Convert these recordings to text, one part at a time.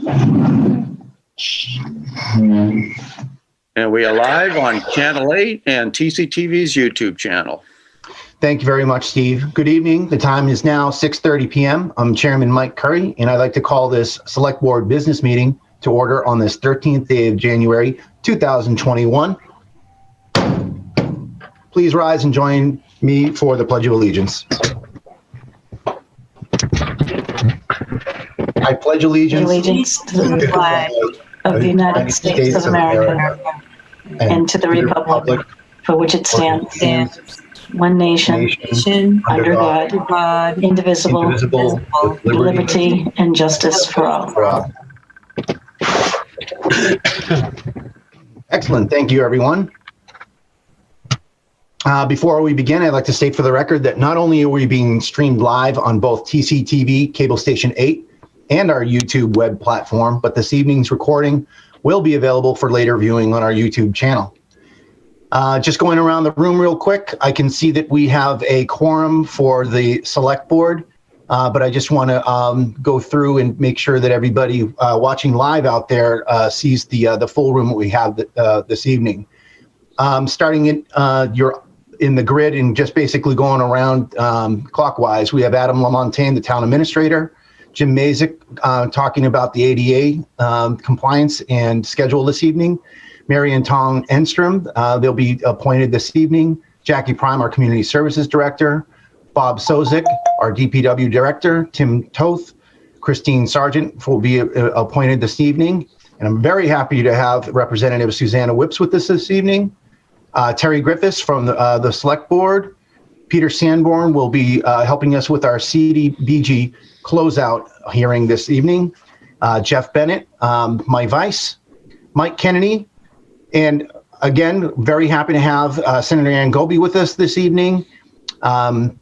And we are live on Channel 8 and TCTV's YouTube channel. Thank you very much, Steve. Good evening. The time is now 6:30 p.m. I'm Chairman Mike Curry, and I'd like to call this Select Board business meeting to order on this 13th day of January, 2021. Please rise and join me for the Pledge of Allegiance. I pledge allegiance to the flag of the United States of America and to the republic for which it stands, one nation, under God, indivisible, with liberty and justice for all. Excellent. Thank you, everyone. Before we begin, I'd like to state for the record that not only are we being streamed live on both TCTV, Cable Station 8, and our YouTube web platform, but this evening's recording will be available for later viewing on our YouTube channel. Just going around the room real quick, I can see that we have a quorum for the Select Board, but I just want to go through and make sure that everybody watching live out there sees the full room that we have this evening. Starting you're in the grid and just basically going around clockwise, we have Adam LaMontagne, the Town Administrator, Jim Mazik talking about the ADA compliance and schedule this evening. Mary and Tom Enstrom, they'll be appointed this evening. Jackie Prime, our Community Services Director. Bob Sozik, our DPW Director. Tim Toth, Christine Sargent will be appointed this evening. And I'm very happy to have Representative Susanna Whips with us this evening. Terry Griffiths from the Select Board. Peter Sanborn will be helping us with our CDBG closeout hearing this evening. Jeff Bennett, my vice, Mike Kennedy, and again, very happy to have Senator Ann Gobi with us this evening.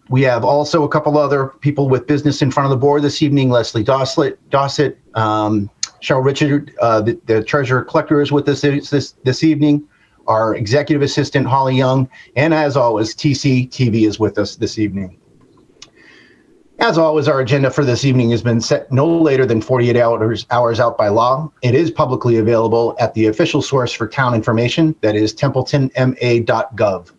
We have also a couple other people with business in front of the board this evening. Leslie Dossett, Cheryl Richard, the Treasurer Collector is with us this evening. Our Executive Assistant, Holly Young, and as always, TCTV is with us this evening. As always, our agenda for this evening has been set no later than 48 hours out by law. It is publicly available at the official source for town information, that is templetonma.gov.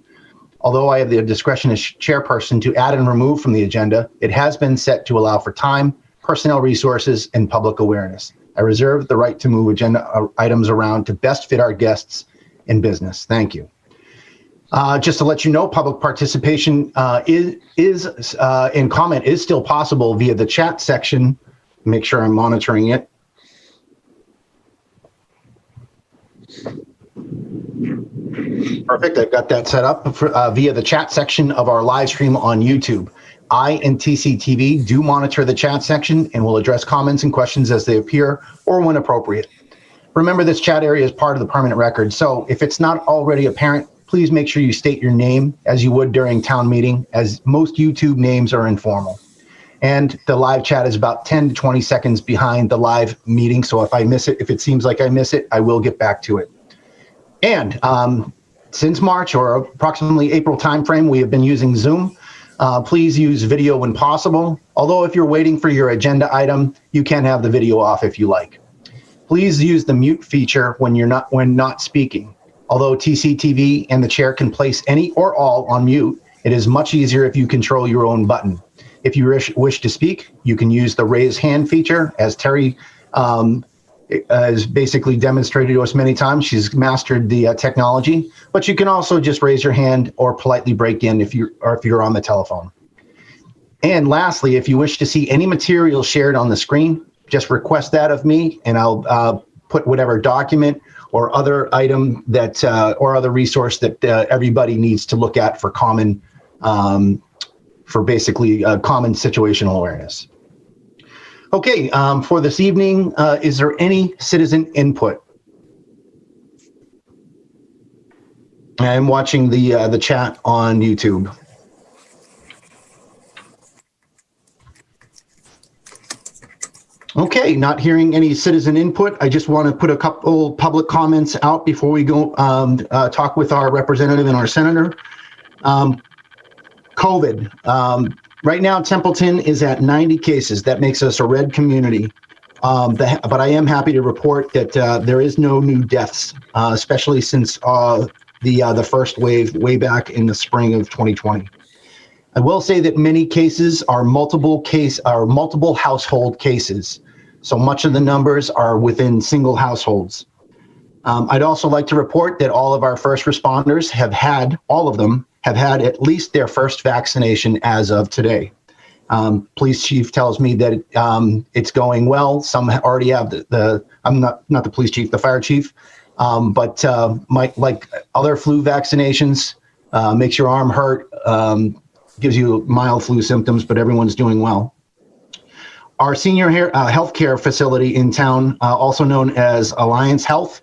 Although I have the discretion as chairperson to add and remove from the agenda, it has been set to allow for time, personnel resources, and public awareness. I reserve the right to move agenda items around to best fit our guests in business. Thank you. Just to let you know, public participation in comment is still possible via the chat section. Make sure I'm monitoring it. Perfect. I've got that set up for, via the chat section of our live stream on YouTube. I and TCTV do monitor the chat section and will address comments and questions as they appear or when appropriate. Remember, this chat area is part of the permanent record, so if it's not already apparent, please make sure you state your name as you would during town meeting, as most YouTube names are informal. And the live chat is about 10 to 20 seconds behind the live meeting, so if I miss it, if it seems like I miss it, I will get back to it. And since March or approximately April timeframe, we have been using Zoom. Please use video when possible, although if you're waiting for your agenda item, you can have the video off if you like. Please use the mute feature when not speaking. Although TCTV and the chair can place any or all on mute, it is much easier if you control your own button. If you wish to speak, you can use the raise hand feature, as Terry has basically demonstrated to us many times. She's mastered the technology, but you can also just raise your hand or politely break in if you're on the telephone. And lastly, if you wish to see any material shared on the screen, just request that of me, and I'll put whatever document or other item that or other resource that everybody needs to look at for common, for basically common situational awareness. Okay, for this evening, is there any citizen input? I'm watching the chat on YouTube. Okay, not hearing any citizen input. I just want to put a couple public comments out before we go talk with our representative and our senator. COVID. Right now, Templeton is at 90 cases. That makes us a red community. But I am happy to report that there is no new deaths, especially since the first wave way back in the spring of 2020. I will say that many cases are multiple household cases. So much of the numbers are within single households. I'd also like to report that all of our first responders all of them have had at least their first vaccination as of today. Police chief tells me that it's going well. Some already have I'm not the police chief, the fire chief, but like other flu vaccinations, makes your arm hurt, gives you mild flu symptoms, but everyone's doing well. Our senior healthcare facility in town, also known as Alliance Health,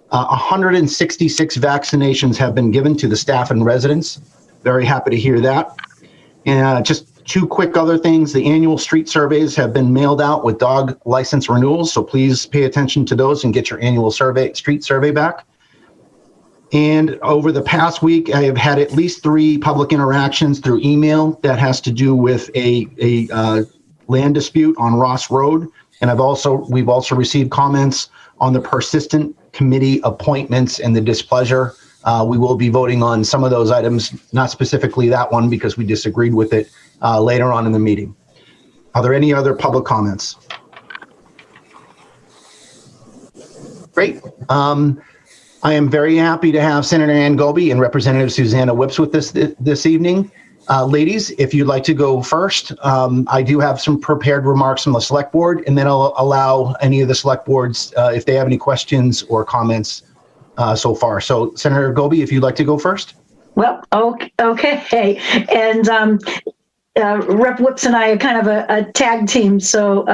166 vaccinations have been given to the staff and residents. Very happy to hear that. And just two quick other things. The annual street surveys have been mailed out with dog license renewals, so please pay attention to those and get your annual street survey back. And over the past week, I have had at least 3 public interactions through email that has to do with a land dispute on Ross Road. And we've also received comments on the persistent committee appointments and the displeasure. We will be voting on some of those items, not specifically that one because we disagreed with it later on in the meeting. Are there any other public comments? Great. I am very happy to have Senator Ann Gobi and Representative Susanna Whips with us this evening. Ladies, if you'd like to go first, I do have some prepared remarks from the select board, and then I'll allow any of the select boards if they have any questions or comments so far. So Senator Gobi, if you'd like to go first. Well, okay. And Rep. Whips and I are kind of a tag team. So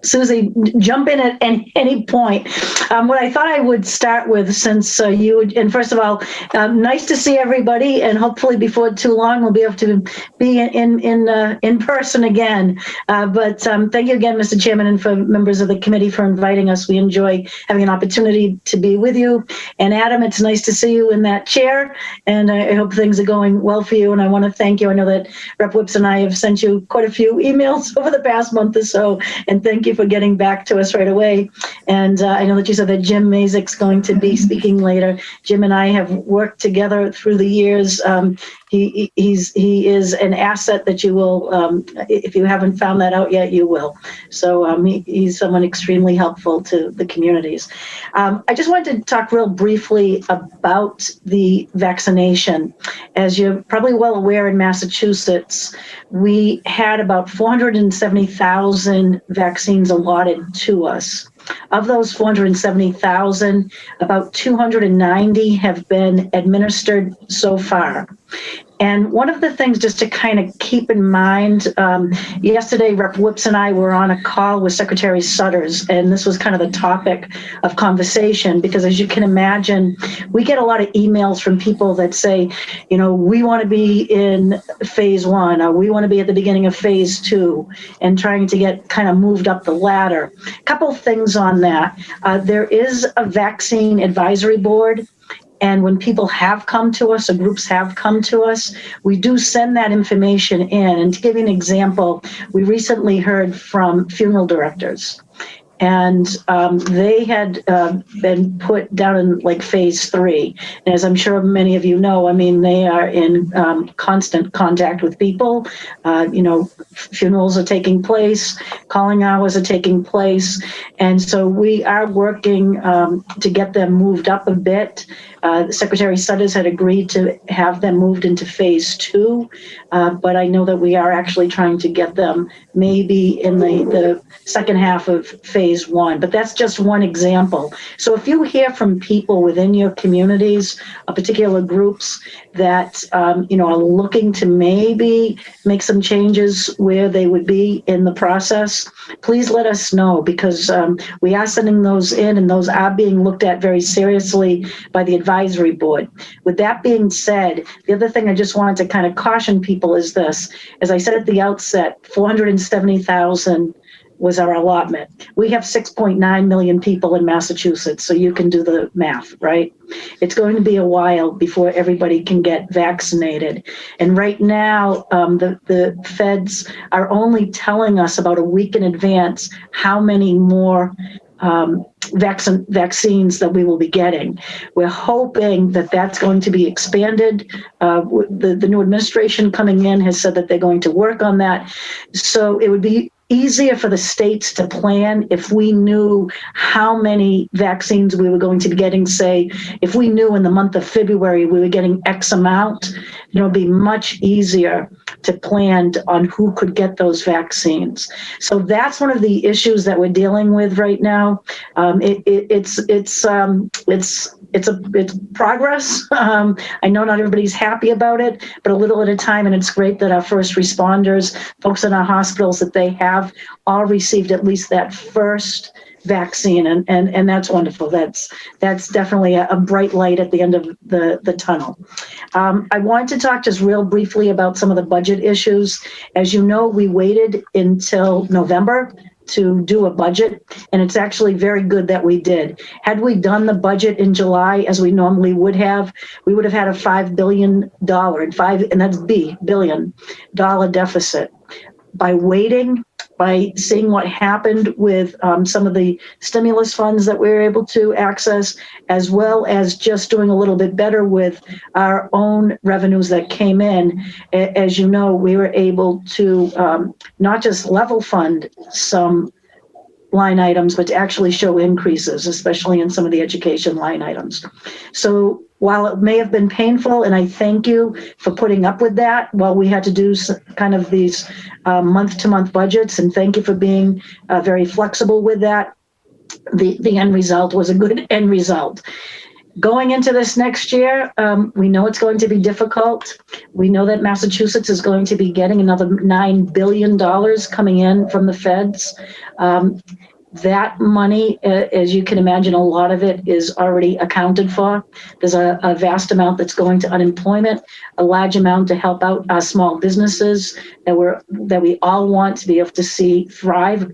Susie, jump in at any point. What I thought I would start with, since and first of all, nice to see everybody, and hopefully before too long we'll be able to be in person again. But thank you again, Mr. Chairman, and for members of the committee for inviting us. We enjoy having an opportunity to be with you. And Adam, it's nice to see you in that chair, and I hope things are going well for you. And I want to thank you. I know that Rep. Whips and I have sent you quite a few emails over the past month or so, and thank you for getting back to us right away. And I know that you said that Jim Mazik's going to be speaking later. Jim and I have worked together through the years. He is an asset that you will, if you haven't found that out yet, you will. So he's someone extremely helpful to the communities. I just wanted to talk real briefly about the vaccination. As you're probably well aware, in Massachusetts, we had about 470,000 vaccines allotted to us. Of those 470,000, about 290 have been administered so far. And one of the things just to kind of keep in mind, yesterday Rep. Whips and I were on a call with Secretary Sutters, and this was kind of the topic of conversation, because as you can imagine, we get a lot of emails from people that say, you know, we want to be in phase 1, or we want to be at the beginning of phase 2, and trying to get kind of moved up the ladder. A couple things on that. There is a vaccine advisory board. And when people have come to us, or groups have come to us, we do send that information in. And to give you an example, we recently heard from funeral directors. And they had been put down in like phase 3. And as I'm sure many of you know, I mean, they are in constant contact with people. Funerals are taking place, calling hours are taking place. And so we are working to get them moved up a bit. Secretary Sutters had agreed to have them moved into phase 2, but I know that we are actually trying to get them maybe in the second half of phase 1, but that's just one example. So if you hear from people within your communities, particular groups that are looking to maybe make some changes where they would be in the process, please let us know, because we are sending those in, and those are being looked at very seriously by the advisory board. With that being said, the other thing I just wanted to kind of caution people is this. As I said at the outset, 470,000 was our allotment. We have 6.9 million people in Massachusetts, so you can do the math, right? It's going to be a while before everybody can get vaccinated. And right now, the feds are only telling us about a week in advance how many more vaccines that we will be getting. We're hoping that that's going to be expanded. The new administration coming in has said that they're going to work on that. So it would be easier for the states to plan if we knew how many vaccines we were going to be getting. Say, if we knew in the month of February we were getting X amount, it would be much easier to plan on who could get those vaccines. So that's one of the issues that we're dealing with right now. It's progress. I know not everybody's happy about it, but a little at a time. And it's great that our first responders, folks in our hospitals, that they have all received at least that first vaccine, and that's wonderful. That's definitely a bright light at the end of the tunnel. I want to talk just real briefly about some of the budget issues. As you know, we waited until November to do a budget, and it's actually very good that we did. Had we done the budget in July as we normally would have, we would have had a $5 billion, and that's billion dollar deficit. By waiting, by seeing what happened with some of the stimulus funds that we were able to access, as well as just doing a little bit better with our own revenues that came in. As you know, we were able to not just level fund some line items, but to actually show increases, especially in some of the education line items. So while it may have been painful, and I thank you for putting up with that while we had to do kind of these month-to-month budgets, and thank you for being very flexible with that, the end result was a good end result. Going into this next year, we know it's going to be difficult. We know that Massachusetts is going to be getting another $9 billion coming in from the feds. That money, as you can imagine, a lot of it is already accounted for. There's a vast amount that's going to unemployment, a large amount to help out our small businesses that we all want to be able to see thrive.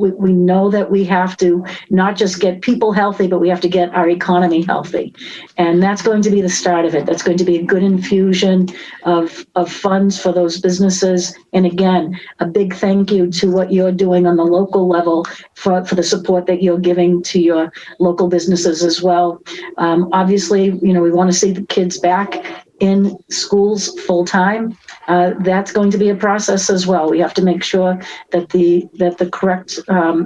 We know that we have to not just get people healthy, but we have to get our economy healthy. And that's going to be the start of it. That's going to be a good infusion of funds for those businesses. And again, a big thank you to what you're doing on the local level for the support that you're giving to your local businesses as well. Obviously, we want to see the kids back in schools full time. That's going to be a process as well. We have to make sure that the correct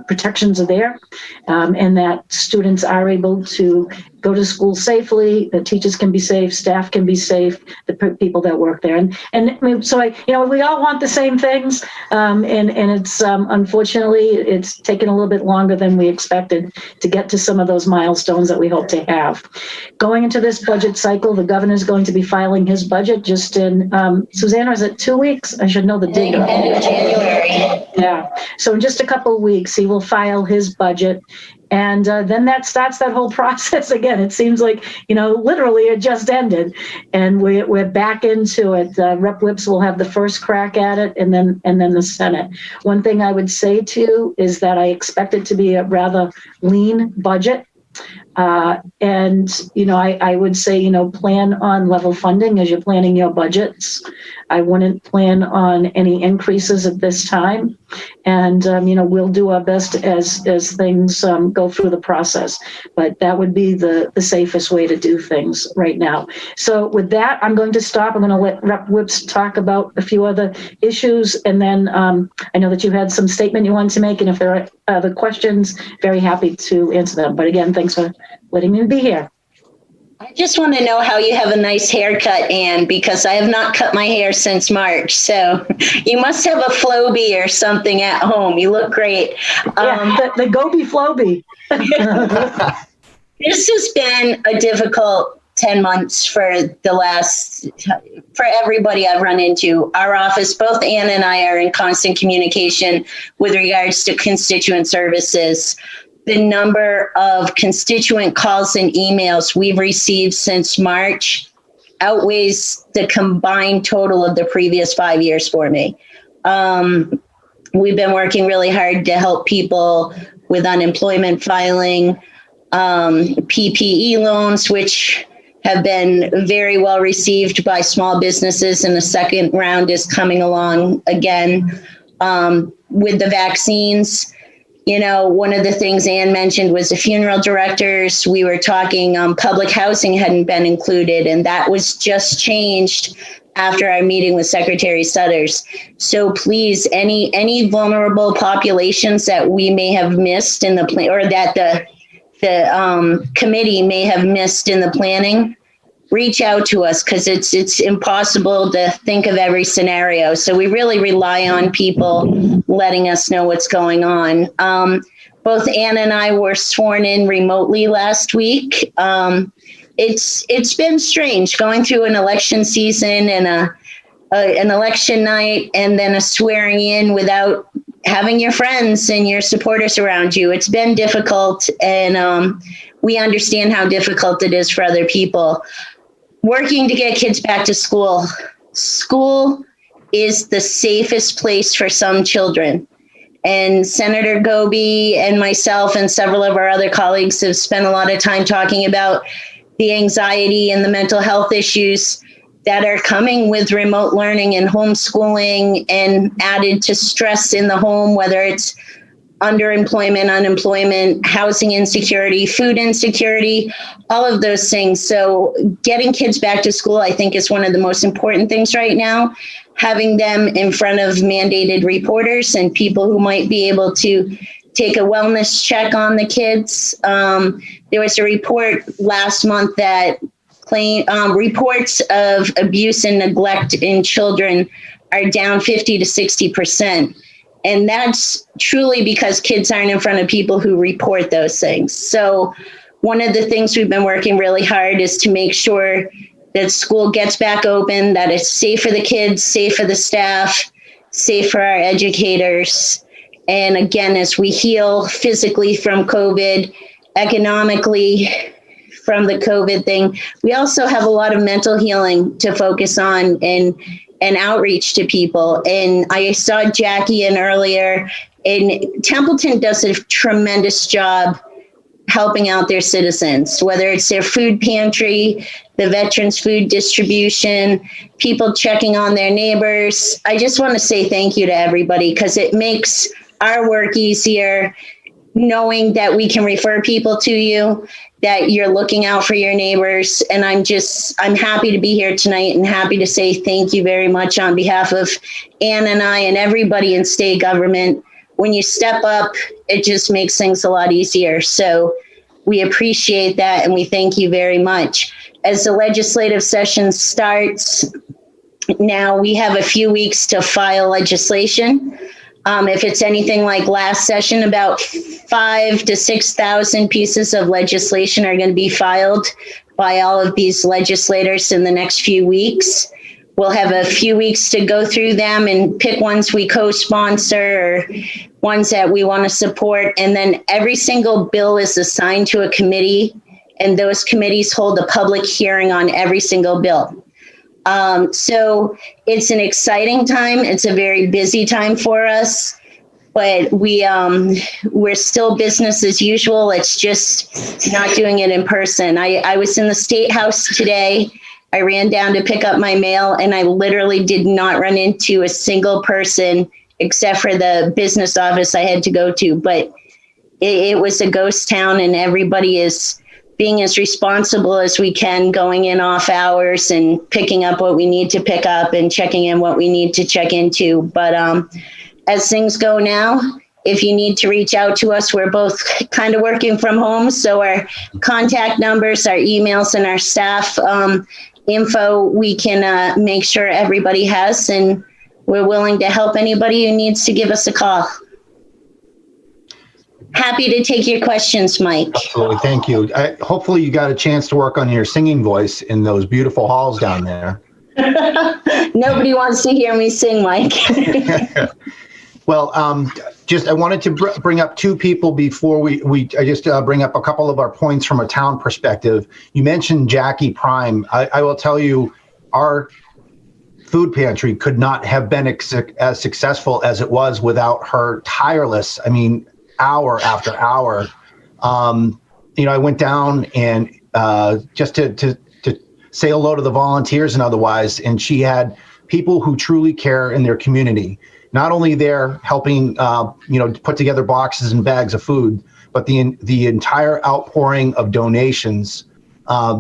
protections are there, and that students are able to go to school safely, that teachers can be safe, staff can be safe, the people that work there. And I mean, so we all want the same things, and it's unfortunately it's taken a little bit longer than we expected to get to some of those milestones that we hope to have. Going into this budget cycle, the governor is going to be filing his budget just in, Susanna, is it 2 weeks? I should know the date. End of January. Yeah. So in just a couple of weeks, he will file his budget. And then that starts that whole process again. It seems like, literally it just ended, and we're back into it. Rep. Whips will have the first crack at it, and then the Senate. One thing I would say to you is that I expect it to be a rather lean budget. And I would say, plan on level funding as you're planning your budgets. I wouldn't plan on any increases at this time. And, we'll do our best as things go through the process. But that would be the safest way to do things right now. So with that, I'm going to stop. I'm going to let Rep. Whips talk about a few other issues. And then I know that you had some statement you wanted to make. And if there are other questions, very happy to answer them. But again, thanks for letting me be here. I just want to know how you have a nice haircut, Anne, because I have not cut my hair since March. So you must have a Flowbee or something at home. You look great. Yeah, the Gobi Flowbee. This has been a difficult 10 months for everybody I've run into. Our office, both Anne and I are in constant communication with regards to constituent services. The number of constituent calls and emails we've received since March outweighs the combined total of the previous 5 years for me. We've been working really hard to help people with unemployment filing, PPE loans, which have been very well received by small businesses, and the second round is coming along again. With the vaccines, you know, one of the things Ann mentioned was the funeral directors. We were talking public housing hadn't been included, and that was just changed after our meeting with Secretary Sutters. So please, any vulnerable populations that we may have missed in the plan, or that the committee may have missed in the planning, reach out to us, because it's impossible to think of every scenario. So we really rely on people letting us know what's going on. Both Ann and I were sworn in remotely last week. It's been strange going through an election season and an election night, and then a swearing in without having your friends and your supporters around you. It's been difficult, and we understand how difficult it is for other people. Working to get kids back to school. School is the safest place for some children. And Senator Gobi and myself and several of our other colleagues have spent a lot of time talking about the anxiety and the mental health issues that are coming with remote learning and homeschooling, and added to stress in the home, whether it's underemployment, unemployment, housing insecurity, food insecurity, all of those things. So getting kids back to school, I think, is one of the most important things right now. Having them in front of mandated reporters and people who might be able to take a wellness check on the kids. There was a report last month that reports of abuse and neglect in children are down 50 to 60%. And that's truly because kids aren't in front of people who report those things. So one of the things we've been working really hard is to make sure that school gets back open, that it's safe for the kids, safe for the staff, safe for our educators. And again, as we heal physically from COVID, economically from the COVID thing, we also have a lot of mental healing to focus on, and outreach to people. And I saw Jackie in earlier, and Templeton does a tremendous job helping out their citizens, whether it's their food pantry, the veterans food distribution, people checking on their neighbors. I just want to say thank you to everybody, because it makes our work easier, knowing that we can refer people to you, that you're looking out for your neighbors. And I'm happy to be here tonight, and happy to say thank you very much on behalf of Ann and I and everybody in state government. When you step up, it just makes things a lot easier. So we appreciate that, and we thank you very much. As the legislative session starts, now we have a few weeks to file legislation. If it's anything like last session, about 5,000 to 6,000 pieces of legislation are going to be filed by all of these legislators in the next few weeks. We'll have a few weeks to go through them and pick ones we co-sponsor or ones that we want to support. And then every single bill is assigned to a committee, and those committees hold a public hearing on every single bill. So it's an exciting time. It's a very busy time for us, but we're still business as usual. It's just not doing it in person. I was in the State House today. I ran down to pick up my mail, and I literally did not run into a single person except for the business office I had to go to. But it was a ghost town, and everybody is being as responsible as we can, going in off hours and picking up what we need to pick up and checking in what we need to check into. But as things go now, if you need to reach out to us, we're both kind of working from home. So our contact numbers, our emails, and our staff info, we can make sure everybody has, and we're willing to help anybody who needs to give us a call. Happy to take your questions, Mike. Absolutely. Thank you. Hopefully you got a chance to work on your singing voice in those beautiful halls down there. Nobody wants to hear me sing, Mike. Well, I wanted to bring up two people before I just bring up a couple of our points from a town perspective. You mentioned Jackie Prime. I will tell you, our food pantry could not have been as successful as it was without her tireless, hour after hour. I went down and just to say hello to the volunteers and otherwise, and she had people who truly care in their community. Not only there helping, put together boxes and bags of food, but the entire outpouring of donations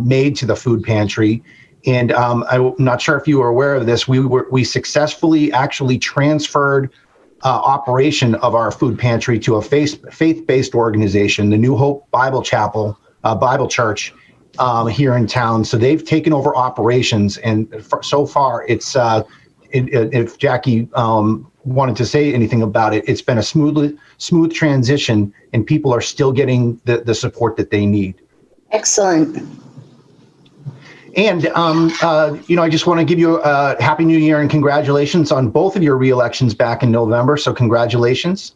made to the food pantry. And I'm not sure if you were aware of this. We successfully actually transferred operation of our food pantry to a faith-based organization, the New Hope Bible Church here in town. So they've taken over operations, and so far it's if Jackie wanted to say anything about it, it's been a smooth transition, and people are still getting the support that they need. Excellent. And, I just want to give you a Happy New Year and congratulations on both of your re-elections back in November. So congratulations.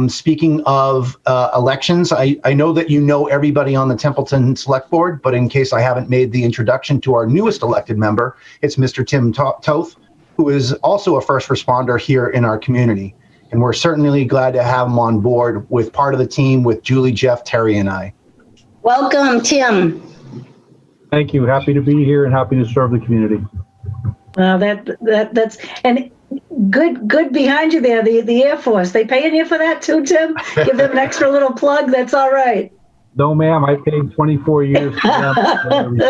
Speaking of elections, I know that you know everybody on the Templeton Select Board, but in case I haven't made the introduction to our newest elected member, it's Mr. Tim Toth, who is also a first responder here in our community. And we're certainly glad to have him on board with part of the team with Julie, Jeff, Terry, and I. Welcome, Tim. Thank you. Happy to be here and happy to serve the community. That's and good behind you there. The Air Force, they paying you for that too, Tim? Give them an extra little plug. That's all right. No, ma'am. I paid 24 years for them.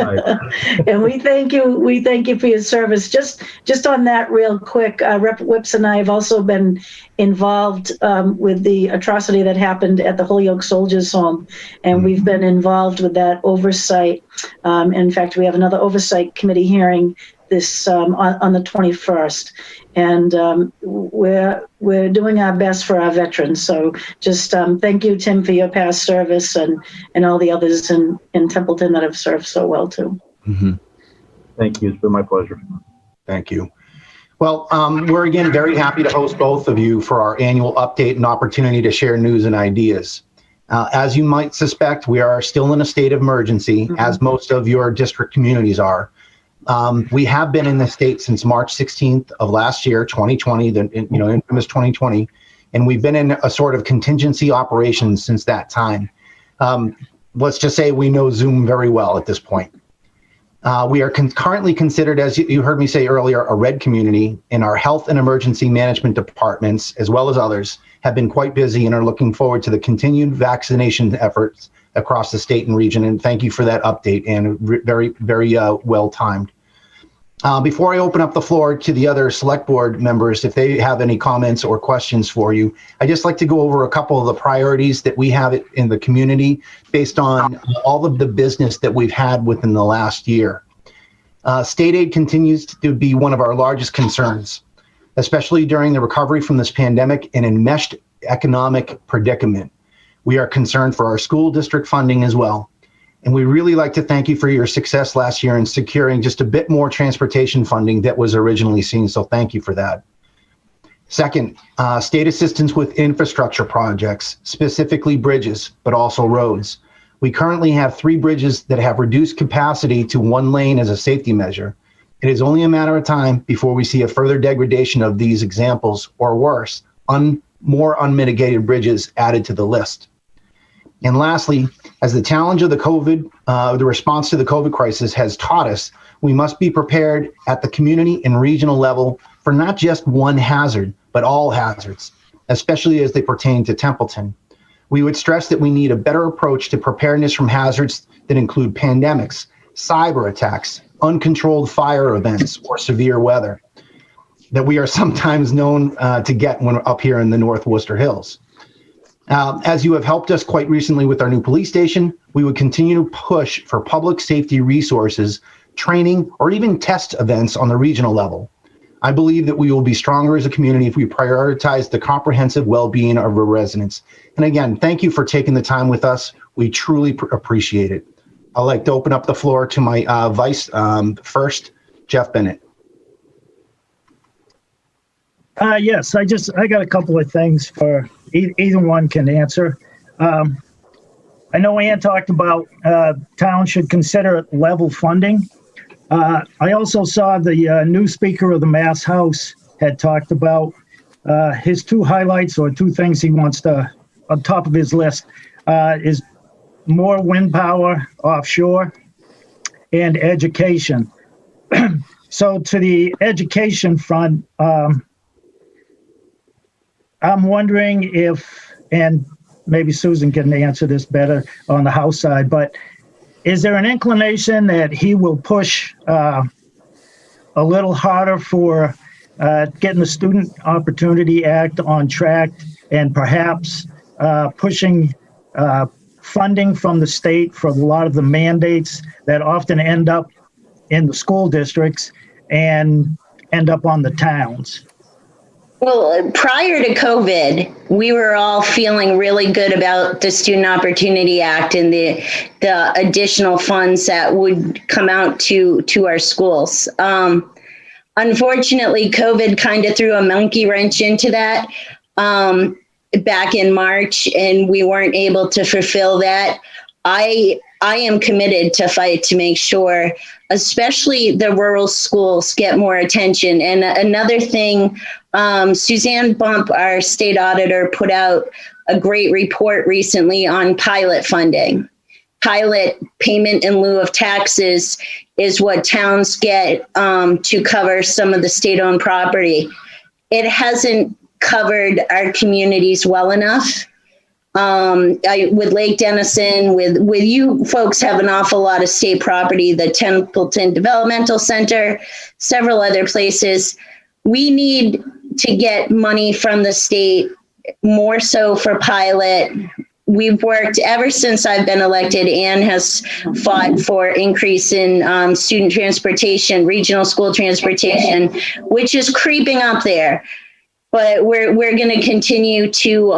And we thank you. We thank you for your service. Just on that real quick, Rep. Whips and I have also been involved with the atrocity that happened at the Holyoke Soldiers Home, and we've been involved with that oversight. In fact, we have another oversight committee hearing this on the 21st, and we're doing our best for our veterans. So just thank you, Tim, for your past service, and all the others in Templeton that have served so well too. Mm-hmm. Thank you. It's been my pleasure. Thank you. Well, we're again very happy to host both of you for our annual update and opportunity to share news and ideas. As you might suspect, we are still in a state of emergency, as most of your district communities are. We have been in the state since March 16th of last year, 2020, the infamous 2020, and we've been in a sort of contingency operation since that time. Let's just say we know Zoom very well at this point. We are currently considered, as you heard me say earlier, a red community, and our health and emergency management departments, as well as others, have been quite busy and are looking forward to the continued vaccination efforts across the state and region. And thank you for that update, and very, very well timed. Before I open up the floor to the other select board members, if they have any comments or questions for you, I'd just like to go over a couple of the priorities that we have in the community based on all of the business that we've had within the last year. State aid continues to be one of our largest concerns, especially during the recovery from this pandemic and enmeshed economic predicament. We are concerned for our school district funding as well. And we really like to thank you for your success last year in securing just a bit more transportation funding that was originally seen. So thank you for that. Second, state assistance with infrastructure projects, specifically bridges, but also roads. We currently have 3 bridges that have reduced capacity to 1 lane as a safety measure. It is only a matter of time before we see a further degradation of these examples, or worse, more unmitigated bridges added to the list. And lastly, as the challenge of the response to the COVID crisis has taught us, we must be prepared at the community and regional level for not just one hazard, but all hazards, especially as they pertain to Templeton. We would stress that we need a better approach to preparedness from hazards that include pandemics, cyber attacks, uncontrolled fire events, or severe weather that we are sometimes known to get when we're up here in the North Worcester Hills. As you have helped us quite recently with our new police station, we would continue to push for public safety resources, training, or even test events on the regional level. I believe that we will be stronger as a community if we prioritize the comprehensive well-being of our residents. And again, thank you for taking the time with us. We truly appreciate it. I'd like to open up the floor to my vice first, Jeff Bennett. Yes, I got a couple of things for either one can answer. I know Ann talked about town should consider level funding. I also saw the new Speaker of the Mass House had talked about his two highlights or two things he wants to, on top of his list, is more wind power offshore and education. So to the education front, I'm wondering if, and maybe Susan can answer this better on the House side, but is there an inclination that he will push a little harder for getting the Student Opportunity Act on track and perhaps pushing funding from the state for a lot of the mandates that often end up in the school districts and end up on the towns? Well, prior to COVID, we were all feeling really good about the Student Opportunity Act and the additional funds that would come out to our schools. Unfortunately, COVID kind of threw a monkey wrench into that back in March, and we weren't able to fulfill that. I am committed to fight to make sure, especially the rural schools, get more attention. And another thing, Suzanne Bump, our state auditor, put out a great report recently on pilot funding. Pilot payment in lieu of taxes is what towns get to cover some of the state-owned property. It hasn't covered our communities well enough. With Lake Denison, with you folks have an awful lot of state property, the Templeton Developmental Center, several other places. We need to get money from the state, more so for pilot. We've worked ever since I've been elected. Ann has fought for increase in student transportation, regional school transportation, which is creeping up there. But we're going to continue to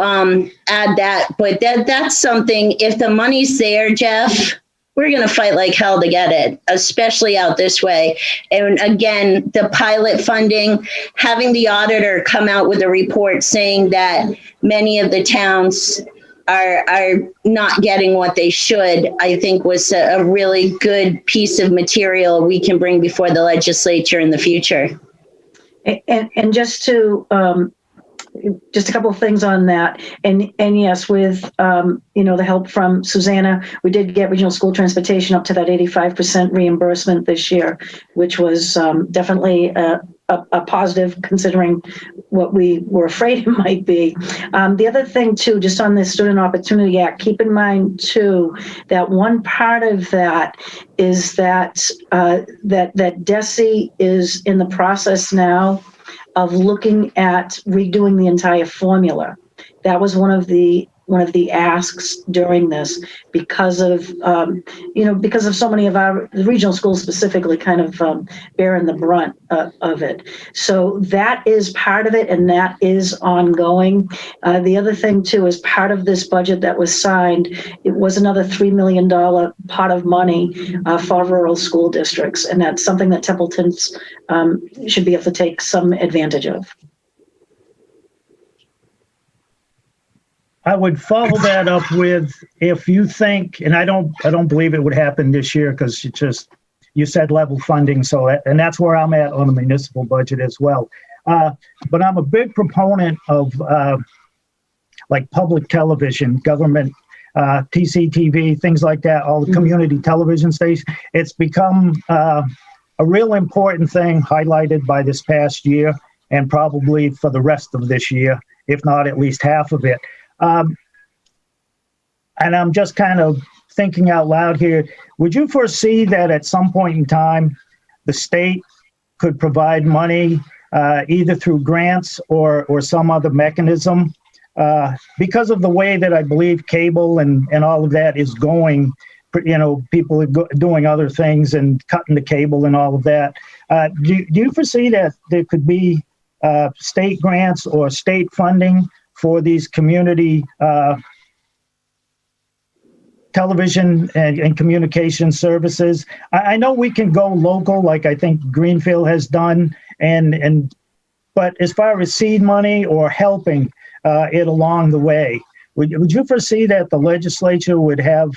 add that. But that's something, if the money's there, Jeff, we're going to fight like hell to get it, especially out this way. And again, the pilot funding, having the auditor come out with a report saying that many of the towns are not getting what they should, I think was a really good piece of material we can bring before the legislature in the future. And just to just a couple of things on that, and yes, with the help from Susanna, we did get regional school transportation up to that 85% reimbursement this year, which was definitely a positive considering what we were afraid it might be. The other thing too, just on this Student Opportunity Act, keep in mind too that one part of that is that that DESE is in the process now of looking at redoing the entire formula. That was one of the asks during this because of so many of our regional schools specifically kind of bearing the brunt of it. So that is part of it, and that is ongoing. The other thing too is part of this budget that was signed, it was another $3 million pot of money for rural school districts, and that's something that Templeton's should be able to take some advantage of. I would follow that up with, if you think, and I don't believe it would happen this year because you said level funding, and that's where I'm at on the municipal budget as well. But I'm a big proponent of like public television, government, TCTV, things like that, all the community television stations. It's become a real important thing highlighted by this past year and probably for the rest of this year, if not at least half of it. And I'm just kind of thinking out loud here. Would you foresee that at some point in time, the state could provide money either through grants or some other mechanism? Because of the way that I believe cable and all of that is going, people are doing other things and cutting the cable and all of that. Do you foresee that there could be state grants or state funding for these community television and communication services? I know we can go local, like I think Greenfield has done, but as far as seed money or helping it along the way, would you foresee that the legislature would have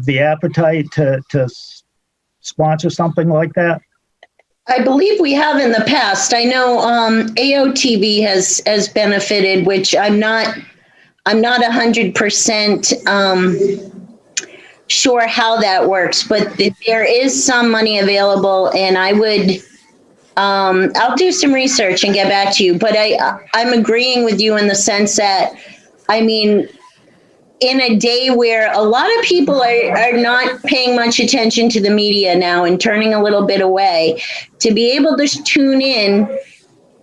the appetite to sponsor something like that? I believe we have in the past. I know AOTV has benefited, which I'm not 100% sure how that works, but there is some money available, and I would I'll do some research and get back to you. But I'm agreeing with you in the sense that, I mean, in a day where a lot of people are not paying much attention to the media now and turning a little bit away, to be able to tune in,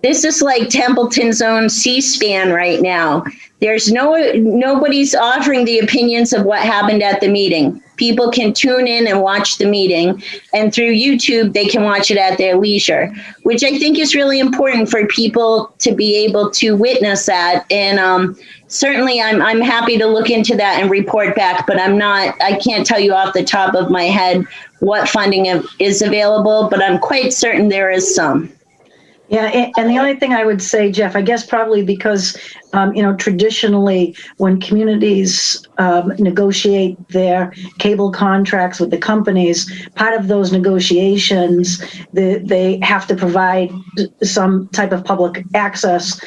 this is like Templeton's own C-SPAN right now. There's nobody's offering the opinions of what happened at the meeting. People can tune in and watch the meeting, and through YouTube, they can watch it at their leisure, which I think is really important for people to be able to witness that. And certainly I'm happy to look into that and report back, but I can't tell you off the top of my head what funding is available, but I'm quite certain there is some. Yeah, and the only thing I would say, Jeff, I guess probably because, traditionally when communities negotiate their cable contracts with the companies, part of those negotiations, they have to provide some type of public access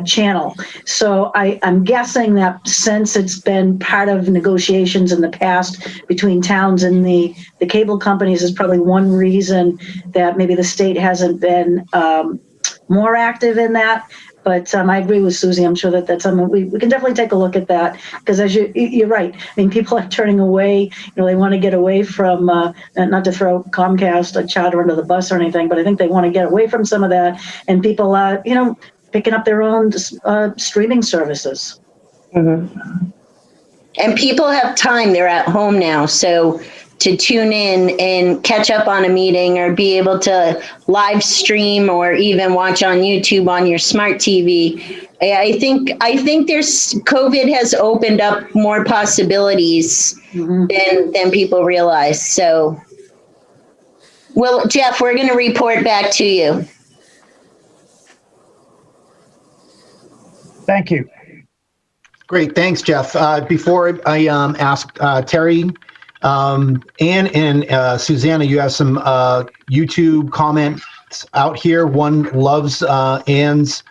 channel. So I'm guessing that since it's been part of negotiations in the past between towns and the cable companies is probably one reason that maybe the state hasn't been more active in that. But I agree with Susie. I'm sure that that's something we can definitely take a look at that, because as you're right. I mean, people are turning away. They want to get away from, not to throw Comcast or Charter under the bus or anything, but I think they want to get away from some of that. And people are, picking up their own streaming services. Mm-hmm. And people have time. They're at home now. So to tune in and catch up on a meeting or be able to live stream or even watch on YouTube on your smart TV. I think COVID has opened up more possibilities than people realize. So, well, Jeff, we're going to report back to you. Thank you. Great, thanks, Jeff. Before I ask Terry, Ann and Susanna, you have some YouTube comments out here. One loves Ann's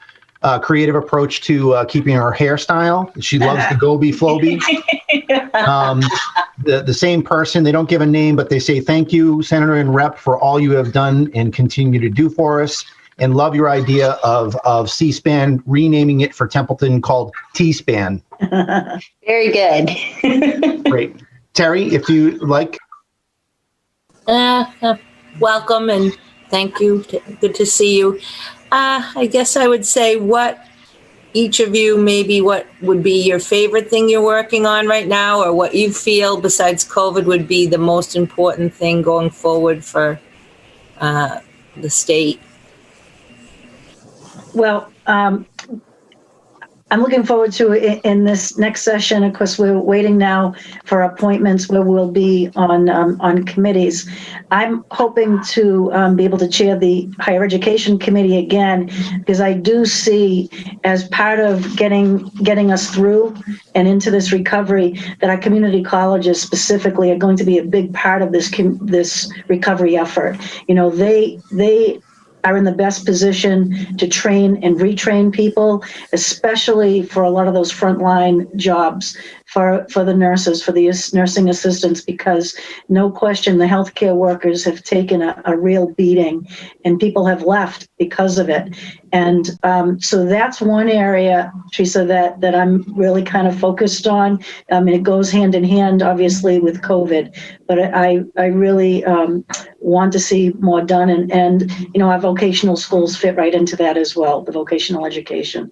creative approach to keeping her hairstyle. She loves the Gobi Floby. The same person, they don't give a name, but they say, thank you, Senator and Rep, for all you have done and continue to do for us, and love your idea of C-SPAN, renaming it for Templeton called T-SPAN. Very good. Great. Terry, if you like. Welcome and thank you. Good to see you. I guess I would say what each of you, maybe what would be your favorite thing you're working on right now, or what you feel besides COVID would be the most important thing going forward for the state. Well, I'm looking forward to in this next session. Of course, we're waiting now for appointments where we'll be on committees. I'm hoping to be able to chair the Higher Education Committee again, because I do see, as part of getting us through and into this recovery, that our community colleges specifically are going to be a big part of this recovery effort. They are in the best position to train and retrain people, especially for a lot of those frontline jobs, for the nurses, for the nursing assistants, because no question the healthcare workers have taken a real beating and people have left because of it. And so that's one area, Teresa, that I'm really kind of focused on. It goes hand in hand, obviously, with COVID, but I really want to see more done. And our vocational schools fit right into that as well, the vocational education.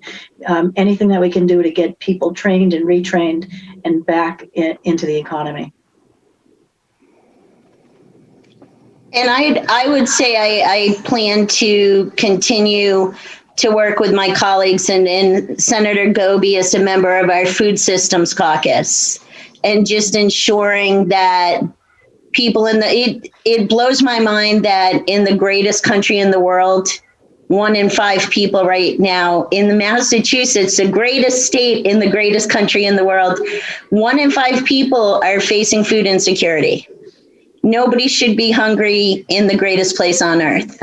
Anything that we can do to get people trained and retrained and back into the economy. And I would say I plan to continue to work with my colleagues and Senator Gobi as a member of our Food Systems Caucus, and just ensuring that people it blows my mind that in the greatest country in the world, 1 in 5 people right now in Massachusetts, the greatest state in the greatest country in the world, 1 in 5 people are facing food insecurity. nobody should be hungry in the greatest place on earth.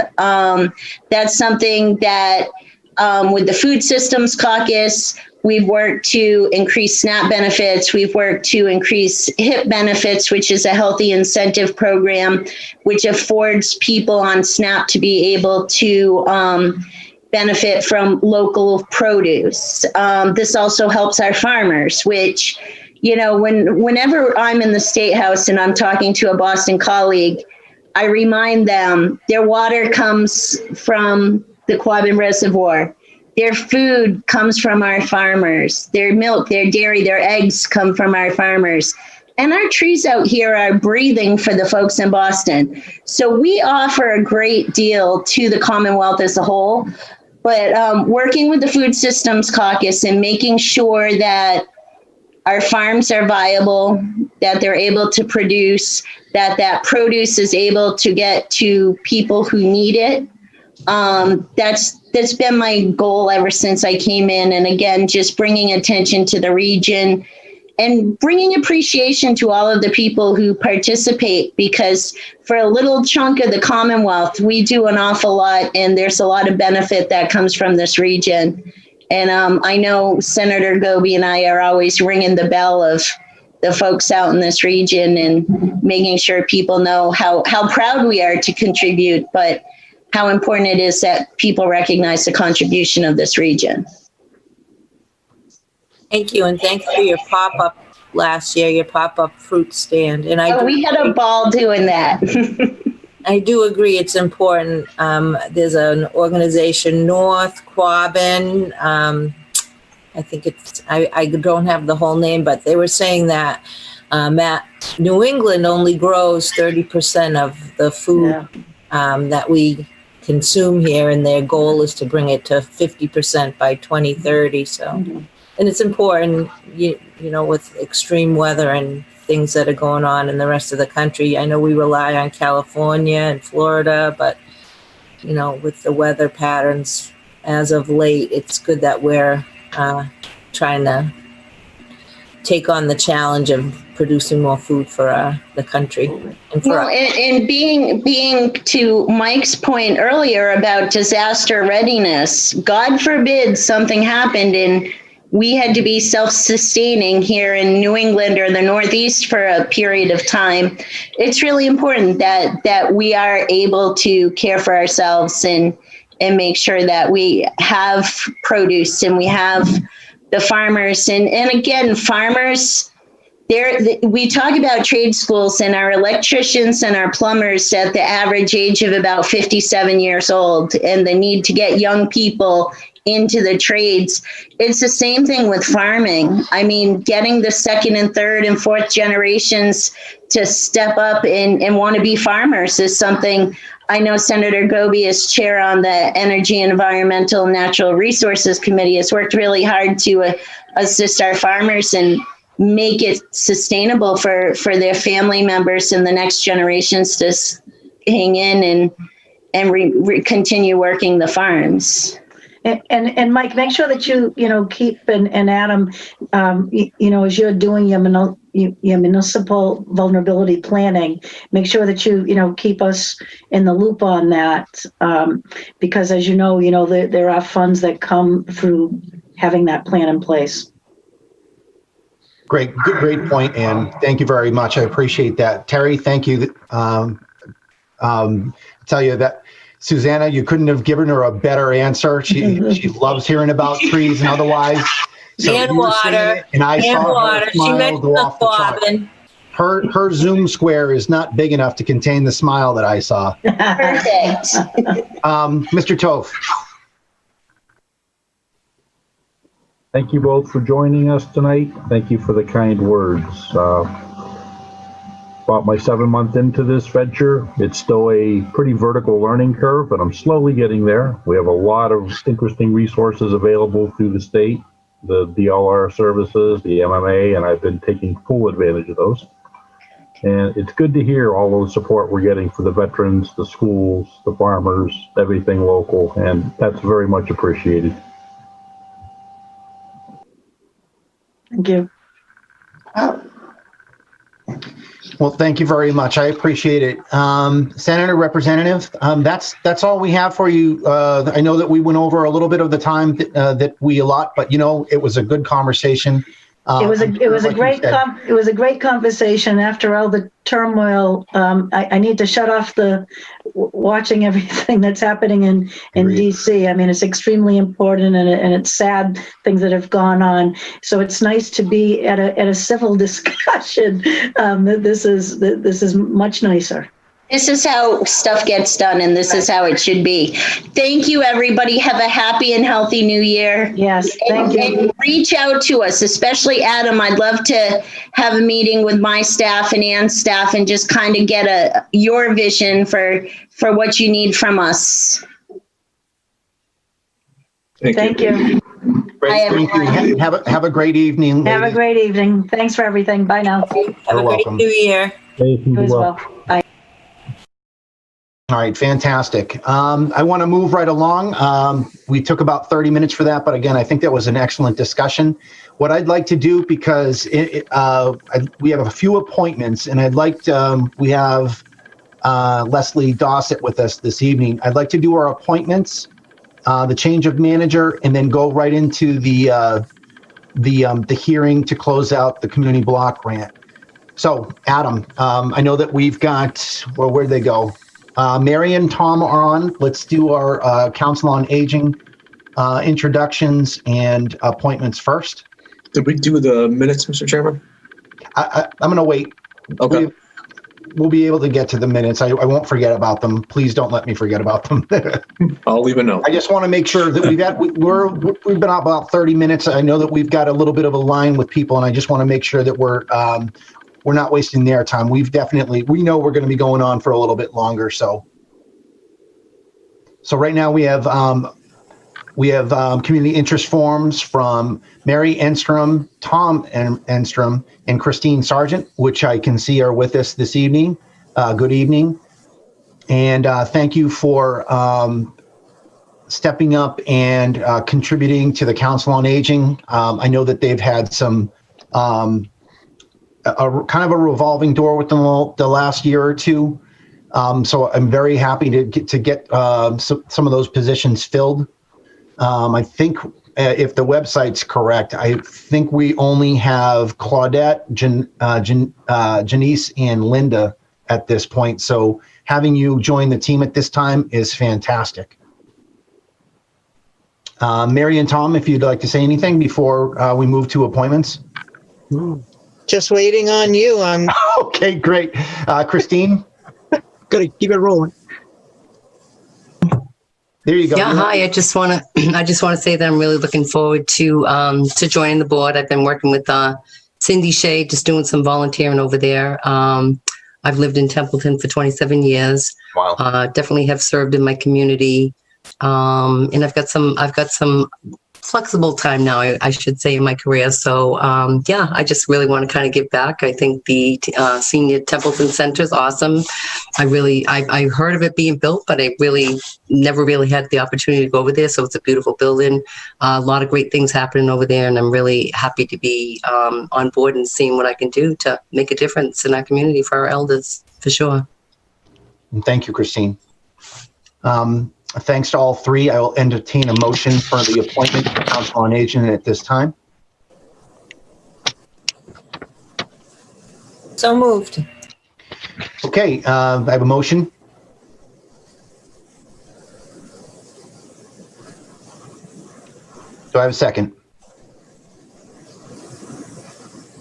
That's something that with the Food Systems Caucus, we've worked to increase SNAP benefits. We've worked to increase HIP benefits, which is a healthy incentive program, which affords people on SNAP to be able to benefit from local produce. This also helps our farmers, which, you know, whenever I'm in the State House and I'm talking to a Boston colleague, I remind them their water comes from the Quabbin Reservoir. Their food comes from our farmers. Their milk, their dairy, their eggs come from our farmers. And our trees out here are breathing for the folks in Boston. So we offer a great deal to the Commonwealth as a whole. But working with the Food Systems Caucus and making sure that our farms are viable, that they're able to produce, that produce is able to get to people who need it. That's been my goal ever since I came in. And again, just bringing attention to the region and bringing appreciation to all of the people who participate, because for a little chunk of the Commonwealth, we do an awful lot, and there's a lot of benefit that comes from this region. And I know Senator Gobi and I are always ringing the bell of the folks out in this region and making sure people know how proud we are to contribute, but how important it is that people recognize the contribution of this region. Thank you, and thanks for your pop-up last year, your pop-up fruit stand. And We had a ball doing that. I do agree it's important. There's an organization, North Quabbin. I think I don't have the whole name, but they were saying that New England only grows 30% of the food that we consume here, and their goal is to bring it to 50% by 2030. So, and it's important, you know, with extreme weather and things that are going on in the rest of the country. I know we rely on California and Florida, but, you know, with the weather patterns as of late, it's good that we're trying to take on the challenge of producing more food for the country. And being to Mike's point earlier about disaster readiness, God forbid something happened and we had to be self-sustaining here in New England or the Northeast for a period of time. It's really important that we are able to care for ourselves and make sure that we have produce and we have the farmers. And again, farmers, we talk about trade schools and our electricians and our plumbers at the average age of about 57 years old, and the need to get young people into the trades. It's the same thing with farming. I mean, getting the second and third and fourth generations to step up and want to be farmers is something I know Senator Gobi, as chair on the Energy, Environmental, and Natural Resources Committee, has worked really hard to assist our farmers and make it sustainable for their family members and the next generations to hang in and continue working the farms. And Mike, make sure that you keep and Adam, as you're doing your municipal vulnerability planning, make sure that you keep us in the loop on that, because as you know, there are funds that come through having that plan in place. Great point, and thank you very much. I appreciate that. Terry, thank you. Tell you that Susanna, you couldn't have given her a better answer. She loves hearing about trees and otherwise. So and water. And I saw water. her smile go off the chart. Her Zoom square is not big enough to contain the smile that I saw. Perfect. Mr. Toth. Thank you both for joining us tonight. Thank you for the kind words. About my 7 month into this venture, it's still a pretty vertical learning curve, but I'm slowly getting there. We have a lot of interesting resources available through the state, the DLR services, the MMA, and I've been taking full advantage of those. And it's good to hear all of the support we're getting for the veterans, the schools, the farmers, everything local, and that's very much appreciated. Thank you. Well, thank you very much. I appreciate it. Senator, Representative, that's all we have for you. I know that we went over a little bit of the time that we allot, but it was a good conversation. It was a like you said. it was a great conversation after all the turmoil. I need to shut off the watching everything that's happening in Agreed. DC. I mean, it's extremely important, and it's sad things that have gone on. So it's nice to be at a civil discussion. This is much nicer. This is how stuff gets done, and this is how it should be. Thank you, everybody. Have a happy and healthy new year. Yes, thank you. And reach out to us, especially Adam. I'd love to have a meeting with my staff and Ann's staff and just kind of get your vision for what you need from us. Thank you. Great, thank you. Have a great evening. Have a great evening. Thanks for everything. Bye now. Have a great new year. You as well. Bye. All right, fantastic. I want to move right along. We took about 30 minutes for that, but again, I think that was an excellent discussion. What I'd like to do, because we have a few appointments, and we have Leslie Dossett with us this evening. I'd like to do our appointments, the change of manager, and then go right into the hearing to close out the community block grant. So, Adam, I know that we've got, well, where'd they go? Mary and Tom are on. Let's do our Council on Aging introductions and appointments first. Did we do the minutes, Mr. Chairman? I'm going to wait. Okay. We'll be able to get to the minutes. I won't forget about them. Please don't let me forget about them. I'll leave a note. I just want to make sure that we've been out about 30 minutes. I know that we've got a little bit of a line with people, and I just want to make sure that we're not wasting their time. We know we're going to be going on for a little bit longer. So right now we have community interest forms from Mary Enstrom, Tom Enstrom, and Christine Sargent, which I can see are with us this evening. Good evening. And thank you for stepping up and contributing to the Council on Aging. I know that they've had some a kind of a revolving door with them the last year or two. So I'm very happy to get some of those positions filled. I think if the website's correct, I think we only have Claudette, Janice, and Linda at this point. So having you join the team at this time is fantastic. Mary and Tom, if you'd like to say anything before we move to appointments. Just waiting on you. I'm okay. Great. Christine. gonna keep it rolling. There you go. Yeah, hi. I just want to say that I'm really looking forward to joining the board. I've been working with Cindy Shea, just doing some volunteering over there. I've lived in Templeton for 27 years. Wow. Definitely have served in my community, and I've got some flexible time now, I should say, in my career. So yeah, I just really want to kind of give back. I think the senior Templeton Center is awesome. I heard of it being built, but I really never really had the opportunity to go over there. So it's a beautiful building, a lot of great things happening over there, and I'm really happy to be on board and seeing what I can do to make a difference in our community for our elders, for sure. And thank you, Christine. Thanks to all three. I will entertain a motion for the appointment to the Council on Aging at this time. So moved. Okay, I have a motion. Do I have a second?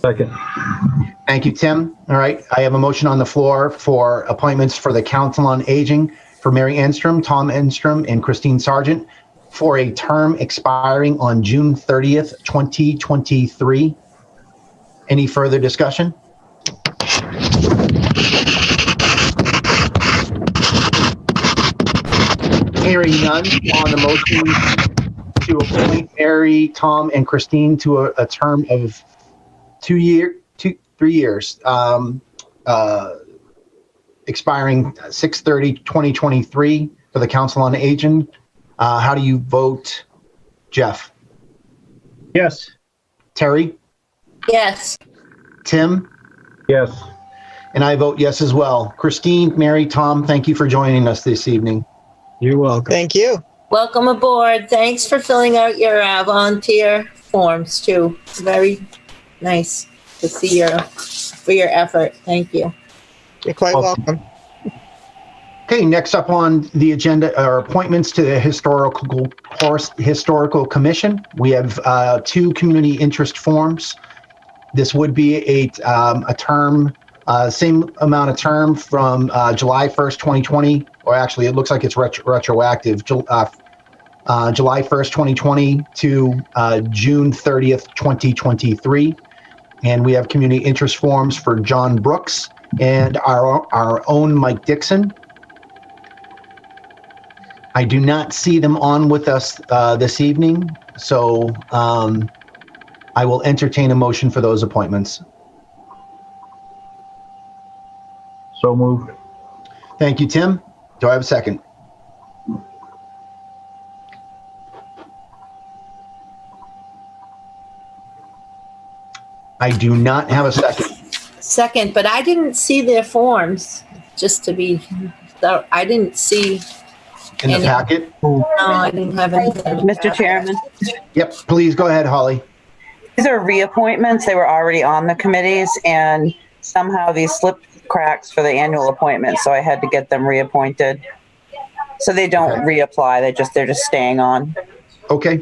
Second. Thank you, Tim. All right, I have a motion on the floor for appointments for the Council on Aging for Mary Enstrom, Tom Enstrom, and Christine Sargent for a term expiring on June 30th, 2023. Any further discussion? Hearing none on the motion to appoint Mary, Tom, and Christine to a term of 3 years. Expiring 6/30/2023 for the Council on Aging. How do you vote, Jeff? Yes. Terry? Yes. Tim? Yes. And I vote yes as well. Christine, Mary, Tom, thank you for joining us this evening. You're welcome. Thank you. Welcome aboard. Thanks for filling out your volunteer forms too. Very nice to see for your effort. Thank you. You're quite welcome. Okay, next up on the agenda are appointments to the Historical Commission. We have 2 community interest forms. This would be a term, same amount of term from July 1st, 2020, or actually it looks like it's retroactive, July 1st, 2020 to June 30th, 2023. And we have community interest forms for John Brooks and our own Mike Dixon. I do not see them on with us this evening, so I will entertain a motion for those appointments. So moved. Thank you, Tim. Do I have a second? I do not have a second. Second, but I didn't see their forms, just to be, I didn't see. In the packet? No, I didn't have any. Mr. Chairman, Yep, please go ahead, Holly. these are reappointments. They were already on the committees and somehow these slipped cracks for the annual appointment. So I had to get them reappointed. So they don't reapply. They're just staying on. Okay.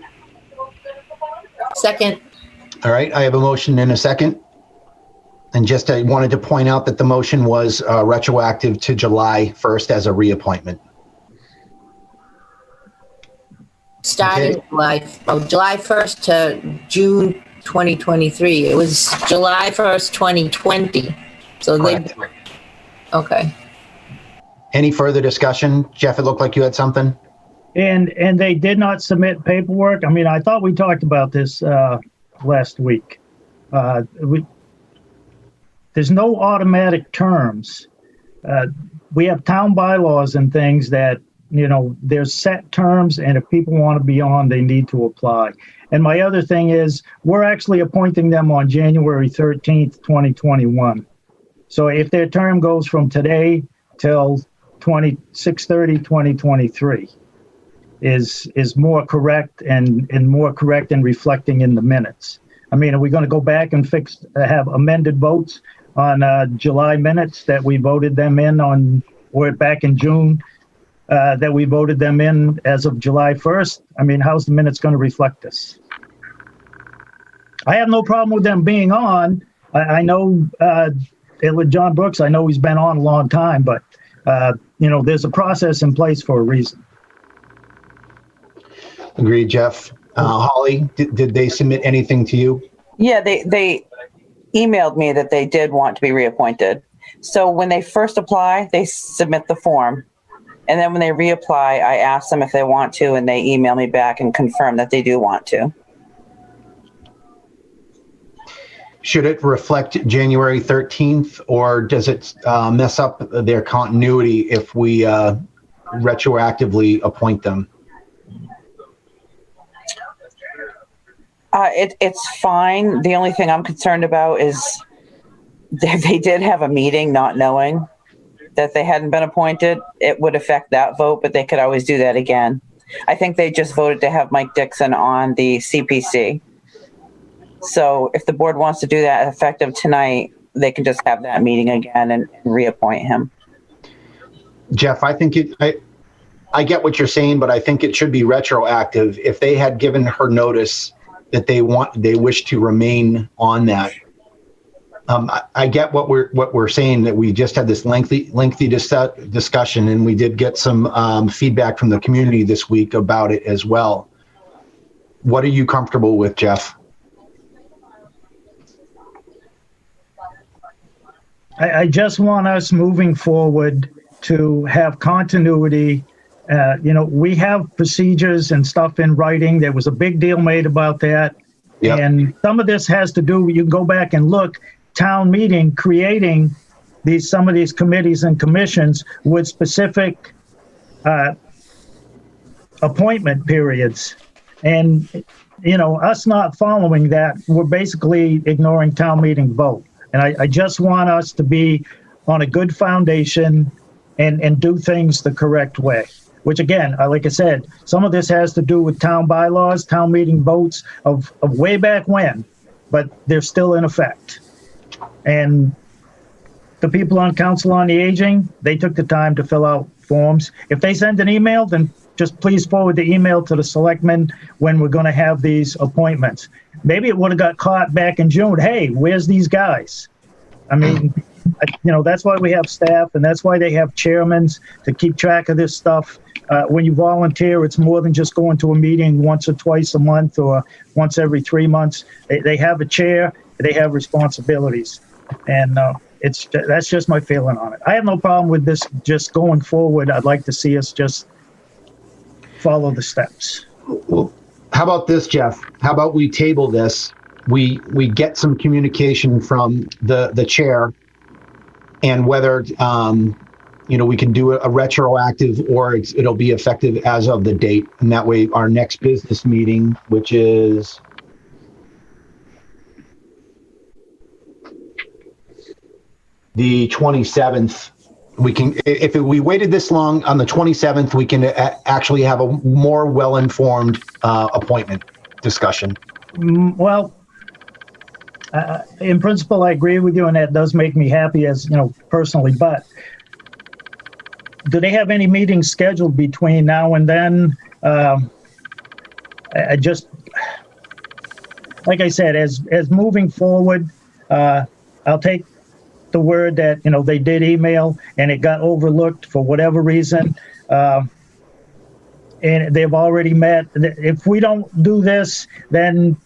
Second. All right, I have a motion and a second. And just I wanted to point out that the motion was retroactive to July 1st as a reappointment. Starting Okay. July 1st to June 2023. It was July 1st, 2020. So Correct. Okay. Any further discussion? Jeff, it looked like you had something. And they did not submit paperwork. I mean, I thought we talked about this last week. There's no automatic terms. We have town bylaws and things that, there's set terms, and if people want to be on, they need to apply. And my other thing is, we're actually appointing them on January 13th, 2021. So if their term goes from today till 6/30/2023 is more correct and more correct in reflecting in the minutes. I mean, are we going to go back and have amended votes on July minutes that we voted them in on, or back in June that we voted them in as of July 1st? I mean, how's the minutes going to reflect this? I have no problem with them being on. I know with John Brooks, I know he's been on a long time, but there's a process in place for a reason. Agreed, Jeff. Holly, did they submit anything to you? Yeah, they emailed me that they did want to be reappointed. So when they first apply, they submit the form. And then when they reapply, I ask them if they want to, and they email me back and confirm that they do want to. Should it reflect January 13th, or does it mess up their continuity if we retroactively appoint them? It's fine. The only thing I'm concerned about is they did have a meeting not knowing that they hadn't been appointed. It would affect that vote, but they could always do that again. I think they just voted to have Mike Dixon on the CPC. So if the board wants to do that effective tonight, they can just have that meeting again and reappoint him. Jeff, I think I get what you're saying, but I think it should be retroactive. If they had given her notice that they wish to remain on that. I get what we're saying, that we just had this lengthy discussion, and we did get some feedback from the community this week about it as well. What are you comfortable with, Jeff? I just want us moving forward to have continuity. We have procedures and stuff in writing. There was a big deal made about that. Yep. And some of this has to do, you can go back and look, town meeting creating some of these committees and commissions with specific appointment periods. And, us not following that, we're basically ignoring town meeting vote. And I just want us to be on a good foundation and do things the correct way. Which again, like I said, some of this has to do with town bylaws, town meeting votes of way back when, but they're still in effect. And the people on Council on the Aging, they took the time to fill out forms. If they send an email, then just please forward the email to the selectmen when we're going to have these appointments. Maybe it would have got caught back in June. Hey, where's these guys? I mean, that's why we have staff, and that's why they have chairmen to keep track of this stuff. When you volunteer, it's more than just going to a meeting once or twice a month or once every 3 months. They have a chair, they have responsibilities. And that's just my feeling on it. I have no problem with this just going forward. I'd like to see us just follow the steps. Well, how about this, Jeff? How about we table this? We get some communication from the chair, and whether we can do a retroactive or it'll be effective as of the date, and that way our next business meeting, which is the 27th, we can, if we waited this long, on the 27th, we can actually have a more well-informed appointment discussion. Well, in principle, I agree with you, and that does make me happy as, personally, but do they have any meetings scheduled between now and then? I just, like I said, as moving forward, I'll take the word that, they did email and it got overlooked for whatever reason. And they've already met. If we don't do this, then,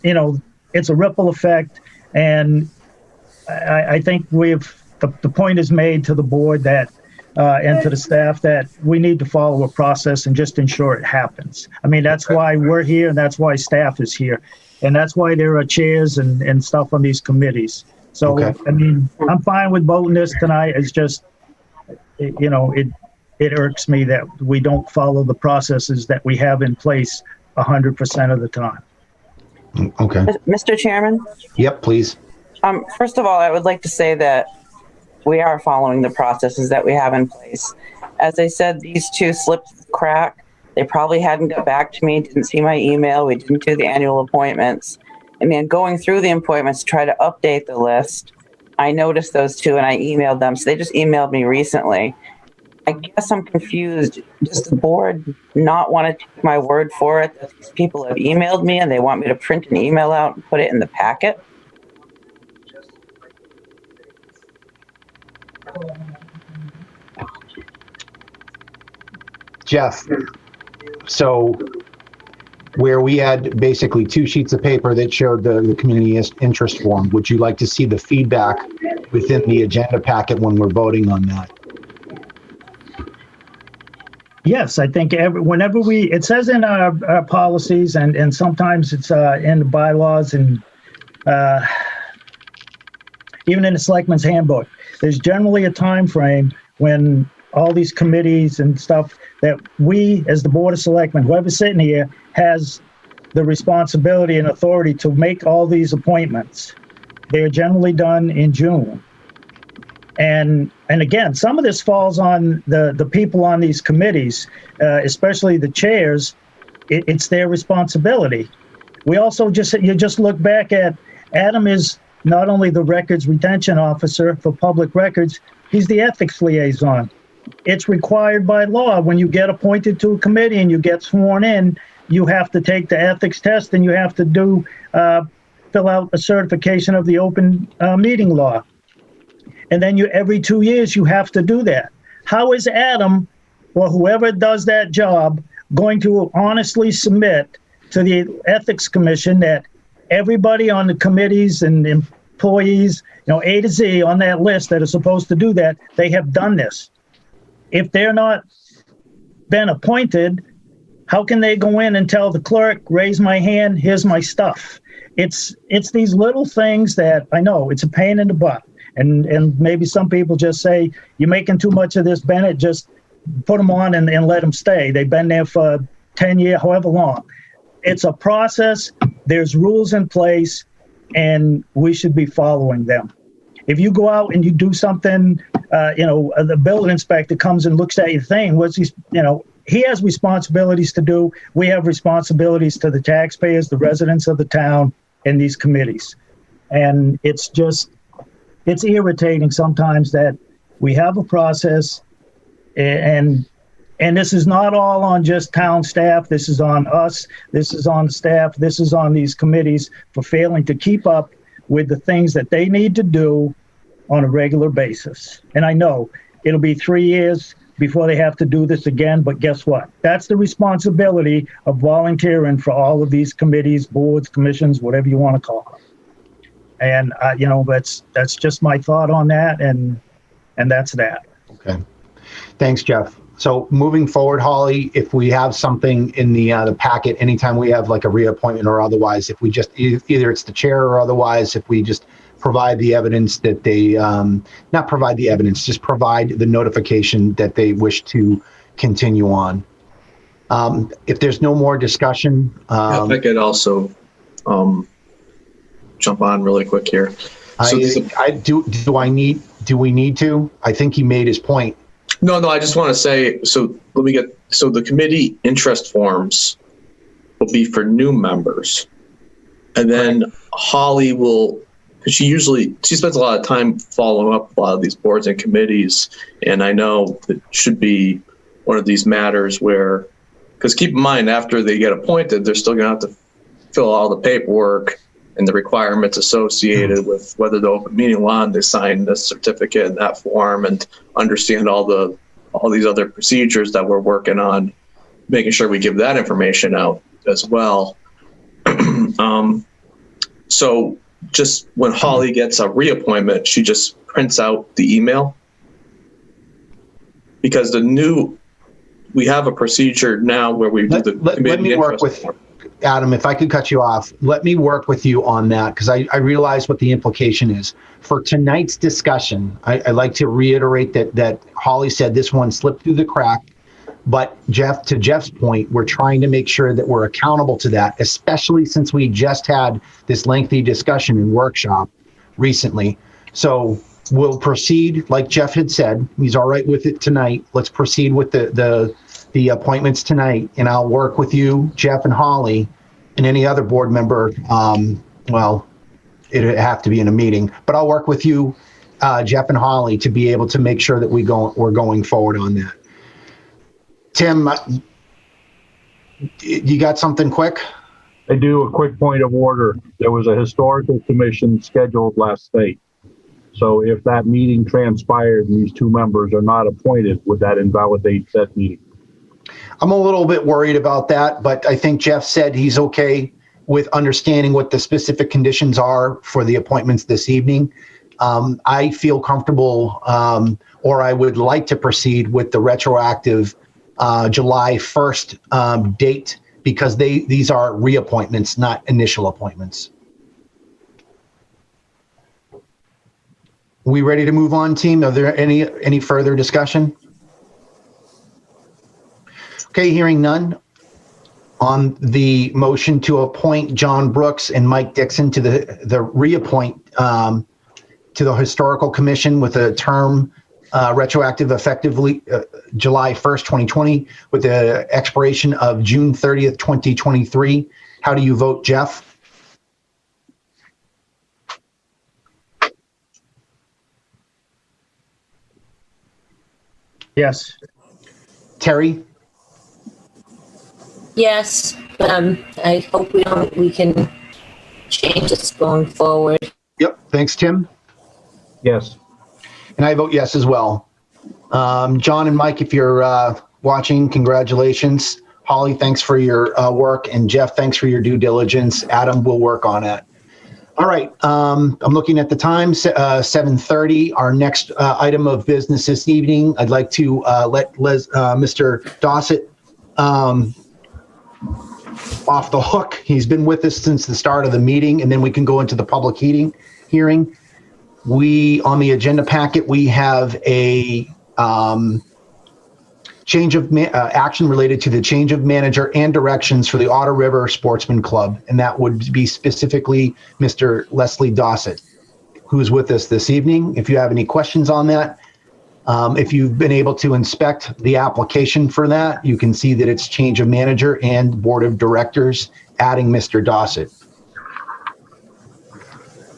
it's a ripple effect. And I think the point is made to the board that, and to the staff, that we need to follow a process and just ensure it happens. I mean, that's why we're here, and that's why staff is here. And that's why there are chairs and stuff on these committees. So, okay. I mean, I'm fine with voting this tonight. It's just, it irks me that we don't follow the processes that we have in place 100% of the time. Okay. Mr. Chairman? Yep, please. First of all, I would like to say that we are following the processes that we have in place. As I said, these two slipped the crack. They probably hadn't got back to me, didn't see my email. We didn't do the annual appointments. And then going through the appointments to try to update the list, I noticed those two and I emailed them. So they just emailed me recently. I guess I'm confused. Does the board not want to take my word for it that these people have emailed me and they want me to print an email out and put it in the packet? Jeff, so where we had basically 2 sheets of paper that showed the community interest form, would you like to see the feedback within the agenda packet when we're voting on that? Yes, I think whenever it says in our policies and sometimes it's in the bylaws and even in the Selectmen's Handbook, there's generally a time frame when all these committees and stuff that we, as the Board of Selectmen, whoever's sitting here, has the responsibility and authority to make all these appointments. They're generally done in June. And again, some of this falls on the people on these committees, especially the chairs. It's their responsibility. We also you just look back at Adam is not only the records retention officer for public records, he's the ethics liaison. It's required by law when you get appointed to a committee and you get sworn in, you have to take the ethics test and you have to fill out a certification of the open meeting law. And then every 2 years, you have to do that. How is Adam or whoever does that job going to honestly submit to the Ethics Commission that everybody on the committees and employees, A to Z on that list that are supposed to do that, they have done this? If they're not been appointed, how can they go in and tell the clerk, raise my hand, here's my stuff? It's these little things that I know it's a pain in the butt. And maybe some people just say, you're making too much of this, Bennett, just put them on and let them stay. They've been there for 10 years, however long. It's a process. There's rules in place, and we should be following them. if you go out and you do something, the building inspector comes and looks at your thing, he has responsibilities to do. We have responsibilities to the taxpayers, the residents of the town, and these committees. And it's irritating sometimes that we have a process, and this is not all on just town staff. This is on us. This is on staff. This is on these committees for failing to keep up with the things that they need to do on a regular basis. And I know it'll be 3 years before they have to do this again, but guess what? That's the responsibility of volunteering for all of these committees, boards, commissions, whatever you want to call them. And that's just my thought on that, and that's that. Okay. Thanks, Jeff. So moving forward, Holly, if we have something in the packet, anytime we have like a reappointment or otherwise, if we just either it's the chair or otherwise, if we just provide the evidence that they not provide the evidence, just provide the notification that they wish to continue on. If there's no more discussion, if I could also jump on really quick here. So do we need to? I think he made his point. No, I just want to say, so the committee interest forms will be for new members. And then Holly will, because she spends a lot of time following up a lot of these boards and committees. And I know it should be one of these matters where, because keep in mind, after they get appointed, they're still going to have to fill all the paperwork and the requirements associated with whether the open meeting law, they sign this certificate in that form, and understand all these other procedures that we're working on, making sure we give that information out as well. So just when Holly gets a reappointment, she just prints out the email, because we have a procedure now where we do the committee. Let me work with Adam, if I could cut you off, let me work with you on that, because I realize what the implication is. For tonight's discussion, I like to reiterate that Holly said this one slipped through the crack, but to Jeff's point, we're trying to make sure that we're accountable to that, especially since we just had this lengthy discussion and workshop recently. So we'll proceed, like Jeff had said, he's all right with it tonight. Let's proceed with the appointments tonight, and I'll work with you, Jeff and Holly, and any other board member. It'd have to be in a meeting, but I'll work with you, Jeff and Holly, to be able to make sure that we're going forward on that. Tim, you got something quick? I do. A quick point of order. There was a historical commission scheduled last night. So if that meeting transpired and these two members are not appointed, would that invalidate that meeting? I'm a little bit worried about that, but I think Jeff said he's okay with understanding what the specific conditions are for the appointments this evening. I feel comfortable, or I would like to proceed with the retroactive July 1st date, because these are reappointments, not initial appointments. We ready to move on, team? Are there any further discussion? Okay, hearing none. On the motion to appoint John Brooks and Mike Dixon to the reappoint to the Historical Commission with a term retroactive effectively July 1st, 2020, with the expiration of June 30th, 2023. How do you vote, Jeff? Yes. Terry? Yes, but I hope we can change this going forward. Yep. Thanks, Tim. Yes. And I vote yes as well. John and Mike, if you're watching, congratulations. Holly, thanks for your work. And Jeff, thanks for your due diligence. Adam, will work on it. All right. I'm looking at the time, 7:30. Our next item of business this evening, I'd like to let Mr. Dossett off the hook. He's been with us since the start of the meeting, and then we can go into the public hearing. On the agenda packet, we have a change of action related to the change of manager and directions for the Otter River Sportsman Club, and that would be specifically Mr. Leslie Dossett. who's with us this evening. If you have any questions on that, if you've been able to inspect the application for that, you can see that it's change of manager and board of directors, adding Mr. Dossett.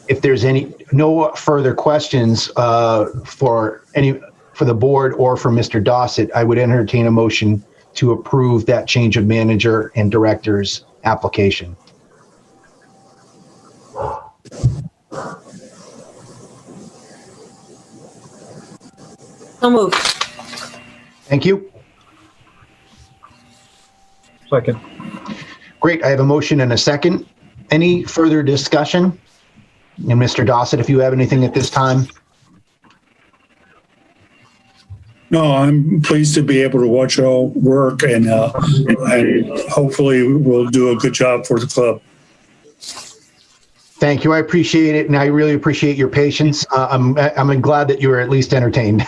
If there's no further questions for the board or for Mr. Dossett, I would entertain a motion to approve that change of manager and directors application. So moved. Thank you. Second. Great. I have a motion and a second. Any further discussion? And Mr. Dossett, if you have anything at this time. No, I'm pleased to be able to watch y'all work, and hopefully we'll do a good job for the club. Thank you. I appreciate it, and I really appreciate your patience. I'm glad that you were at least entertained.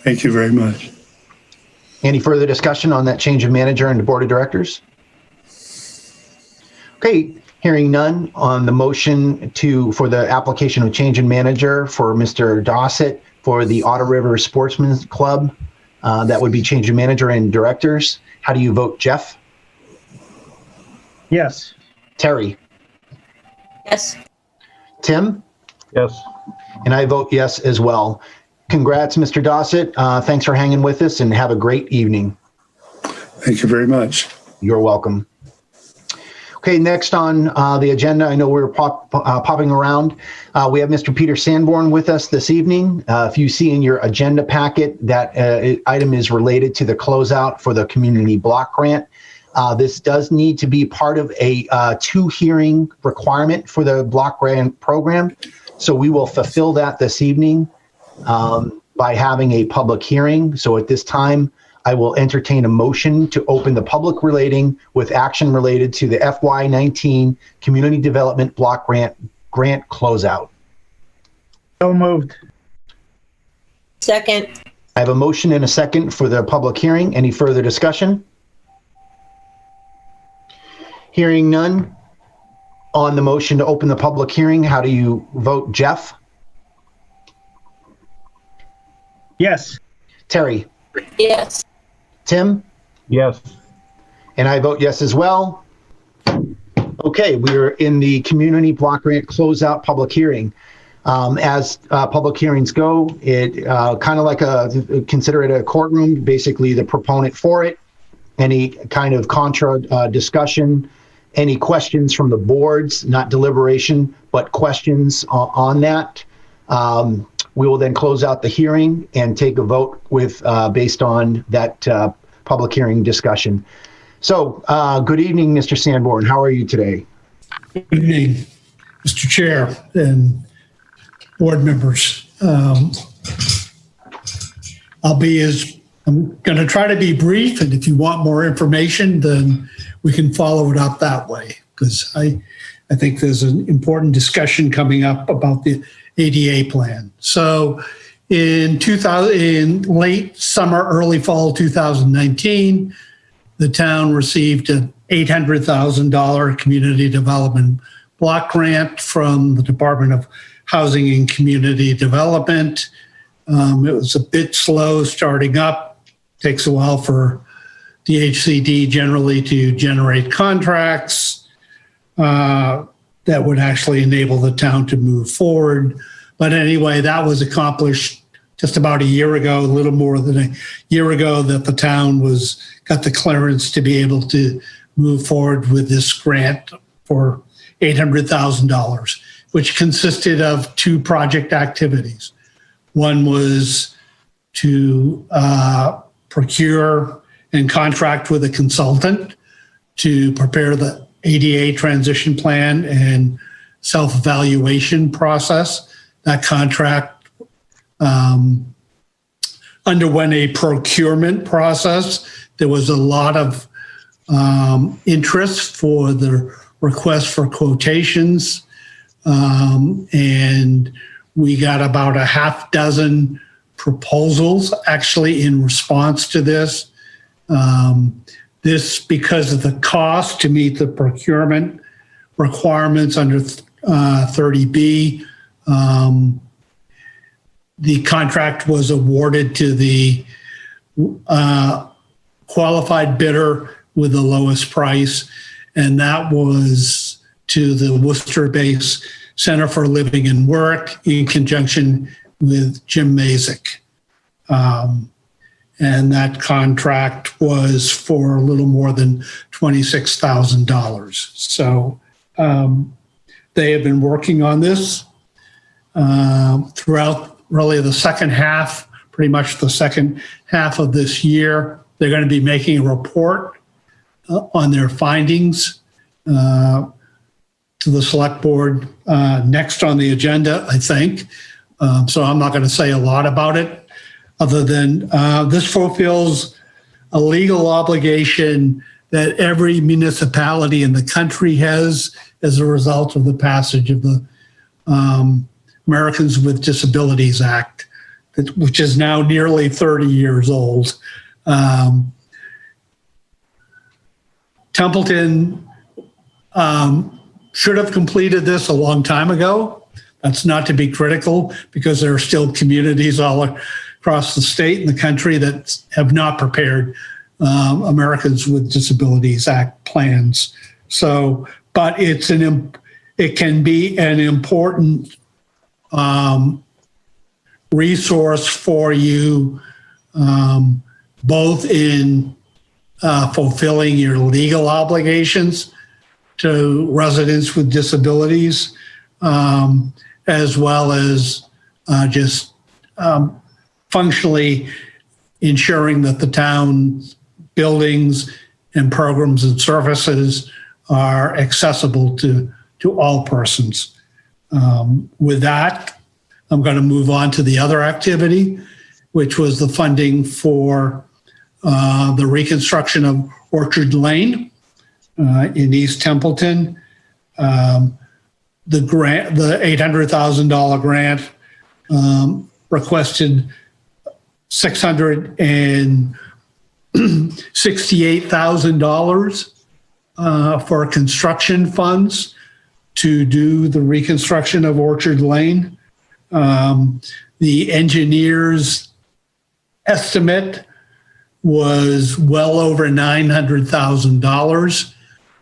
Thank you very much. Any further discussion on that change of manager and the board of directors? Okay, hearing none on the motion for the application of change in manager for Mr. Dossett for the Otter River Sportsman Club. That would be change of manager and directors. How do you vote, Jeff? Yes. Terry? Yes. Tim? Yes. And I vote yes as well. Congrats, Mr. Dossett. Thanks for hanging with us, and have a great evening. Thank you very much. You're welcome. Okay, next on the agenda, I know we were popping around. We have Mr. Peter Sanborn with us this evening. If you see in your agenda packet, that item is related to the closeout for the community block grant. This does need to be part of a 2-hearing requirement for the block grant program. So we will fulfill that this evening by having a public hearing. So at this time, I will entertain a motion to open the public relating with action related to the FY19 Community Development Block Grant closeout. So moved. Second. I have a motion and a second for the public hearing. Any further discussion? Hearing none. On the motion to open the public hearing, how do you vote, Jeff? Yes. Terry? Yes. Tim? Yes. And I vote yes as well. Okay, we are in the community block grant closeout public hearing. As public hearings go, it kind of like consider it a courtroom, basically the proponent for it, any kind of contra discussion, any questions from the boards, not deliberation, but questions on that. We will then close out the hearing and take a vote based on that public hearing discussion. So, good evening, Mr. Sanborn. How are you today? Good evening, Mr. Chair and board members. I'm going to try to be brief, and if you want more information, then we can follow it up that way, because I think there's an important discussion coming up about the ADA plan. So in late summer, early fall 2019, the town received an $800,000 community development block grant from the Department of Housing and Community Development. It was a bit slow starting up. Takes a while for the HCD generally to generate contracts that would actually enable the town to move forward. But anyway, that was accomplished just about a year ago, a little more than a year ago, that the town got the clearance to be able to move forward with this grant for $800,000, which consisted of 2 project activities. One was to procure and contract with a consultant to prepare the ADA transition plan and self-evaluation process. That contract underwent a procurement process. There was a lot of interest for the request for quotations, and we got about a half dozen proposals actually in response to this. This, because of the cost to meet the procurement requirements under 30B. The contract was awarded to the qualified bidder with the lowest price, and that was to the Worcester-based Center for Living and Work in conjunction with Jim Mazik. And that contract was for a little more than $26,000. So they have been working on this throughout really the second half, pretty much the second half of this year. They're going to be making a report on their findings to the select board next on the agenda, I think. So I'm not going to say a lot about it other than this fulfills a legal obligation that every municipality in the country has as a result of the passage of the Americans with Disabilities Act, which is now nearly 30 years old. Templeton should have completed this a long time ago. That's not to be critical, because there are still communities all across the state and the country that have not prepared Americans with Disabilities Act plans. So, but it can be an important resource for you, both in fulfilling your legal obligations to residents with disabilities, as well as just functionally ensuring that the town's buildings and programs and services are accessible to all persons. With that, I'm going to move on to the other activity, which was the funding for the reconstruction of Orchard Lane in East Templeton. The grant, the $800,000 grant, requested $668,000 for construction funds to do the reconstruction of Orchard Lane. The engineer's estimate was well over $900,000.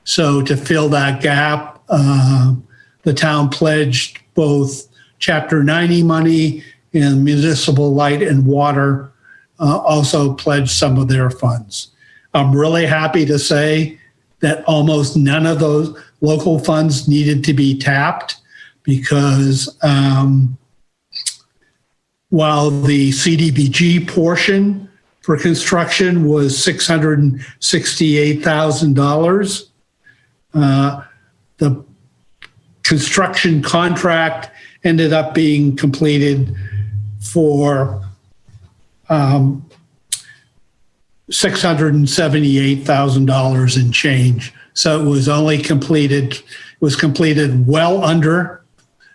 So to fill that gap, the town pledged both Chapter 90 money, and Municipal Light and Water also pledged some of their funds. I'm really happy to say that almost none of those local funds needed to be tapped, because while the CDBG portion for construction was $668,000, the construction contract ended up being completed for $678,000 and change. So it was only completed, it was completed well under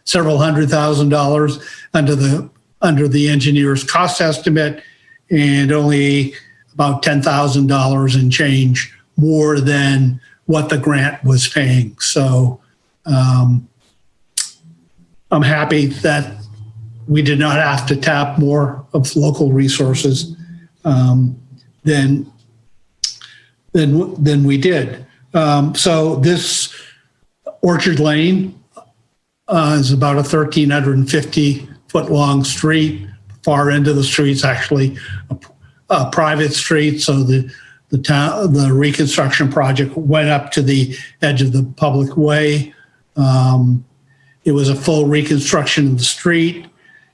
several $100,000 under the engineer's cost estimate, and only about $10,000 and change more than what the grant was paying. So I'm happy that we did not have to tap more of local resources than we did. So this Orchard Lane is about a 1,350 foot long street. Far end of the street's actually a private street. So the reconstruction project went up to the edge of the public way. It was a full reconstruction of the street.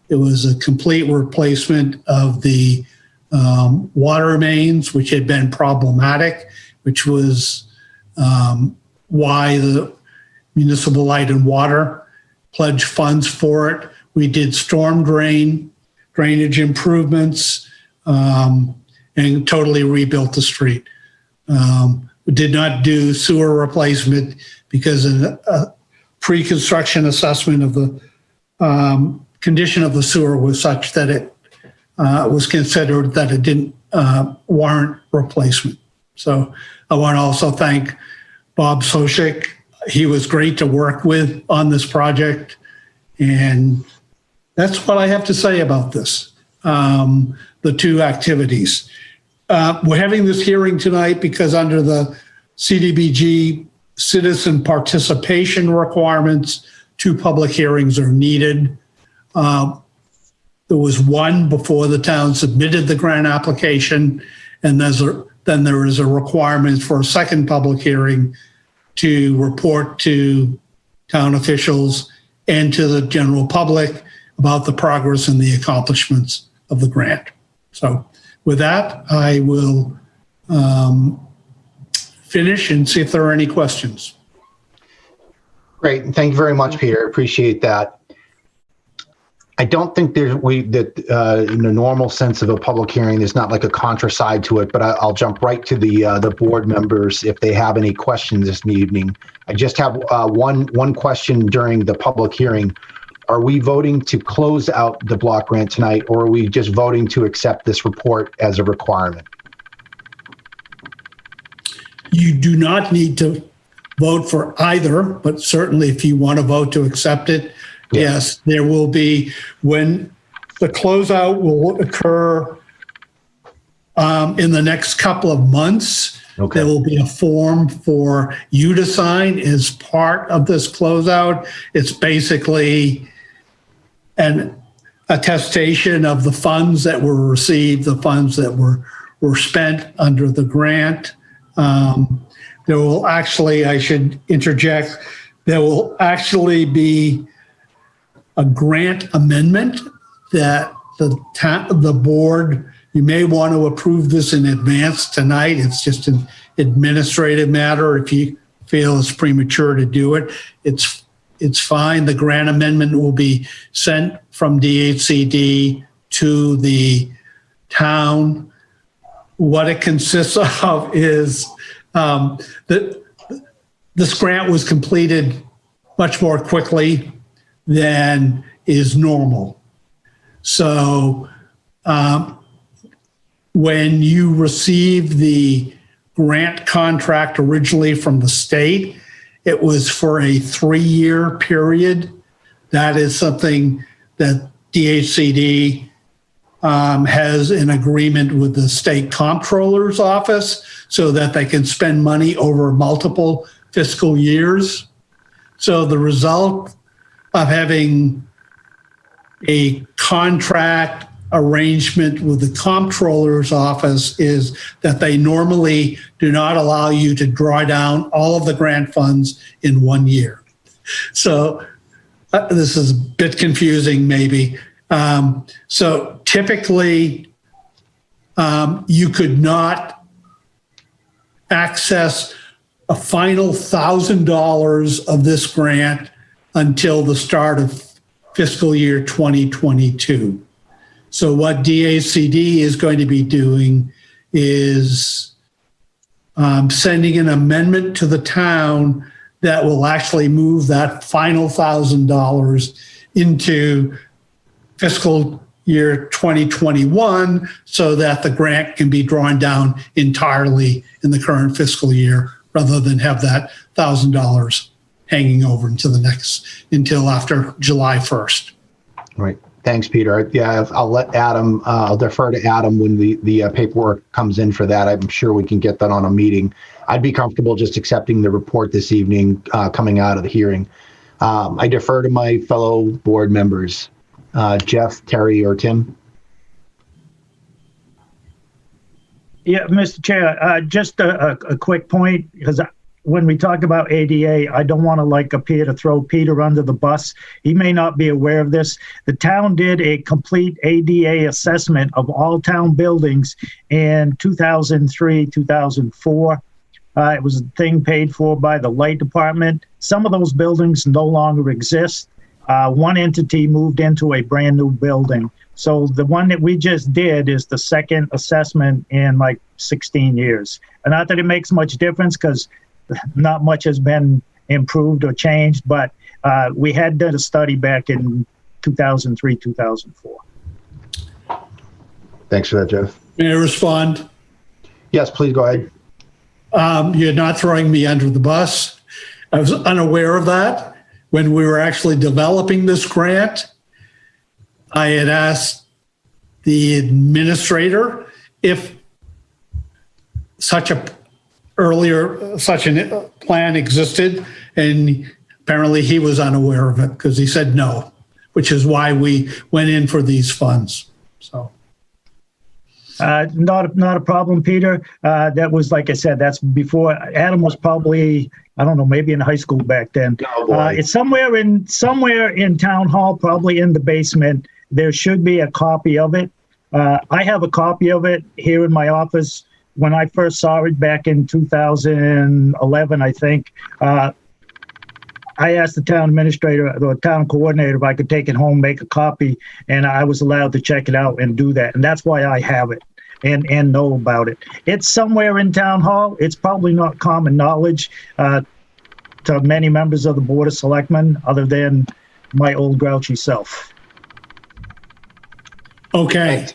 It was a complete replacement of the water mains, which had been problematic, which was why the Municipal Light and Water pledged funds for it. We did storm drainage improvements, and totally rebuilt the street. We did not do sewer replacement because a pre-construction assessment of the condition of the sewer was such that it was considered that it didn't warrant replacement. So I want to also thank Bob Soshik He was great to work with on this project. And that's what I have to say about this, the two activities. We're having this hearing tonight because under the CDBG citizen participation requirements, 2 public hearings are needed. There was one before the town submitted the grant application, and then there is a requirement for a second public hearing to report to town officials and to the general public about the progress and the accomplishments of the grant. So with that, I will finish and see if there are any questions. Great. Thank you very much, Peter. Appreciate that. I don't think in the normal sense of a public hearing, there's not like a contra side to it, but I'll jump right to the board members if they have any questions this evening. I just have one question during the public hearing. Are we voting to close out the block grant tonight, or are we just voting to accept this report as a requirement? You do not need to vote for either, but certainly if you want to vote to accept it, yes, there will be, when the closeout will occur in the next couple of months. Okay. There will be a form for you to sign as part of this closeout. It's basically an attestation of the funds that were received, the funds that were spent under the grant. There will actually, I should interject, there will actually be a grant amendment that the board, you may want to approve this in advance tonight. It's just an administrative matter. If you feel it's premature to do it, it's fine. The grant amendment will be sent from DHCD to the town. What it consists of is that this grant was completed much more quickly than is normal. So when you receive the grant contract originally from the state, it was for a 3-year period. That is something that DHCD has an agreement with the state comptroller's office so that they can spend money over multiple fiscal years. So the result of having a contract arrangement with the comptroller's office is that they normally do not allow you to draw down all of the grant funds in 1 year. So this is a bit confusing maybe. So typically you could not access a final $1,000 of this grant until the start of fiscal year 2022. So what DHCD is going to be doing is sending an amendment to the town that will actually move that final $1,000 into fiscal year 2021 so that the grant can be drawn down entirely in the current fiscal year rather than have that $1,000 hanging over until after July 1st. Right. Thanks, Peter. Yeah, I'll let Adam, I'll defer to Adam when the paperwork comes in for that. I'm sure we can get that on a meeting. I'd be comfortable just accepting the report this evening coming out of the hearing. I defer to my fellow board members, Jeff, Terry, or Tim. Yeah, Mr. Chair, just a quick point, because when we talk about ADA, I don't want to appear to throw Peter under the bus. He may not be aware of this. The town did a complete ADA assessment of all town buildings in 2003, 2004. It was a thing paid for by the light department. Some of those buildings no longer exist. One entity moved into a brand new building. So the one that we just did is the second assessment in 16 years. And not that it makes much difference because not much has been improved or changed, but we had done a study back in 2003, 2004. Thanks for that, Jeff. May I respond? Yes, please go ahead. You're not throwing me under the bus. I was unaware of that. When we were actually developing this grant, I had asked the administrator if such a plan existed, and apparently he was unaware of it because he said no, which is why we went in for these funds. So. Not a problem, Peter. That was, like I said, that's before Adam was probably, I don't know, maybe in high school back then. It's somewhere in town hall, probably in the basement. There should be a copy of it. I have a copy of it here in my office. When I first saw it back in 2011, I think, I asked the town administrator, the town coordinator, if I could take it home, make a copy, and I was allowed to check it out and do that. And that's why I have it and know about it. It's somewhere in town hall. It's probably not common knowledge to many members of the Board of Selectmen, other than my old grouchy self. Okay.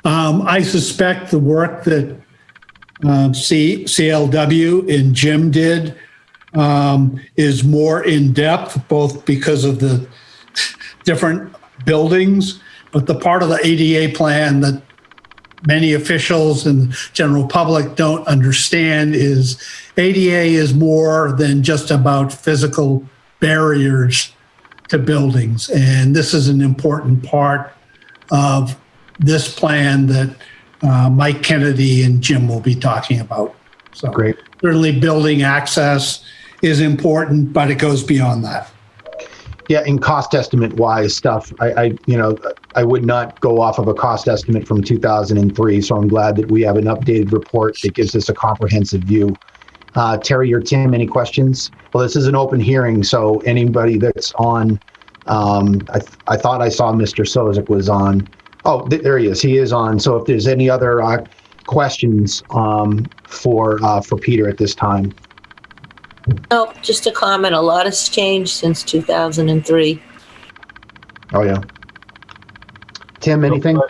I suspect the work that CLW and Jim did is more in depth, both because of the different buildings, but the part of the ADA plan that many officials and general public don't understand is ADA is more than just about physical barriers to buildings. And this is an important part of this plan that Mike Kennedy and Jim will be talking about. So Great. Certainly building access is important, but it goes beyond that. Yeah, in cost estimate wise stuff, I would not go off of a cost estimate from 2003. So I'm glad that we have an updated report that gives us a comprehensive view. Terry or Tim, any questions? Well, this is an open hearing, so anybody that's on, I thought I saw Mr. Sozik was on. Oh, there he is. He is on. So if there's any other questions for Peter at this time. No, just a comment. A lot has changed since 2003. Oh, yeah. Tim, anything?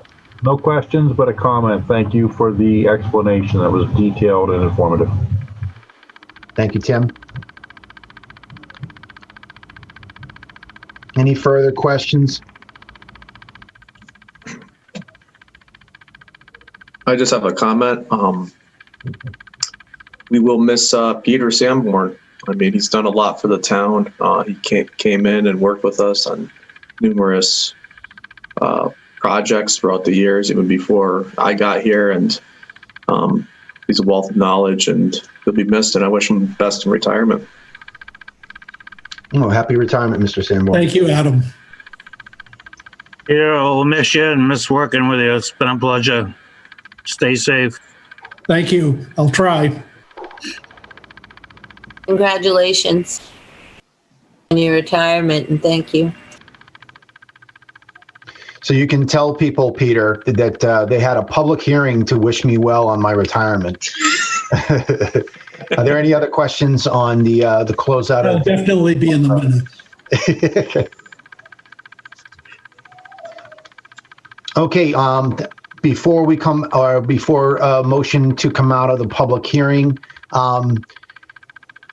No questions, but a comment. Thank you for the explanation. That was detailed and informative. Thank you, Tim. Any further questions? I just have a comment. We will miss Peter Sanborn. I mean, he's done a lot for the town. He came in and worked with us on numerous projects throughout the years, even before I got here. And he's a wealth of knowledge, and he'll be missed. And I wish him the best in retirement. Oh, happy retirement, Mr. Sanborn. Thank you, Adam. Yeah, I'll miss you and miss working with you. It's been a pleasure. Stay safe. Thank you. I'll try. Congratulations on your retirement, and thank you. So you can tell people, Peter, that they had a public hearing to wish me well on my retirement. Are there any other questions on the closeout? I'll definitely be in the minutes. Okay. Before we come, or before motion to come out of the public hearing,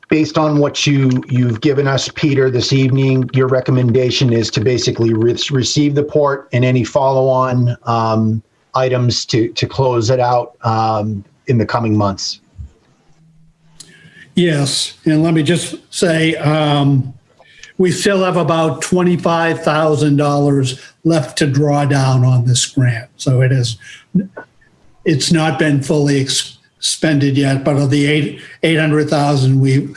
based on what you've given us, Peter, this evening, your recommendation is to basically receive the port and any follow-on items to close it out in the coming months. Yes, and let me just say, we still have about $25,000 left to draw down on this grant. So it's not been fully expended yet, but of the $800,000,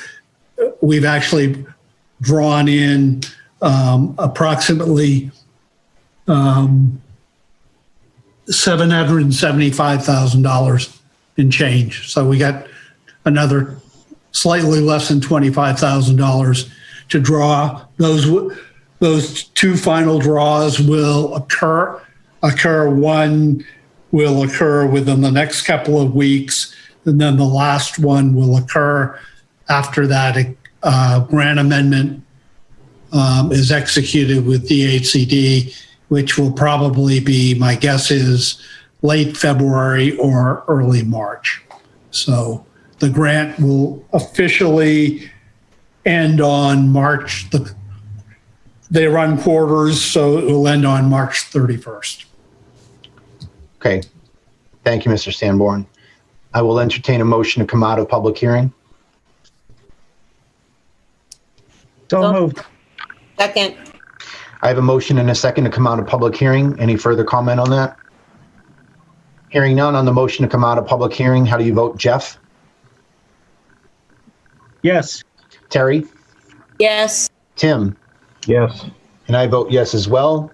we've actually drawn in approximately $775,000 in change. So we got another slightly less than $25,000 to draw. Those two final draws will occur. One will occur within the next couple of weeks, and then the last one will occur after that grant amendment is executed with DHCD, which will probably be, my guess is, late February or early March. So the grant will officially end on they run quarters, so it will end on March 31st. Okay. Thank you, Mr. Sanborn. I will entertain a motion to come out of public hearing. So moved. Second. I have a motion and a second to come out of public hearing. Any further comment on that? Hearing none on the motion to come out of public hearing, how do you vote, Jeff? Yes. Terry? Yes. Tim? Yes. And I vote yes as well.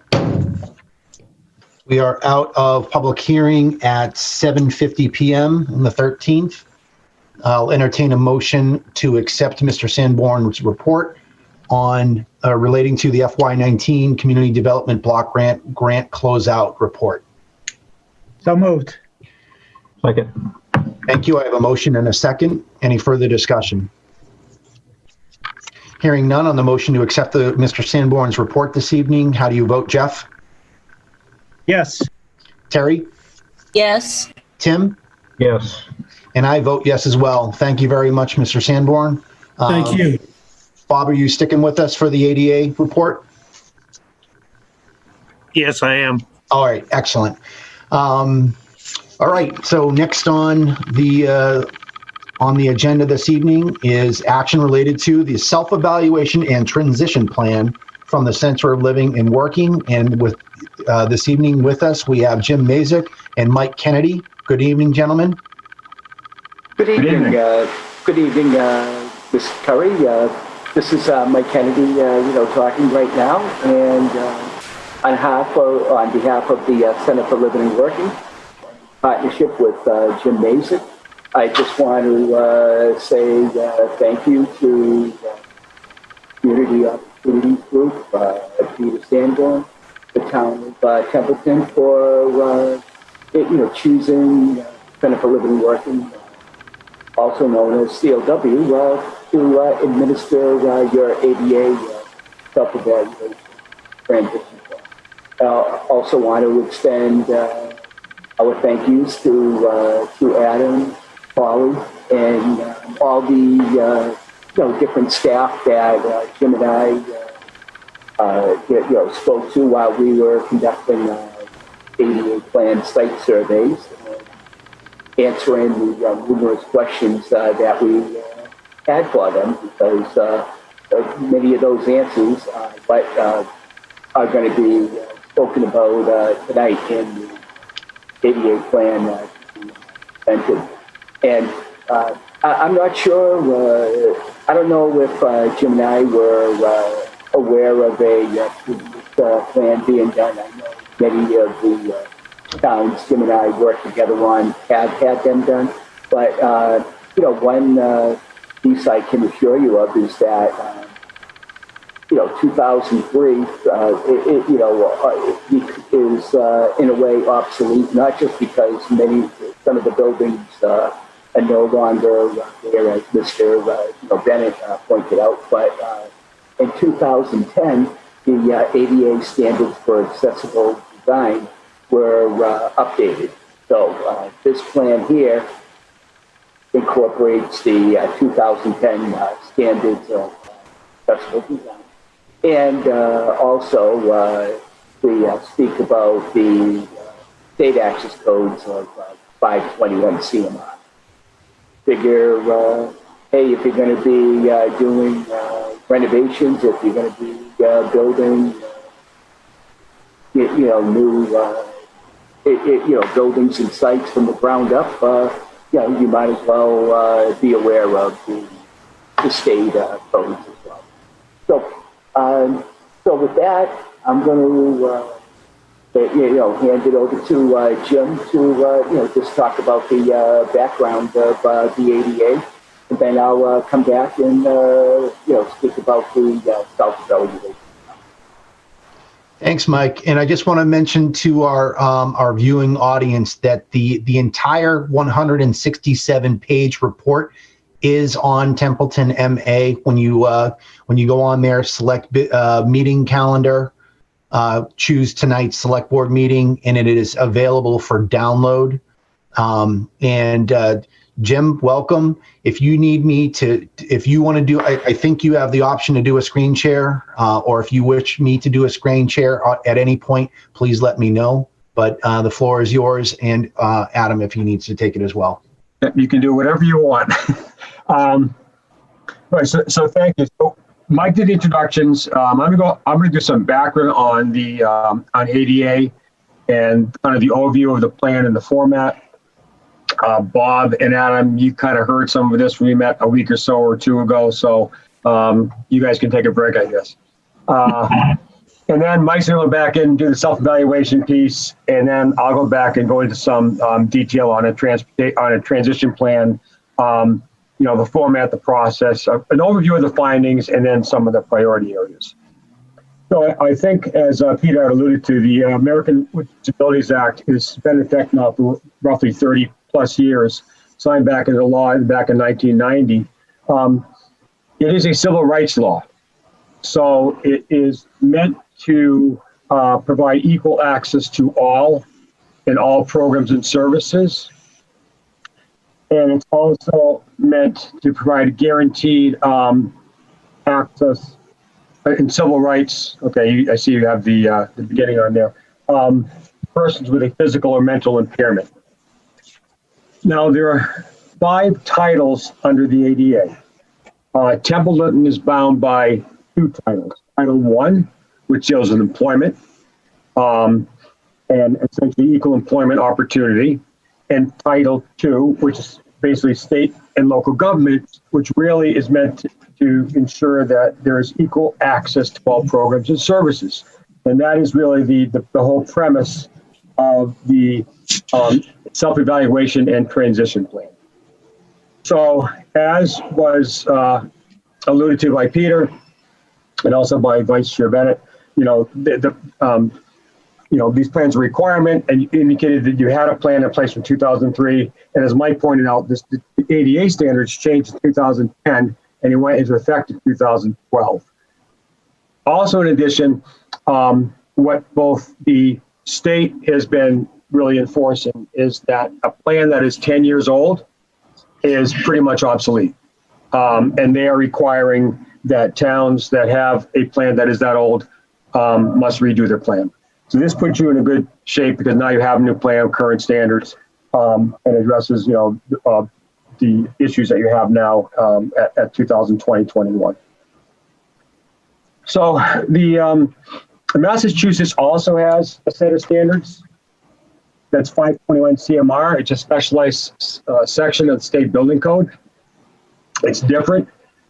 We are out of public hearing at 7:50 p.m. on the 13th. I'll entertain a motion to accept Mr. Sanborn's report on relating to the FY19 Community Development Block Grant Closeout Report. So moved. Second. Thank you. I have a motion and a second. Any further discussion? Hearing none on the motion to accept Mr. Sanborn's report this evening, how do you vote, Jeff? Yes. Terry? Yes. Tim? Yes. And I vote yes as well. Thank you very much, Mr. Sanborn. Thank you. Bob, are you sticking with us for the ADA report? Yes, I am. All right, excellent. All right, so next on the agenda this evening is action related to the self-evaluation and transition plan from the Center of Living and Working. And with this evening with us, we have Jim Mazik and Mike Kennedy. Good evening, gentlemen. Good evening. Good evening, Ms. Curry. This is Mike Kennedy, talking right now, and on behalf of the Center for Living and Working, partnership with Jim Mazik. I just want to say thank you to the Community Opportunities Group, Peter Sanborn, the town of Templeton for choosing Center for Living and Working, also known as CLW, to administer your ADA self-evaluation transition plan. Also want to extend our thank yous to Adam, Polly, and all the different staff that Jim and I spoke to while we were conducting ADA plan site surveys, answering the numerous questions that we had for them, because many of those answers are going to be spoken about tonight in the ADA plan presented. And I'm not sure, I don't know if Jim and I were aware of a plan being done. I know many of the towns Jim and I work together on have had them done. But, one piece I can assure you of is that, 2003, is in a way obsolete, not just because some of the buildings are no longer there, as Mr. Bennett pointed out, but in 2010, the ADA standards for accessible design were updated. So this plan here incorporates the 2010 standards of accessible design. And also we speak about the state access codes of 521 CMR. Figure, hey, if you're going to be doing renovations, if you're going to be building, new, buildings and sites from the ground up, you might as well be aware of the state codes as well. So with that, I'm going to hand it over to Jim to just talk about the background of the ADA, and then I'll come back and speak about the self-evaluation. Thanks, Mike. And I just want to mention to our viewing audience that the entire 167-page report is on Templeton MA. When you go on there, select meeting calendar, choose tonight's select board meeting, and it is available for download. And Jim, welcome. If you need me to, if you want to do, I think you have the option to do a screen share, or if you wish me to do a screen share at any point, please let me know. But the floor is yours, and Adam, if he needs to take it as well. You can do whatever you want. All right, so thank you. So Mike did the introductions. I'm gonna do some background on the on ADA and kind of the overview of the plan and the format. Bob and Adam, you kind of heard some of this when we met a week or so or two ago, so you guys can take a break, I guess. And then Mike's going to go back and do the self-evaluation piece, and then I'll go back and go into some detail on a transition plan, the format, the process, an overview of the findings, and then some of the priority areas. So I think, as Peter had alluded to, the American with Disabilities Act has been in effect now for roughly 30 plus years, signed back into law back in 1990. It is a civil rights law. So it is meant to provide equal access to all in all programs and services. And it's also meant to provide guaranteed access in civil rights. Okay, I see you have the beginning on there. Persons with a physical or mental impairment. Now, there are 5 titles under the ADA. Templeton is bound by 2 titles. Title 1, which deals with employment and essentially equal employment opportunity, and Title 2, which is basically state and local government, which really is meant to ensure that there is equal access to all programs and services. And that is really the whole premise of the self-evaluation and transition plan. So, as was alluded to by Peter and also by Vice Chair Bennett, these plans are a requirement, and you indicated that you had a plan in place from 2003. And as Mike pointed out, the ADA standards changed in 2010, and it went into effect in 2012. Also, in addition, what both the state has been really enforcing is that a plan that is 10 years old is pretty much obsolete. And they are requiring that towns that have a plan that is that old must redo their plan. So this puts you in a good shape because now you have a new plan, current standards, and addresses the issues that you have now at 2020-21. So the Massachusetts also has a set of standards. That's 521 CMR. It's a specialized section of the state building code. It's different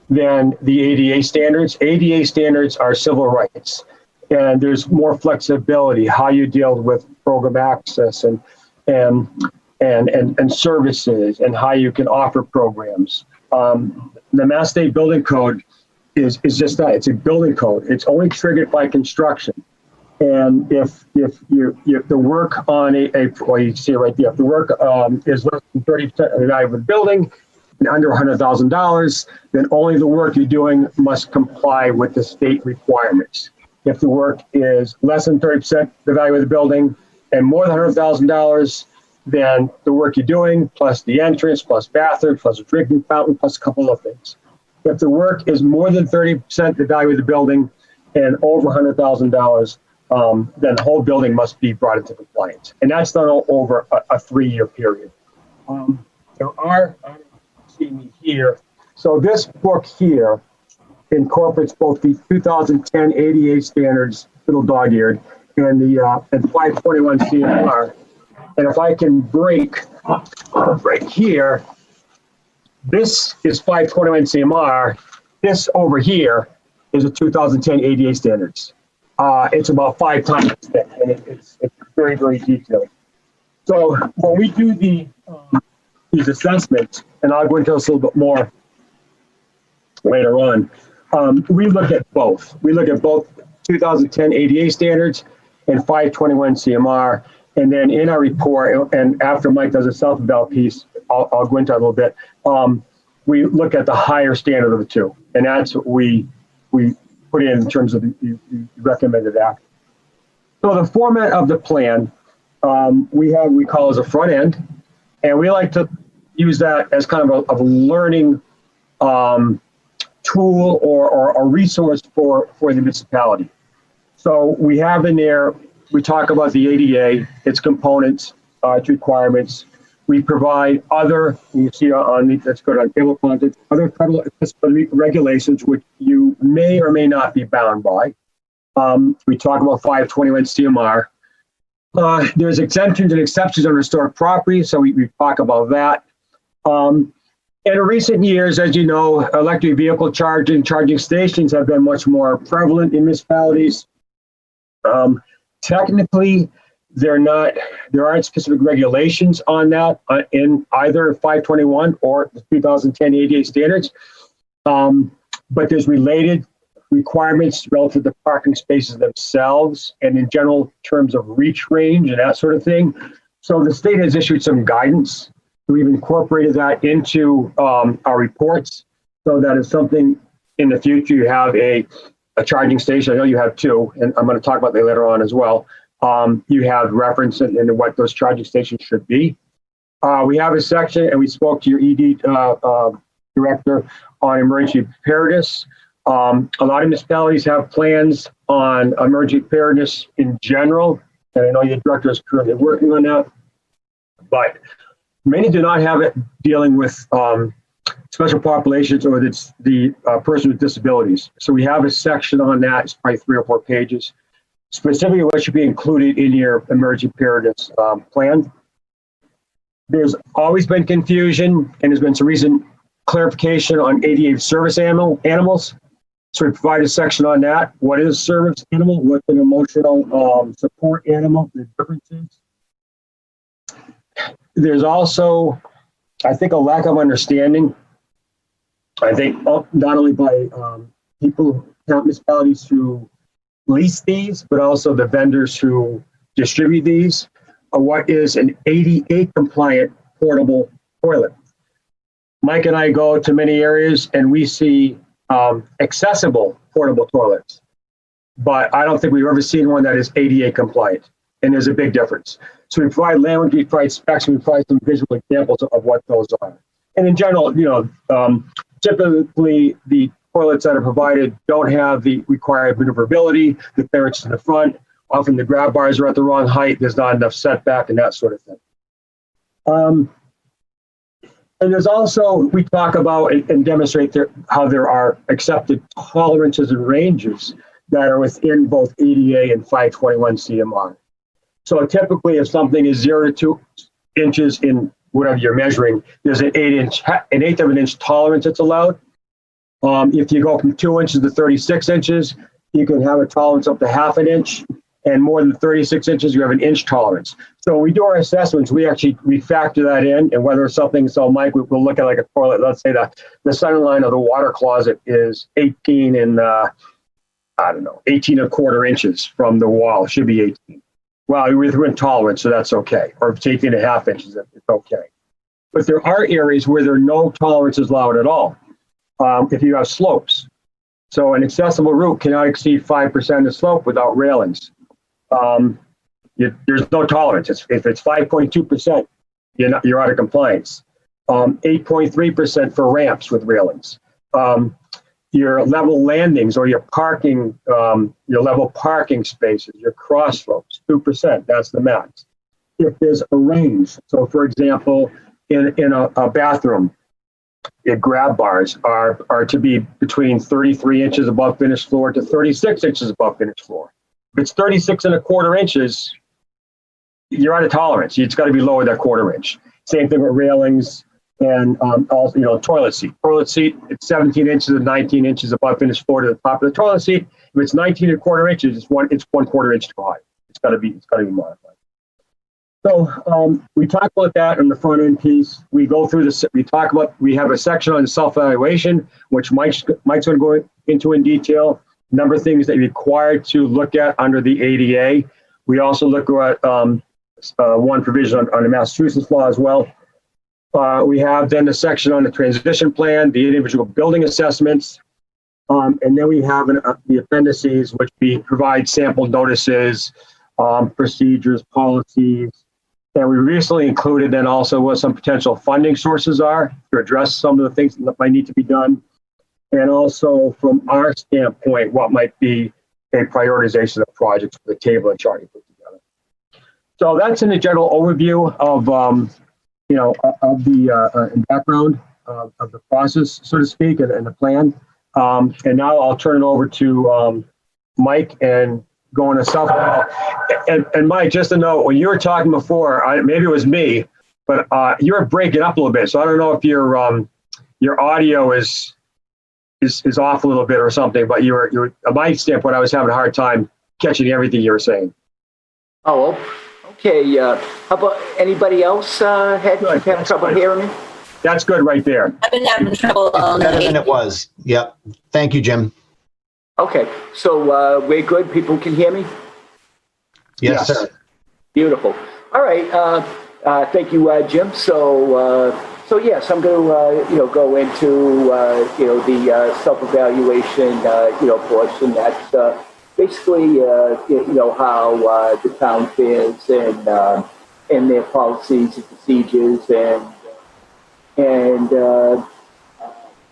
than the ADA standards. ADA standards are civil rights, and there's more flexibility how you deal with program access and services and how you can offer programs. The Mass State Building Code is just that. It's a building code. It's only triggered by construction. And if the work on well, you see it right there, if the work is less than 30% of the value of the building and under $100,000, then only the work you're doing must comply with the state requirements. If the work is less than 30% the value of the building and more than $100,000, then the work you're doing, plus the entrance, plus bathroom, plus a drinking fountain, plus a couple of things. If the work is more than 30% the value of the building and over $100,000, then the whole building must be brought into compliance. And that's done over a 3-year period. There are, I don't see me here. So this book here incorporates both the 2010 ADA standards, little dog-eared, and the and 521 CMR. And if I can break right here, this is 521 CMR. This over here is a 2010 ADA standards. It's about 5 times thick, and it's very, very detailed. So when we do these assessments, and I'll go into this a little bit more later on, we look at both. We look at both 2010 ADA standards and 521 CMR. And then in our report, and after Mike does a self-eval piece, I'll go into that a little bit. We look at the higher standard of the two, and that's what we put in terms of the recommended act. So the format of the plan, we call as a front end, and we like to use that as kind of a learning tool or a resource for the municipality. So we have in there, we talk about the ADA, its components, its requirements. We provide other, you see on the, let's go to table content, other federal accessibility regulations, which you may or may not be bound by. We talk about 521 CMR. There's exemptions and exceptions on restored property, so we talk about that. In recent years, as you know, electric vehicle charging stations have been much more prevalent in municipalities. Technically, there aren't specific regulations on that in either 521 or the 2010 ADA standards, but there's related requirements relative to parking spaces themselves and in general terms of reach range and that sort of thing. So the state has issued some guidance. We've incorporated that into our reports so that if something in the future you have a charging station, I know you have two, and I'm going to talk about that later on as well. You have reference into what those charging stations should be. We have a section, and we spoke to your ED director on emergency preparedness. A lot of municipalities have plans on emergency preparedness in general, and I know your director is currently working on that, but many do not have it dealing with special populations or the person with disabilities. So we have a section on that. It's probably 3 or 4 pages, specifically what should be included in your emergency preparedness plan. There's always been confusion, and there's been some recent clarification on ADA service animals. So we provide a section on that. What is a service animal? What's an emotional support animal? The differences. There's also, I think, a lack of understanding. I think not only by people, municipalities who lease these, but also the vendors who distribute these. What is an ADA compliant portable toilet? Mike and I go to many areas and we see accessible portable toilets, but I don't think we've ever seen one that is ADA compliant, and there's a big difference. So we provide language, we provide specs, we provide some visual examples of what those are. And in general, typically the toilets that are provided don't have the required maneuverability, the clearance in the front. Often the grab bars are at the wrong height. There's not enough setback and that sort of thing. And there's also, we talk about and demonstrate how there are accepted tolerances and ranges that are within both ADA and 521 CMR. So typically if something is 0 to 2 inches in whatever you're measuring, there's an 1/8 of an inch tolerance that's allowed. If you go from 2 inches to 36 inches, you can have a tolerance up to 1/2 inch, and more than 36 inches, you have an inch tolerance. So when we do our assessments, we factor that in, and whether it's something, so Mike, we'll look at like a toilet, let's say the center line of the water closet is 18 and, 18 1/4 inches from the wall, it should be 18. Well, we're within tolerance, so that's okay. Or if it's 18 1/2 inches, it's okay. But there are areas where there are no tolerances allowed at all. If you have slopes. So an accessible route cannot exceed 5% of slope without railings. There's no tolerance. If it's 5.2%, you're out of compliance. 8.3% for ramps with railings. Your level landings or your parking, your level parking spaces, your cross slopes, 2%, that's the max. If there's a range, so for example, in a bathroom, your grab bars are to be between 33 inches above finished floor to 36 inches above finished floor. If it's 36 1/4 inches, you're out of tolerance. It's got to be lower than 1/4 inch. Same thing with railings and also, toilet seat. Toilet seat, it's 17 inches and 19 inches above finished floor to the top of the toilet seat. If it's 19 1/4 inches, it's 1/4 inch too high. It's got to be modified. So we talk about that in the front end piece. We go through this. We have a section on self-evaluation, which Mike's going to go into in detail. A number of things that you're required to look at under the ADA. We also look at one provision on the Massachusetts law as well. We have then the section on the transition plan, the individual building assessments, and then we have the appendices, which we provide sample notices, procedures, policies, And we recently included then also what some potential funding sources are to address some of the things that might need to be done. And also from our standpoint, what might be a prioritization of projects for the table and chart you put together. So that's in a general overview of, of the background of the process, so to speak, and the plan. And now I'll turn it over to Mike and go into self. And Mike, just a note, when you were talking before, maybe it was me, but you were breaking up a little bit. So I don't know if your audio is off a little bit or something, but you're on my standpoint, I was having a hard time catching everything you were saying. Oh, okay. How about anybody else had trouble hearing me? That's good right there. I've been having trouble all Better night. than it was. Yep. Thank you, Jim. Okay, so we're good. People can hear me? Yes, sir. Beautiful. All right. Thank you, Jim. So yes, I'm going to go into the self-evaluation portion. That's basically how the town fares and their policies and procedures and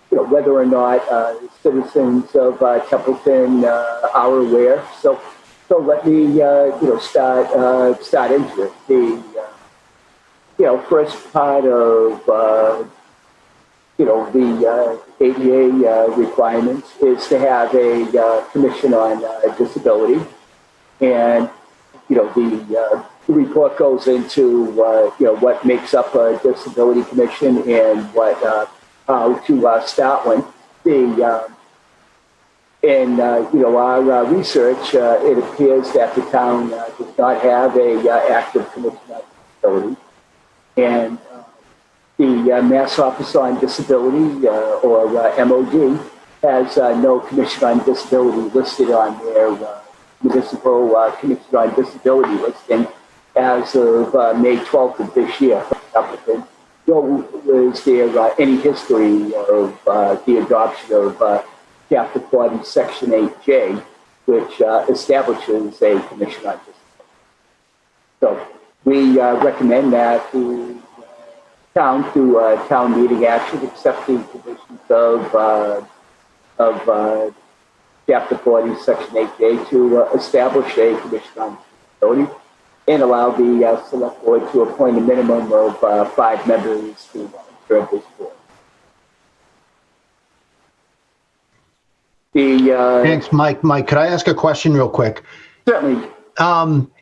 whether or not citizens of Templeton are aware. So let me start into it. The first part of the ADA requirements is to have a commission on disability, and the report goes into what makes up a disability commission and how to start one. In our research, it appears that the town does not have a active commission on disability, and the Mass Office on Disability, or MOD, has no commission on disability listed on their municipal commission on disability listing as of May 12th of this year. Nor is there any history of the adoption of Chapter 40, Section 8J, which establishes a commission on disability. So we recommend that the town, through town meeting action, accept the provisions of Chapter 40, Section 8J to establish a commission on disability and allow the select board to appoint a minimum of 5 members to serve this board. Thanks, Mike. Mike, could I ask a question real quick? Certainly.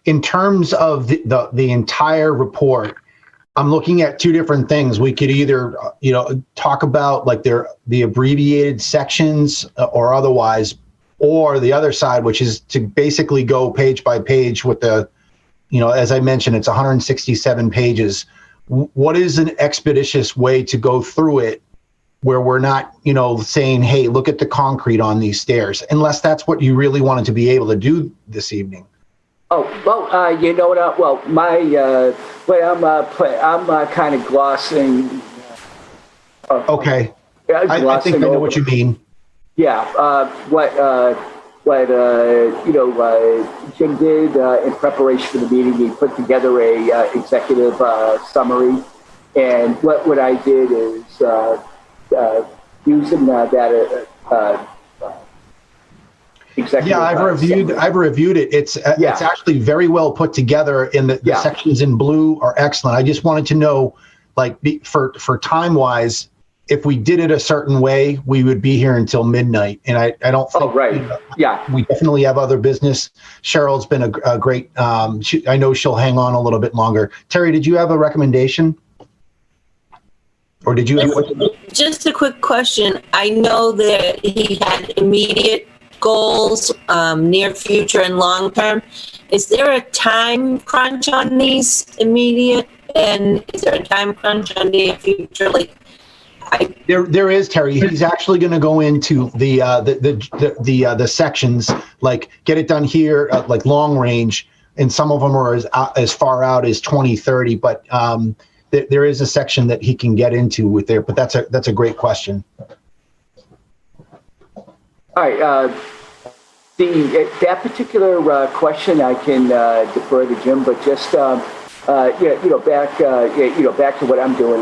In terms of the entire report, I'm looking at two different things. We could either, talk about like the abbreviated sections or otherwise, or the other side, which is to basically go page by page with the, as I mentioned, it's 167 pages. What is an expeditious way to go through it where we're not, saying, hey, look at the concrete on these stairs, unless that's what you really wanted to be able to do this evening? Oh, well, you know what? Well, my way I'm kind of glossing. Okay. I think I know what you mean. Yeah. What Jim did in preparation for the meeting, he put together a executive summary, and what I did is using that. Yeah, I've reviewed it. It's actually very well put together, and the sections in blue are excellent. I just wanted to know, like, for time wise, if we did it a certain way, we would be here until midnight. And I don't think. Oh, right. We definitely have other business. Cheryl's been a great. I know she'll hang on a little bit longer. Terry, did you have a recommendation? Or did you have? Just a quick question. I know that he had immediate goals, near future and long term. Is there a time crunch on these immediate, and is there a time crunch on near future? Like, There is, Terry. He's actually going to go into the sections, like get it done here, like long range, and some of them are as far out as 2030. But there is a section that he can get into with there. But that's a great question. All right. That particular question I can defer to Jim, but just back to what I'm doing.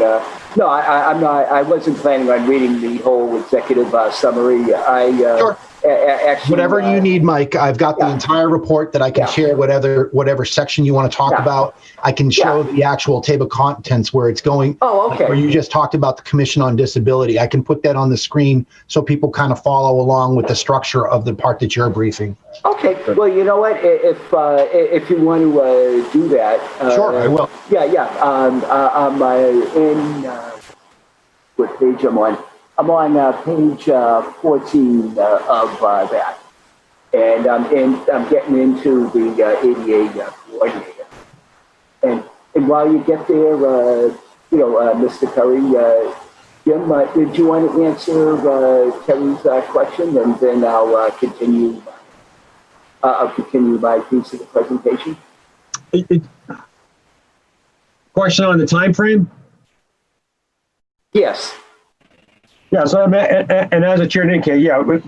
No, I'm not. I wasn't planning on reading the whole executive summary. Sure. Actually, Whatever you need, Mike. I've got the entire report that I can share. Whatever section you want to talk about, I can show the actual table of contents where it's going. Oh, okay. Where you just talked about the Commission on Disability. I can put that on the screen so people kind of follow along with the structure of the part that you're briefing. Okay. Well, you know what? If you want to do that, sure, I will. Yeah. I'm in what page I'm on. I'm on page 14 of that, and I'm getting into the ADA coordinator. And while you get there, Mr. Curry, Jim, did you want to answer Terry's question, and then I'll continue. I'll continue my piece of the presentation. Question on the time frame? Yes. Yeah, so and as the chair indicated,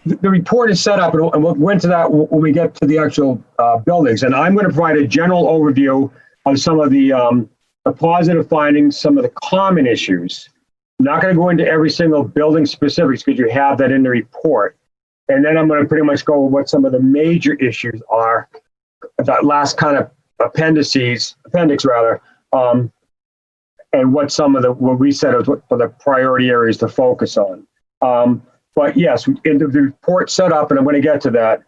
the report is set up, and we'll go into that when we get to the actual buildings. And I'm going to provide a general overview of some of the positive findings, some of the common issues. I'm not going to go into every single building specifics because you have that in the report. And then I'm going to pretty much go over what some of the major issues are, that last kind of appendix, and what some of what we said are the priority areas to focus on. But yes, in the report set up, and I'm going to get to that,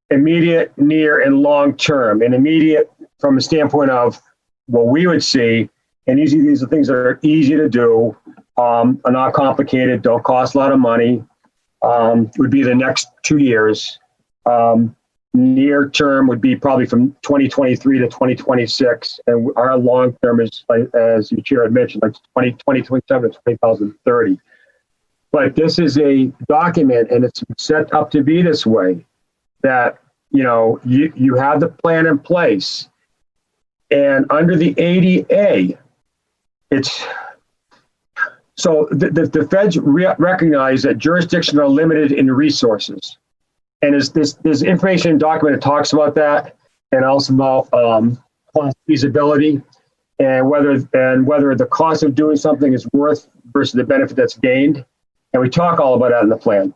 immediate, near, and long term. And immediate from a standpoint of what we would see, and these are things that are easy to do, are not complicated, don't cost a lot of money, would be the next 2 years. Near term would be probably from 2023 to 2026, and our long term is, as your chair had mentioned, like 2027 to 2030. But this is a document, and it's set up to be this way, that you have the plan in place, and under the ADA, it's so the feds recognize that jurisdictions are limited in resources. And there's information in the document that talks about that, and also about cost feasibility, and whether the cost of doing something is worth versus the benefit that's gained. And we talk all about that in the plan.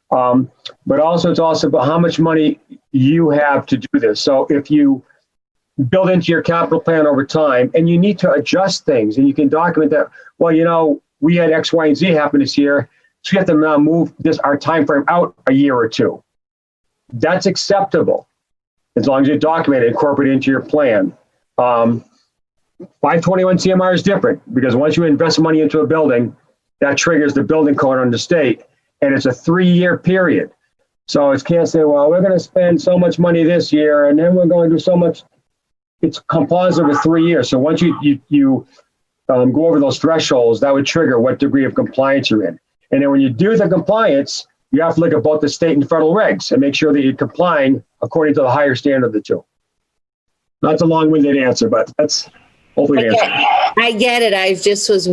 But also it's also about how much money you have to do this. So if you build into your capital plan over time, and you need to adjust things, and you can document that, well, we had X, Y, and Z happen this year, so we have to now move our time frame out a year or two. That's acceptable as long as you document it, incorporate it into your plan. 521 CMR is different because once you invest money into a building, that triggers the building code on the state, and it's a 3-year period. So it can't say, well, we're going to spend so much money this year, and then we're going to do so much. It's composite over 3 years. So once you go over those thresholds, that would trigger what degree of compliance you're in. And then when you do the compliance, you have to look at both the state and federal regs and make sure that you're complying according to the higher standard of the two. That's a long-winded answer, but that's hopefully the answer. I get it. I just was,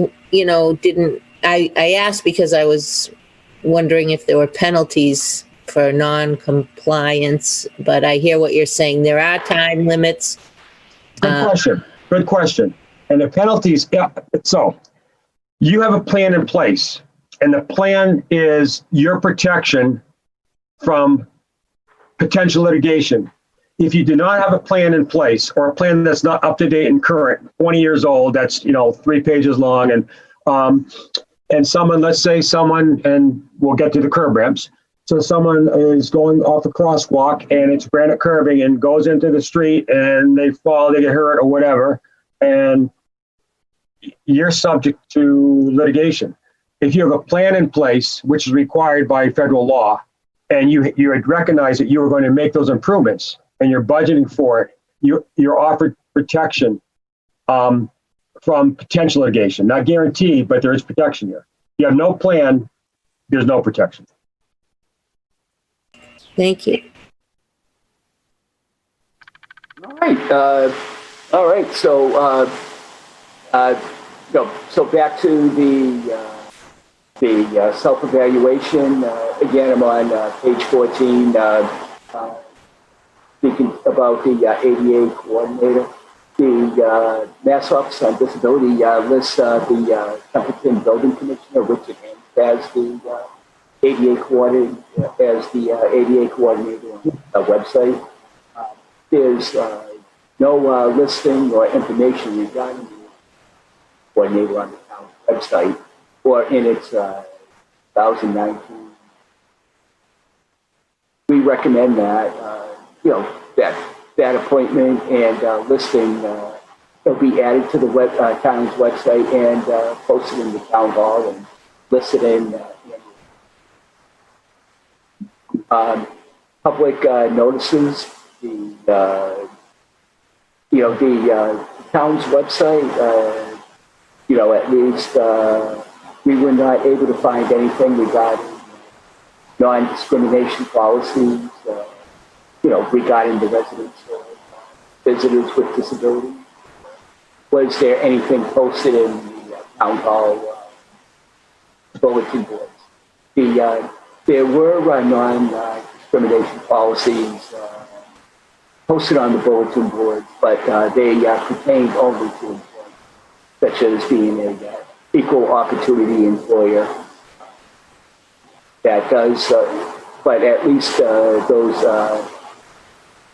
I asked because I was wondering if there were penalties for non-compliance, but I hear what you're saying. There are time limits. Good question. And the penalties, so you have a plan in place. And the plan is your protection from potential litigation. If you do not have a plan in place, or a plan that's not up to date and current, 20 years old, that's 3 pages long, and someone, let's say someone, and we'll get to the curb ramps. So someone is going off a crosswalk and it's granite curbing and goes into the street and they fall, they get hurt or whatever, and you're subject to litigation. If you have a plan in place, which is required by federal law, and you had recognized that you were going to make those improvements and you're budgeting for it, you're offered protection from potential litigation. Not guaranteed, but there is protection here. If you have no plan, there's no protection. Thank you. All right. So, so back to the self-evaluation. Again, I'm on page 14, speaking about the ADA coordinator. The Mass Office on Disability lists the Templeton Building Commissioner, Richard Haynes, as the ADA coordinator, on the website. There's no listing or information regarding the coordinator on the town website or in its 2019. We recommend that, that appointment and listing will be added to the town's website and posted in the town hall and listed in public notices. The town's website, at least we were not able to find anything regarding non-discrimination policies, regarding the residents or visitors with disabilities. Was there anything posted in the town hall bulletin boards? There were non-discrimination policies posted on the bulletin board, but they pertained only to employment, such as being an equal opportunity employer. That does, but at least those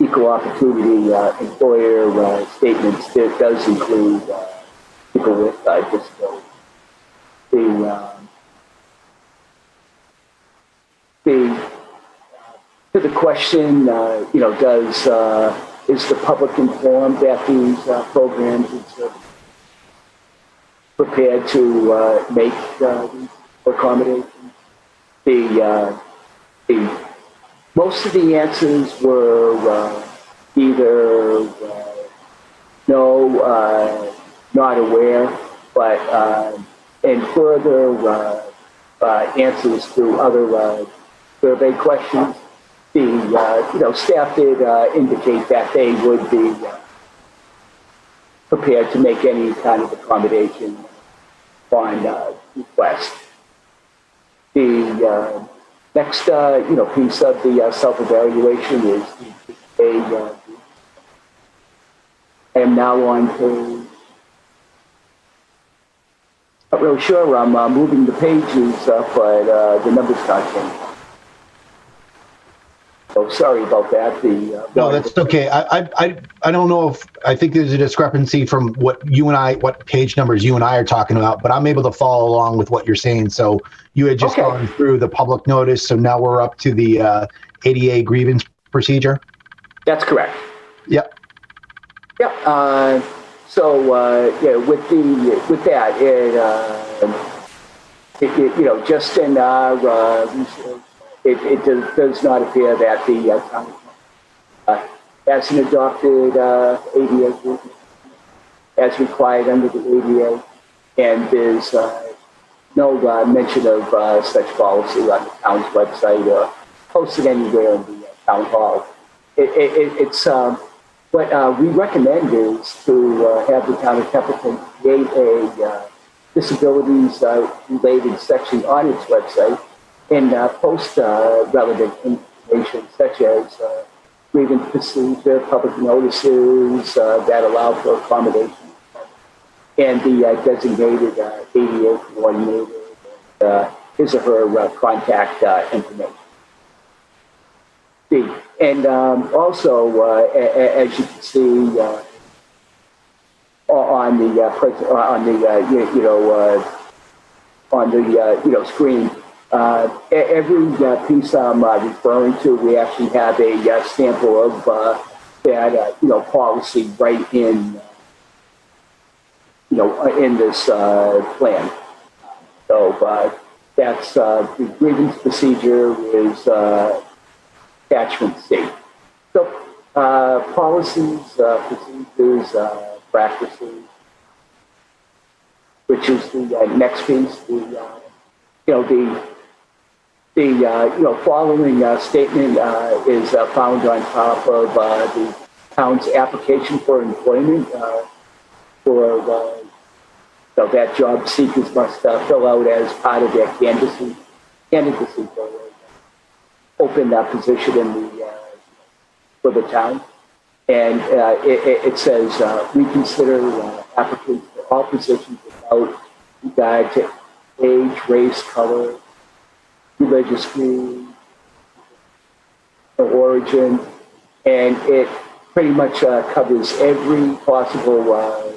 equal opportunity employer statements, it does include people with disabilities. To the question, is the public informed that these programs are prepared to make these accommodations? Most of the answers were either no, not aware, but and further answers through other survey questions. The staff did indicate that they would be prepared to make any kind of accommodation on request. The next, piece of the self-evaluation is I am now on page. Not really sure. I'm moving the pages, but the numbers not changing. So sorry about that. No, that's okay. I don't know if I think there's a discrepancy from what page numbers you and I are talking about, but I'm able to follow along with what you're saying. So you had just gone through the public notice, so now we're up to the ADA grievance procedure. That's correct. Yep. Yep. With that, just in our research. It does not appear that the town has an adopted ADA group as required under the ADA, and there's no mention of such policy on the town's website or posted anywhere in the town hall. It's what we recommend is to have the town of Templeton create a disabilities-related section on its website and post relevant information such as grievance procedure, public notices that allow for accommodation, and the designated ADA coordinator, his or her contact information. And also, as you can see on the screen. Every piece I'm referring to, we actually have a sample of that policy right in in this plan. So that's the grievance procedure is attachment C. So policies, procedures, practices, which is the next piece. The following statement is found on top of the town's application for employment for that job seekers must fill out as part of their candidacy for open position in for the town. And it says, we consider applicants for all positions without regard to age, race, color, religious creed, or origin. And it pretty much covers every possible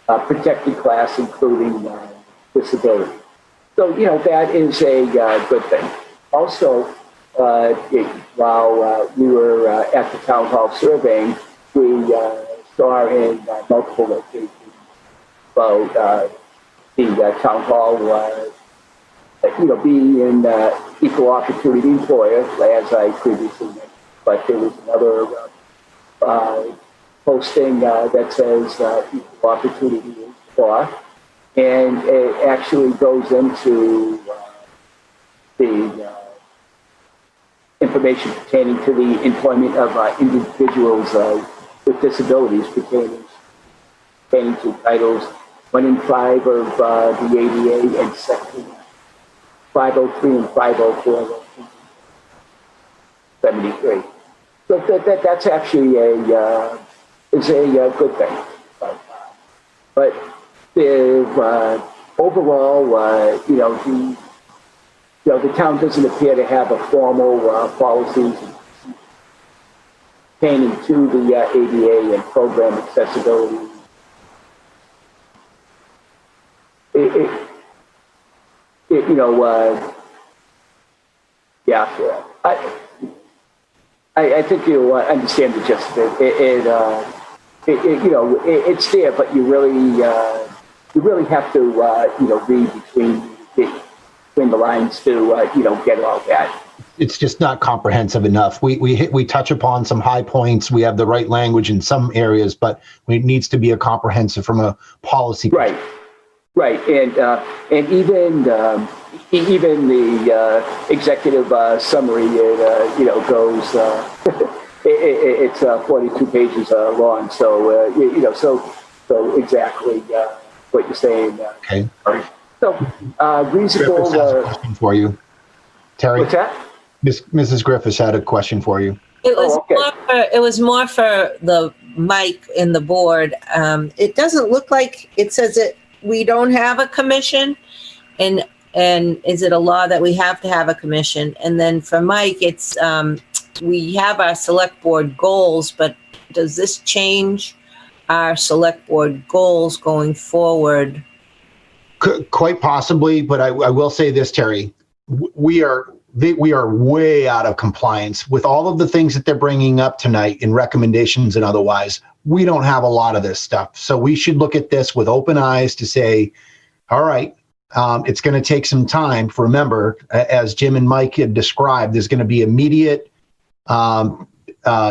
protected class, including disability. So, that is a good thing. Also, while we were at the town hall surveying, we saw in multiple locations about the town hall, being an equal opportunity employer, as I previously mentioned. But there was another posting that says equal opportunity is law, and it actually goes into the information pertaining to the employment of individuals with disabilities pertaining to Titles 1 and 5 of the ADA and Section 503 and 504 of 73. So that's actually a good thing. But overall, the town doesn't appear to have a formal policies pertaining to the ADA and program accessibility. I think you understand the gist of it. It's there, but you really have to read between the lines to get all that. It's just not comprehensive enough. We touch upon some high points. We have the right language in some areas, but it needs to be a comprehensive from a policy. Right, and even the executive summary, it goes. It's 42 pages long. So so exactly what you're saying. Okay. So reasonable. Griffiths has a question for you, Terry. What's that? Mrs. Griffiths had a question for you. It was more for the mic in the board. It doesn't look like it says that we don't have a commission, and is it a law that we have to have a commission? And then for Mike, it's we have our select board goals, but does this change our select board goals going forward? Quite possibly, but I will say this, Terry, we are way out of compliance with all of the things that they're bringing up tonight in recommendations and otherwise. We don't have a lot of this stuff. So we should look at this with open eyes to say, all right, it's going to take some time. Remember, as Jim and Mike had described, there's going to be immediate,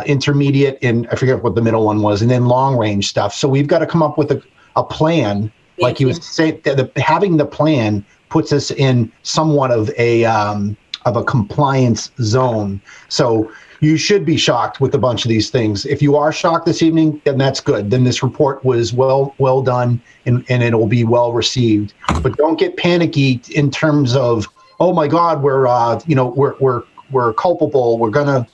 intermediate, and I forget what the middle one was, and then long range stuff. So we've got to come up with a plan. Like you was saying, having the plan puts us in somewhat of a compliance zone. So you should be shocked with a bunch of these things. If you are shocked this evening, then that's good. Then this report was well done and it'll be well received. But don't get panicky in terms of, oh my God, we're culpable. We're gonna,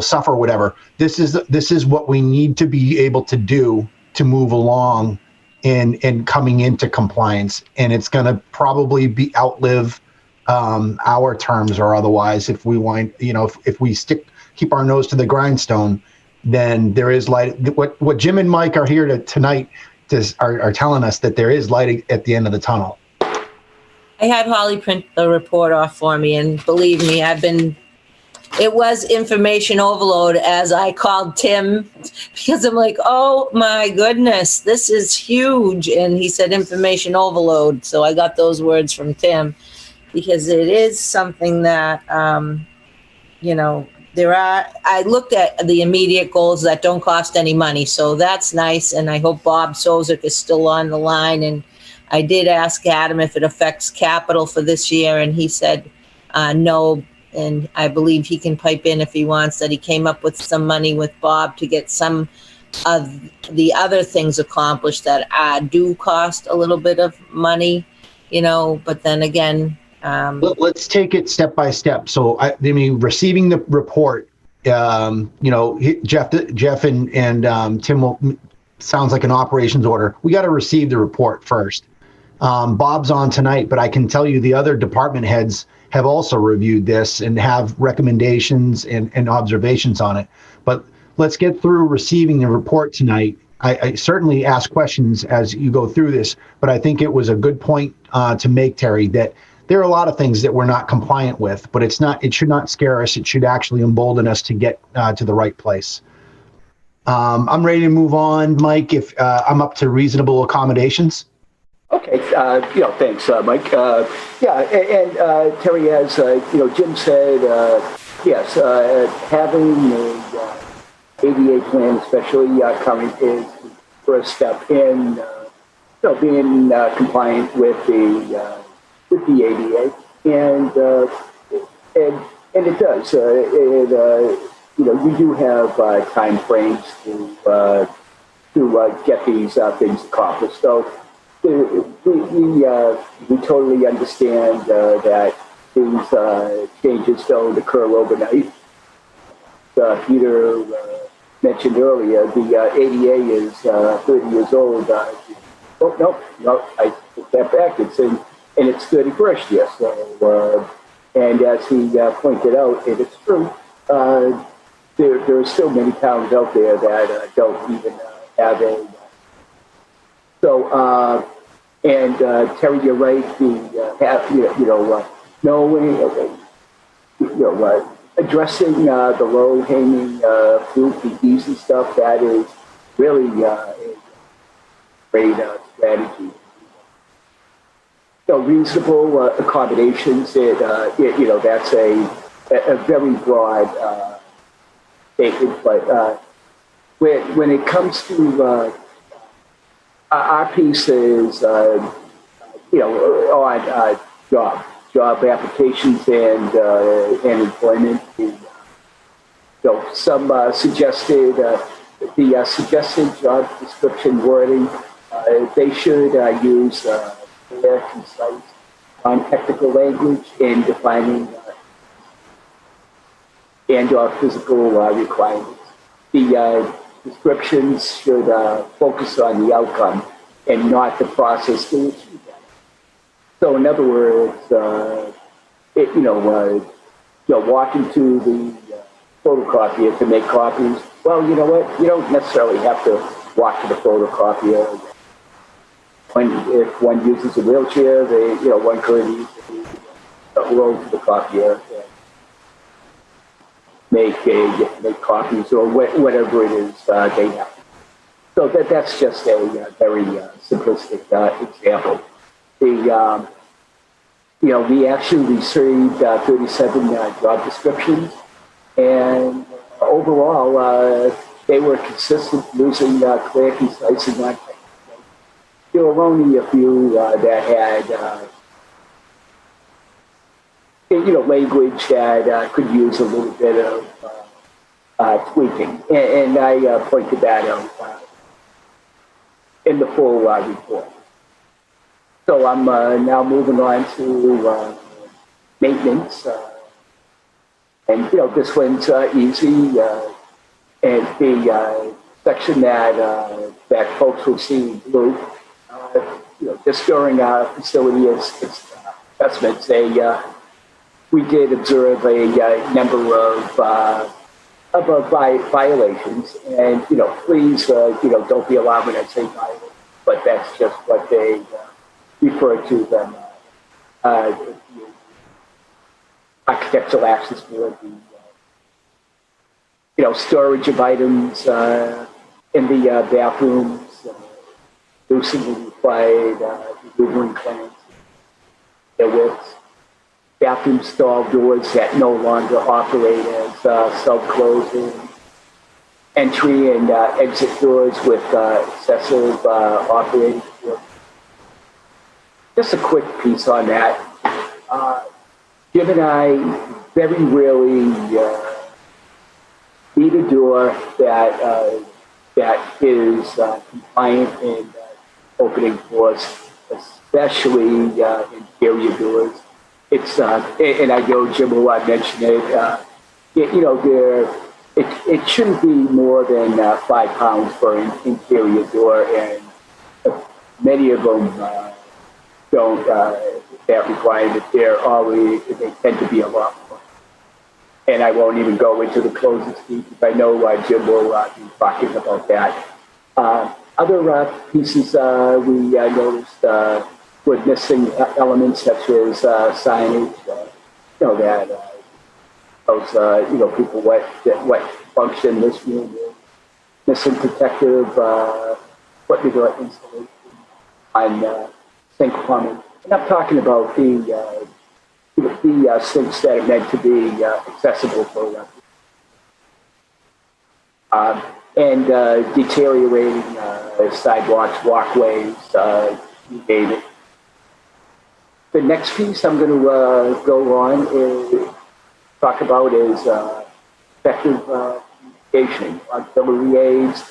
suffer whatever. This is what we need to be able to do to move along and coming into compliance. And it's going to probably outlive our terms or otherwise. If we want, if we keep our nose to the grindstone, then there is light. What Jim and Mike are here tonight are telling us that there is light at the end of the tunnel. I had Holly print the report off for me, and believe me, it was information overload, as I called Tim, because I'm like, oh my goodness, this is huge. And he said information overload. So I got those words from Tim, because it is something that, I looked at the immediate goals that don't cost any money. So that's nice. And I hope Bob Sozik is still on the line. And I did ask Adam if it affects capital for this year. And he said, no. And I believe he can pipe in if he wants, that he came up with some money with Bob to get some of the other things accomplished that do cost a little bit of money, but then again. Let's take it step by step. So, receiving the report, Jeff and Tim will, sounds like an operations order. We got to receive the report first. Bob's on tonight, but I can tell you the other department heads have also reviewed this and have recommendations and observations on it. But let's get through receiving the report tonight. I certainly ask questions as you go through this, but I think it was a good point to make, Terry, that there are a lot of things that we're not compliant with, but it should not scare us. It should actually embolden us to get to the right place. I'm ready to move on, Mike, if I'm up to reasonable accommodations. Okay, thanks, Mike. And Terry, as Jim said, yes, having a ADA plan, especially current, is the first step in being compliant with the ADA, and it does. You do have time frames to get these things accomplished. So we totally understand that these changes don't occur overnight. Peter mentioned earlier, the ADA is 30 years old. No, I took that back. It's in its 31st year. So, and as he pointed out, and it's true, there are still many towns out there that don't even have a. So, and Terry, you're right. Addressing the low-hanging fruit, the easy stuff, that is really a great strategy. Reasonable accommodations. That's a very broad statement, but when it comes to our piece is, on job applications and employment. Some suggested the suggested job description wording. They should use clear, concise, non-technical language in defining and/or physical requirements. The descriptions should focus on the outcome and not the process to achieve that. So, in other words, walking to the photocopier to make copies. Well, you know what? You don't necessarily have to walk to the photocopier. If one uses a wheelchair, one could use roll to the copier and make copies or whatever it is they have. So that's just a very simplistic example. We actually received 37 job descriptions, and overall they were consistent, using clear, concise, and non-technical. There were only a few that had language that could use a little bit of tweaking, and I pointed that out in the full report. So I'm now moving on to maintenance, and this one's easy, and the section that folks will see in blue, just during our facility assessments, we did observe a number of violations, and please don't be alarmed when I say violations, but that's just what they refer to them. Architectural access board, storage of items in the bathrooms, loosening required maneuvering plans, with bathroom stall doors that no longer operate as self-closing, entry and exit doors with excessive operating doors. Just a quick piece on that. Jim and I very rarely need a door that is compliant in opening doors, especially interior doors. It's and I know Jim will mention it. it shouldn't be more than 5 pounds for an interior door, and many of them don't that requirement. They tend to be a lot more. And I won't even go into the closing speech, because I know Jim will be talking about that. Other pieces we noticed were missing elements such as signage, that those people what function this room is, missing protective equipment or installation on sink plumbing. And I'm talking about the sinks that are meant to be accessible for and deteriorating sidewalks, walkways, you name it. The next piece I'm going to go on is talk about is effective communication, auxiliary aids,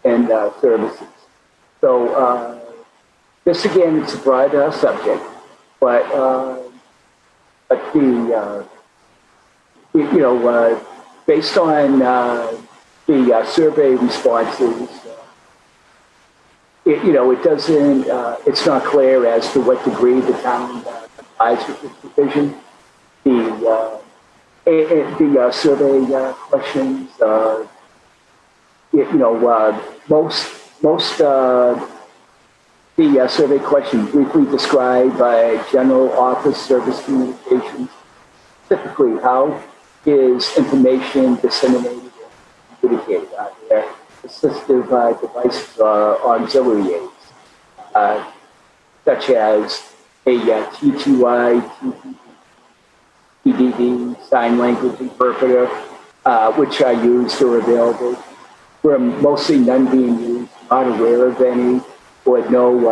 and services. So this again, it's a broad subject, but based on the survey responses, it doesn't. It's not clear as to what degree the town complies with this provision. The survey questions, most the survey questions briefly describe general office service communications. Typically, how is information disseminated and communicated? Are there assistive devices or auxiliary aids, such as a TTY, TDD, sign language interpreter, which are used or available, where mostly none being used, not aware of any, or no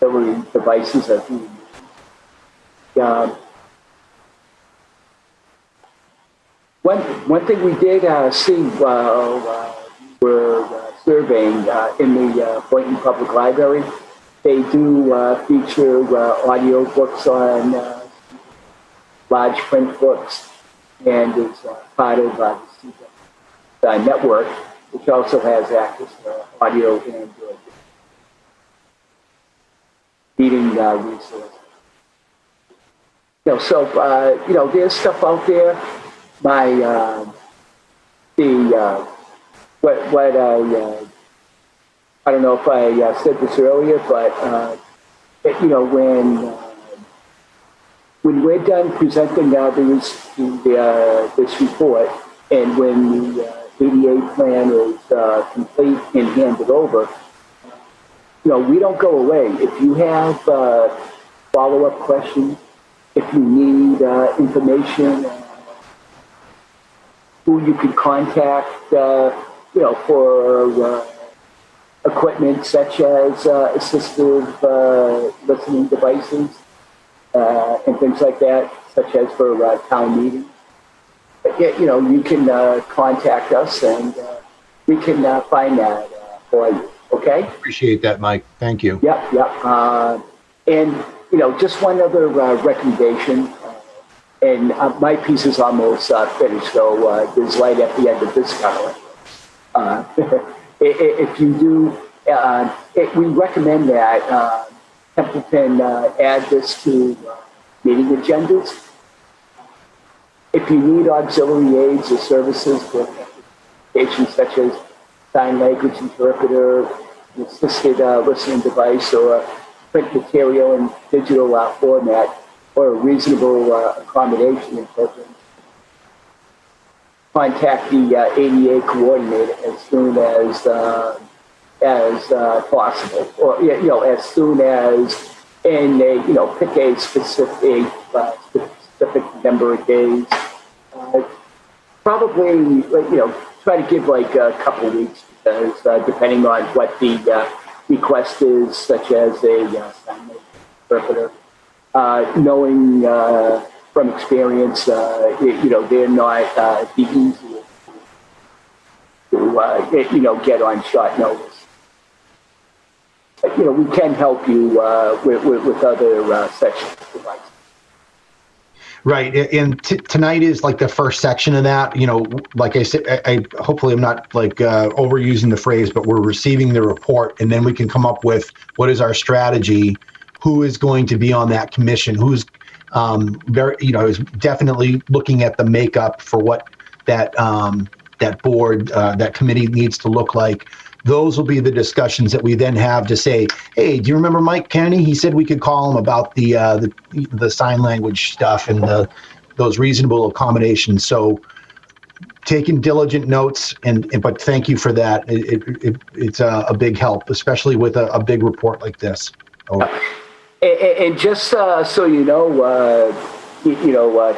auxiliary devices are being used. One thing we did see while we were surveying in the Boynton Public Library, they do feature audio books on large print books, and it's part of the network, which also has access to audio and reading resources. So there's stuff out there. I don't know if I said this earlier, but when we're done presenting this report, and when the ADA plan is complete and handed over, we don't go away. If you have follow-up questions, if you need information, who you can contact, for equipment such as assistive listening devices and things like that, such as for town meetings. But you can contact us, and we can find that for you. Okay. Appreciate that, Mike. Thank you. Yep. And just one other recommendation. And my piece is almost finished, so there's light at the end of this tunnel. If you do, we recommend that Templeton add this to meeting agendas. If you need auxiliary aids or services for applications such as sign language interpreter, assisted listening device, or print material in digital format, or a reasonable accommodation in program, contact the ADA coordinator as soon as possible, or as soon as, and pick a specific number of days. Probably try to give like a couple weeks, because depending on what the request is, such as a sign interpreter. Knowing from experience, they're not the easiest to get on short notice. But, we can help you with other sections of devices. Right. And tonight is like the first section of that. You know, like I said, I hopefully I'm not like overusing the phrase, but we're receiving the report and then we can come up with what is our strategy, who is going to be on that commission, who's very, you know, is definitely looking at the makeup for what that that board, that committee needs to look like. Those will be the discussions that we then have to say, hey, do you remember Mike Kennedy? He said we could call him about the sign language stuff and those reasonable accommodations. So taking diligent notes, but thank you for that. It's a big help, especially with a big report like this. And just so you know,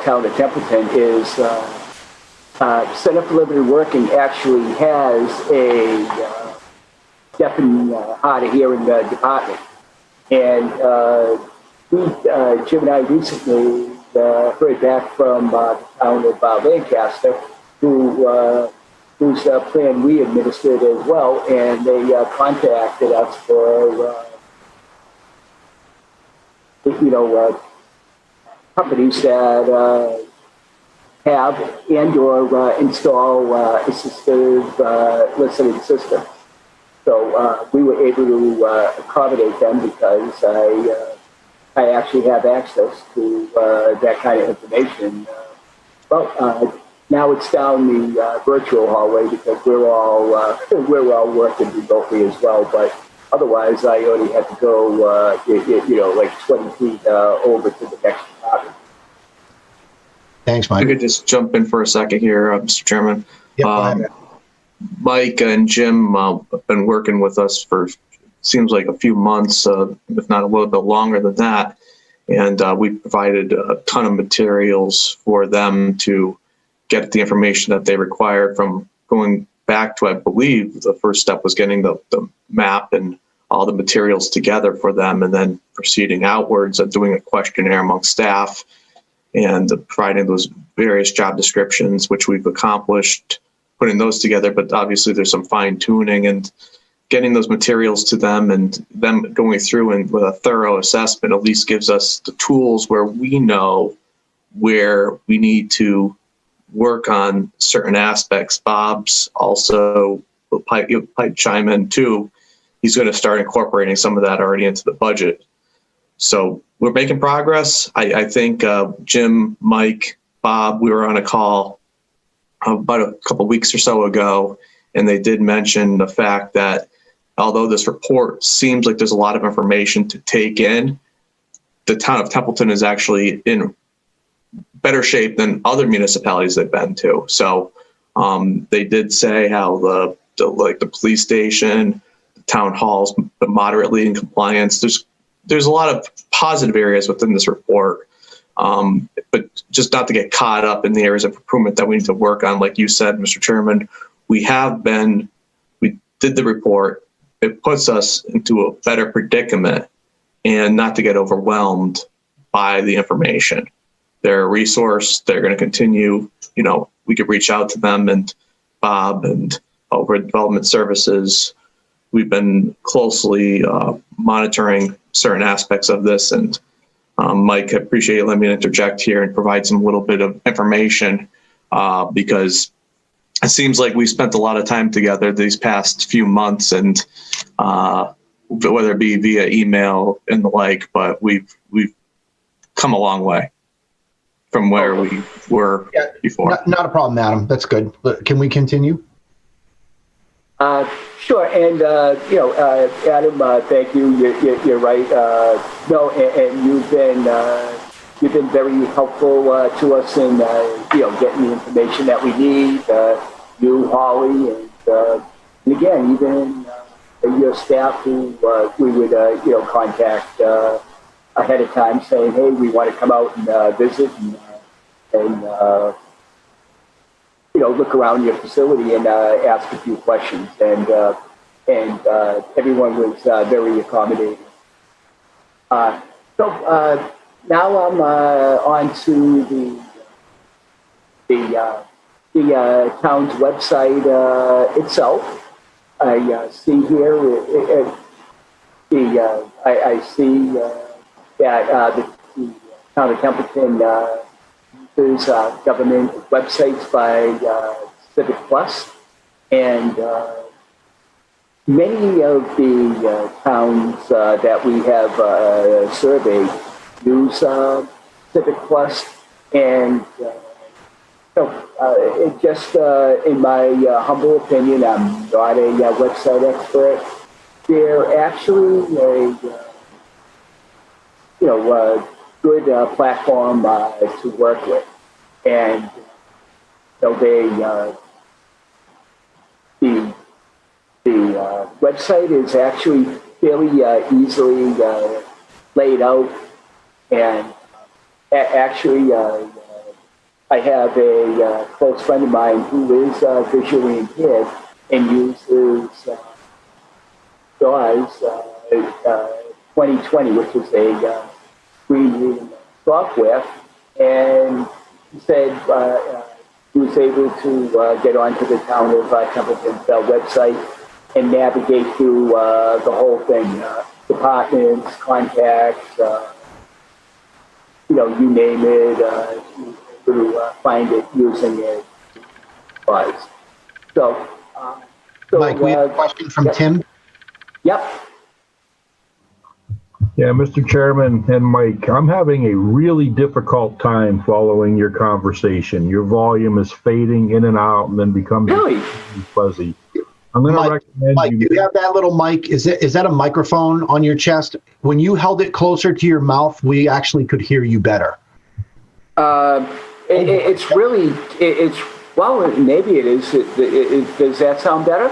Town of Templeton is Center for Liberty Working actually has a deaf and hard of hearing department, and Jim and I recently heard back from the town of Lancaster, whose plan we administered as well, and they contacted us for companies that have and or install assistive listening systems. So we were able to accommodate them because I actually have access to that kind of information. Now it's down the virtual hallway because we're all working remotely as well. But otherwise, I only had to go like 20 feet over to the next department. Thanks, Mike. I could just jump in for a second here, Mr. Chairman. Yep, Mike and Jim have been working with us for seems like a few months, if not a little bit longer than that. And we provided a ton of materials for them to get the information that they required, from going back to, I believe, the first step was getting the map and all the materials together for them, and then proceeding outwards of doing a questionnaire among staff and providing those various job descriptions, which we've accomplished, putting those together. But obviously there's some fine tuning and getting those materials to them, and them going through and with a thorough assessment at least gives us the tools where we know where we need to work on certain aspects. Bob's also will pipe chime in too. He's going to start incorporating some of that already into the budget. So we're making progress. I think Jim, Mike, Bob, we were on a call about a couple of weeks or so ago, and they did mention the fact that although this report seems like there's a lot of information to take in, the town of Templeton is actually in better shape than other municipalities they've been to. So they did say how the police station, the town halls, but moderately in compliance. There's a lot of positive areas within this report, but just not to get caught up in the areas of improvement that we need to work on. Like you said, Mr. Chairman, we did the report. It puts us into a better predicament, and not to get overwhelmed by the information. They're a resource. They're going to continue. We could reach out to them, and Bob and over at Development Services, we've been closely monitoring certain aspects of this. And Mike, I appreciate you letting me interject here and provide some little bit of information because it seems like we spent a lot of time together these past few months, and whether it be via email and the like, but we've come a long way from where we were before. Not a problem, Adam. That's good. Can we continue? Sure. And, Adam, thank you. You're right. And you've been very helpful to us in, getting the information that we need. You, Holly, and again, even your staff who we would, contact ahead of time saying, hey, we want to come out and visit and look around your facility and ask a few questions. And everyone was very accommodating. So now I'm on to the town's website itself. I see here I see that the town of Templeton there's government websites by Civic Plus, and many of the towns that we have surveyed use Civic Plus, and it just, in my humble opinion, I'm not a website expert. They're actually a good platform to work with, and the website is actually fairly easily laid out, and actually I have a close friend of mine who is visually impaired and uses JAWS 2020, which is a screen reading software, and he said he was able to get onto the town of Templeton's website and navigate through the whole thing, departments, contacts, you name it, to find it using it. So, Mike, we have a question from Tim. Yep. Yeah, Mr. Chairman and Mike, I'm having a really difficult time following your conversation. Your volume is fading in and out and then becomes fuzzy. I'm going to recommend Mike, do you have that little mic? Is that a microphone on your chest? When you held it closer to your mouth, we actually could hear you better. It's really, well, maybe it is. Does that sound better?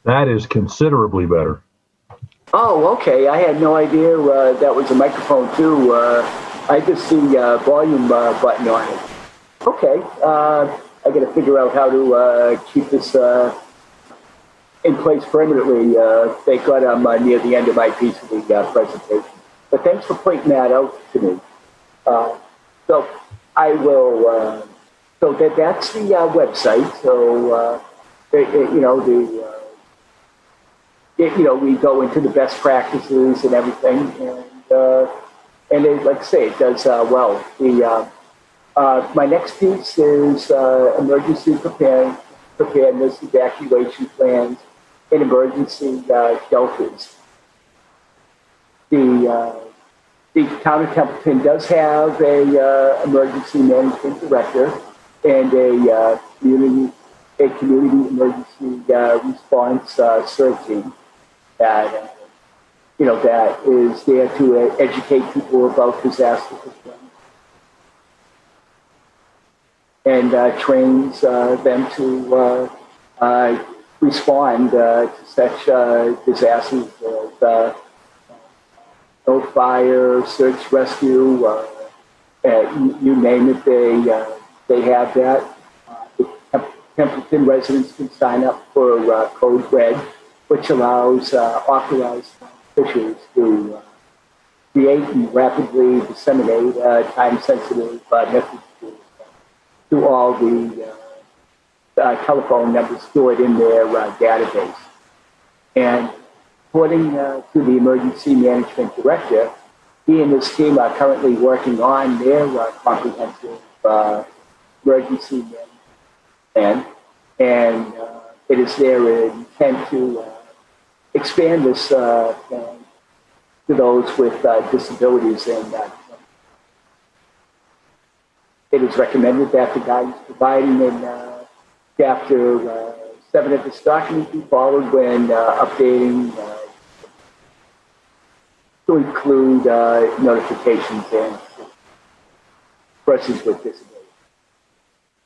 That is considerably better. Oh, okay. I had no idea that was a microphone too. I just see a volume button on it. Okay. I got to figure out how to keep this in place permanently. Thank God I'm near the end of my piece of the presentation. But thanks for pointing that out to me. So I will. So that's the website. So we go into the best practices and everything, and it, like I say, it does well. My next piece is emergency preparedness, evacuation plans, and emergency shelters. The town of Templeton does have a emergency management director and a community emergency response search team that that is there to educate people about disaster preparedness and trains them to respond to such disasters as no fire, search, rescue, you name it. They have that. Templeton residents can sign up for Code Red, which allows authorized officials to create and rapidly disseminate time-sensitive messages to all the telephone numbers stored in their database. And according to the emergency management director, he and his team are currently working on their comprehensive emergency management plan, and it is their intent to expand this plan to those with disabilities, and it is recommended that the guidance provided in Chapter 7 of this document be followed when updating to include notifications and persons with disabilities.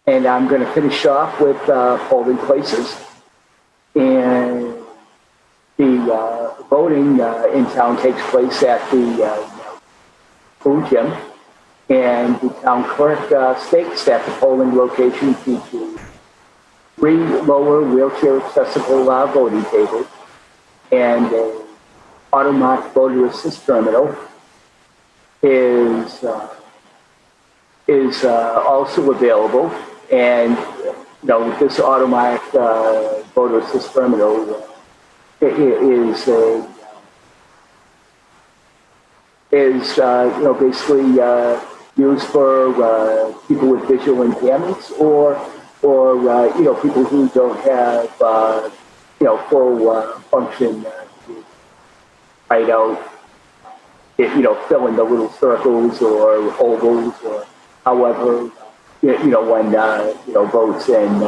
And I'm going to finish off with polling places. And the voting in town takes place at the food gym. And the town clerk states that the polling location features 3 lower wheelchair accessible voting tables and a automatic voter assist terminal is also available. And this automatic voter assist terminal basically used for people with visual impairments or people who don't have full function to write out, fill in the little circles or ovals or however one votes and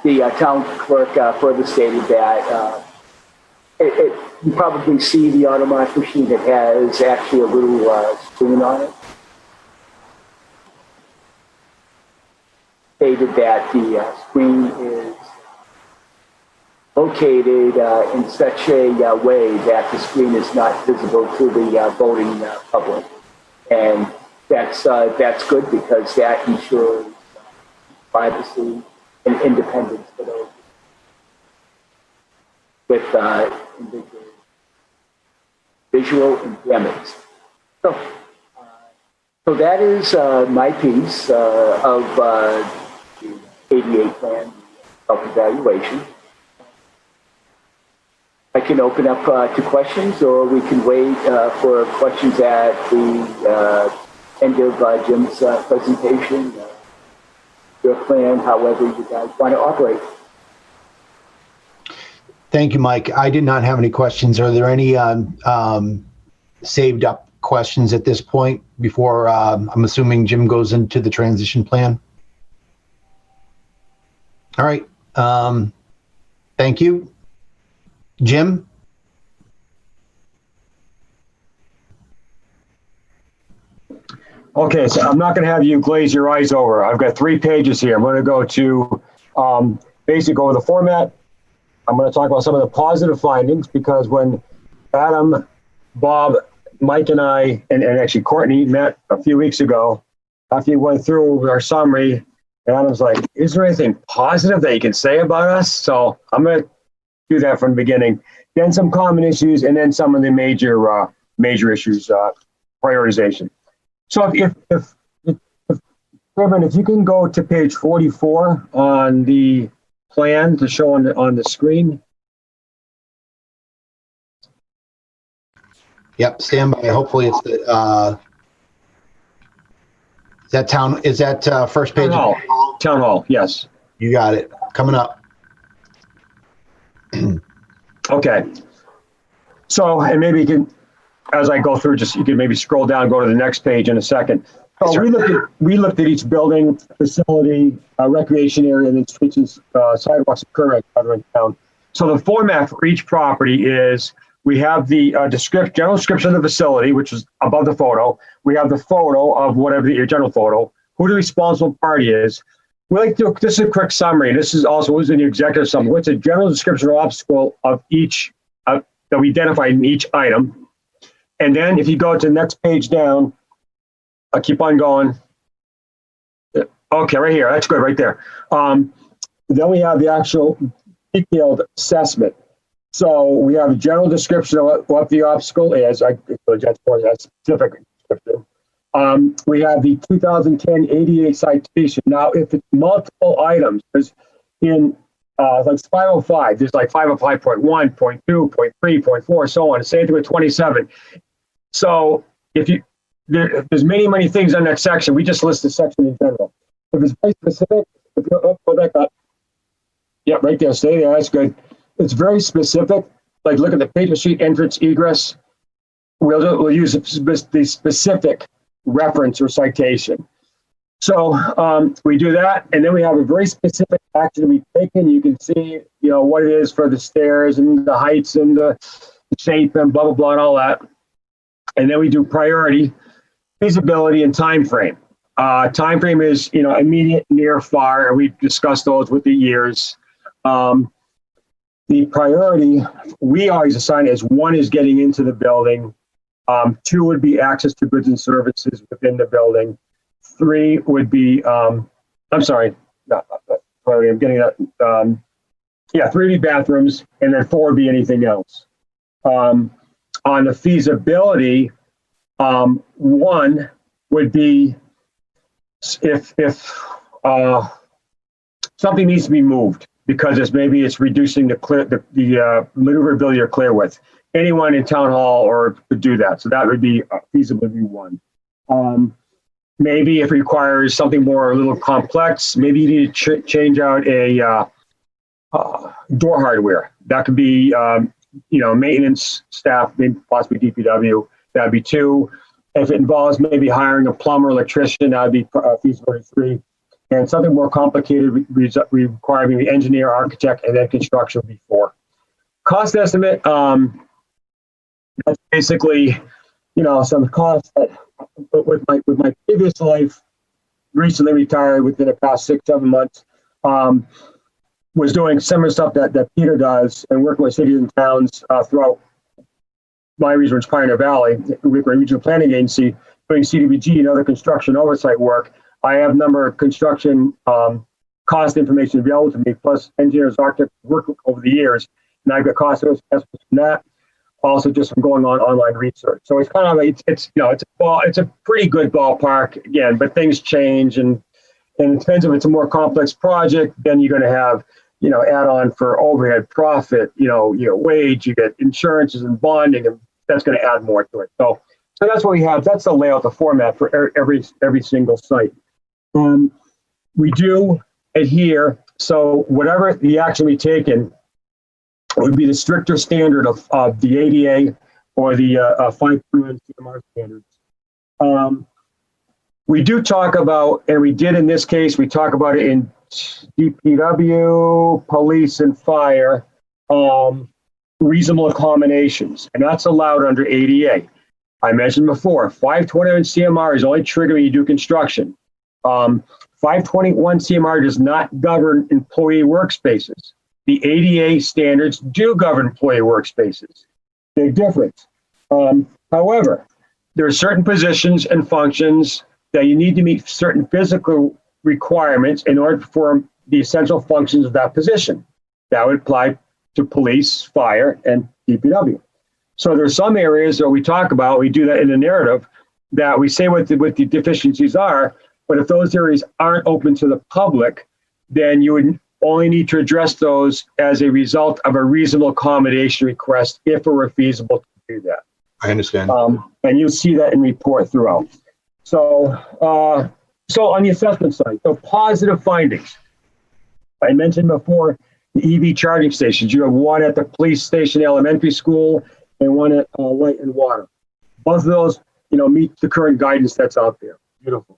the town clerk further stated that you probably see the automatic machine that has actually a little screen on it. Stated that the screen is located in such a way that the screen is not visible to the voting public, and that's good because that ensures privacy and independence for those with visual impairments. So that is my piece of the ADA plan self-evaluation. I can open up to questions, or we can wait for questions at the end of Jim's presentation. Your plan, however you guys want to operate. Thank you, Mike. I did not have any questions. Are there any saved up questions at this point before I'm assuming Jim goes into the transition plan? All right. Thank you. Jim? Okay, so I'm not going to have you glaze your eyes over. I've got 3 pages here. I'm going to go to basically go over the format. I'm going to talk about some of the positive findings, because when Adam, Bob, Mike, and I, and actually Courtney met a few weeks ago, after you went through our summary, Adam's like, is there anything positive that you can say about us? So I'm going to do that from the beginning. Then some common issues, and then some of the major issues, prioritization. So if Kevin, if you can go to page 44 on the plan to show on the screen. Yep, stand by. Hopefully it's the is that first page? Town Hall, yes. You got it. Coming up. Okay. So, and maybe you can, as I go through, you can maybe scroll down, go to the next page in a second. So we looked at each building, facility, recreation area, and then streets and sidewalks occurring in town. So the format for each property is we have the general description of the facility, which is above the photo. We have the photo of whatever your general photo, who the responsible party is. We like to, this is a quick summary. This is also what's in the executive summary. What's a general description or obstacle of each that we identified in each item. And then if you go to the next page down, I'll keep on going. Okay, right here. That's good, right there. Then we have the actual detailed assessment. So we have a general description of what the obstacle is. That's specific description. We have the 2010 ADA citation. Now, if it's multiple items, there's in like 505, there's like 505.1, 0.2, 0.3, 0.4, so on. Same thing with 27. So if there's many things on that section, we just list the section in general. If it's very specific, go back up. Yeah, right there, stay there, that's good. It's very specific, like look at the paper sheet, entrance, egress. We'll use the specific reference or citation. So we do that, and then we have a very specific action to be taken. You can see, what it is for the stairs and the heights and the shape and blah, blah, blah, and all that. And then we do priority, feasibility, and time frame. Time frame is, immediate, near, far, and we've discussed those with the years. The priority, we always assign as 1 is getting into the building. 2 would be access to goods and services within the building. 3 would be, I'm sorry, not priority, I'm getting that. 3 would be bathrooms, and then 4 would be anything else. On the feasibility, 1 would be if something needs to be moved. because it's reducing the maneuverability or clear width. Anyone in town hall could do that. So that would be feasibly one. Maybe if it requires something more a little complex, maybe you need to change out a door hardware. That could be, maintenance staff, maybe possibly DPW. That'd be 2. If it involves maybe hiring a plumber, electrician, that'd be feasibility 3. And something more complicated requiring the engineer, architect, and then construction would be 4. Cost estimate, that's basically, some costs that with my previous life, recently retired within the past 6-7 months, was doing similar stuff that Peter does and working with cities and towns throughout my region, which is Pioneer Valley, with my regional planning agency, doing CDBG and other construction oversight work. I have a number of construction cost information available to me, plus engineers, architects work over the years, and I've got cost estimates from that. Also, just from going on online research. So it's kind of it's a pretty good ballpark again, but things change, and it depends if it's a more complex project. Then you're going to have add on for overhead, profit, wage, you get insurances and bonding, and that's going to add more to it. So that's what we have. That's the layout, the format for every single site. We do adhere. So whatever the action we taken would be the stricter standard of the ADA or the 5.1 CMR standards. We do talk about, and we did in this case, we talk about it in DPW, police, and fire, reasonable accommodations, and that's allowed under ADA. I mentioned before, 521 CMR is only triggered when you do construction. 521 CMR does not govern employee workspaces. The ADA standards do govern employee workspaces. Big difference. However, there are certain positions and functions that you need to meet certain physical requirements in order to perform the essential functions of that position. That would apply to police, fire, and DPW. So there are some areas that we talk about, we do that in the narrative, that we say what the deficiencies are, but if those areas aren't open to the public, then you would only need to address those as a result of a reasonable accommodation request if it were feasible to do that. I understand. And you'll see that in report throughout. So on the assessment side, so positive findings. I mentioned before the EV charging stations. You have one at the police station elementary school and one at Light and Water. Both of those, meet the current guidance that's out there. Beautiful.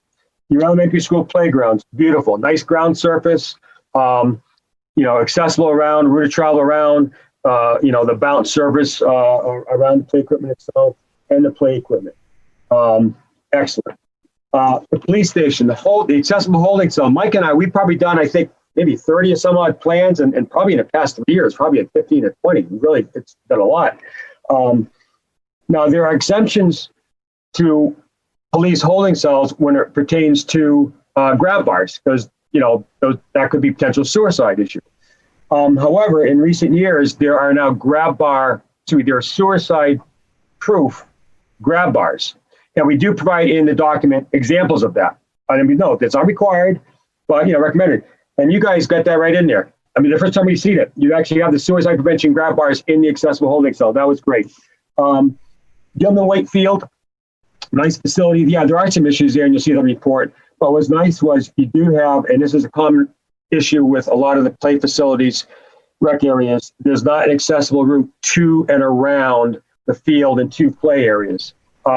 Your elementary school playgrounds, beautiful. Nice ground surface. Accessible around, route of travel around, the bounce surface around the play equipment itself and the play equipment. Excellent. The police station, the accessible holding cell. Mike and I, we've probably done, I think, maybe 30 or some odd plans, and probably in the past 3 years, probably at 15 or 20. Really, it's been a lot. Now, there are exemptions to police holding cells when it pertains to grab bars, because that could be potential suicide issue. However, in recent years, there are now there are suicide-proof grab bars. And we do provide in the document examples of that. And we know that's not required, but recommended. And you guys got that right in there. I mean, the first time we seen it, you actually have the suicide prevention grab bars in the accessible holding cell. That was great. Gilman Wakefield, nice facility. Yeah, there are some issues there, and you'll see the report. But what's nice was you do have, and this is a common issue with a lot of the play facilities, rec areas, there's not an accessible route to and around the field and to play areas.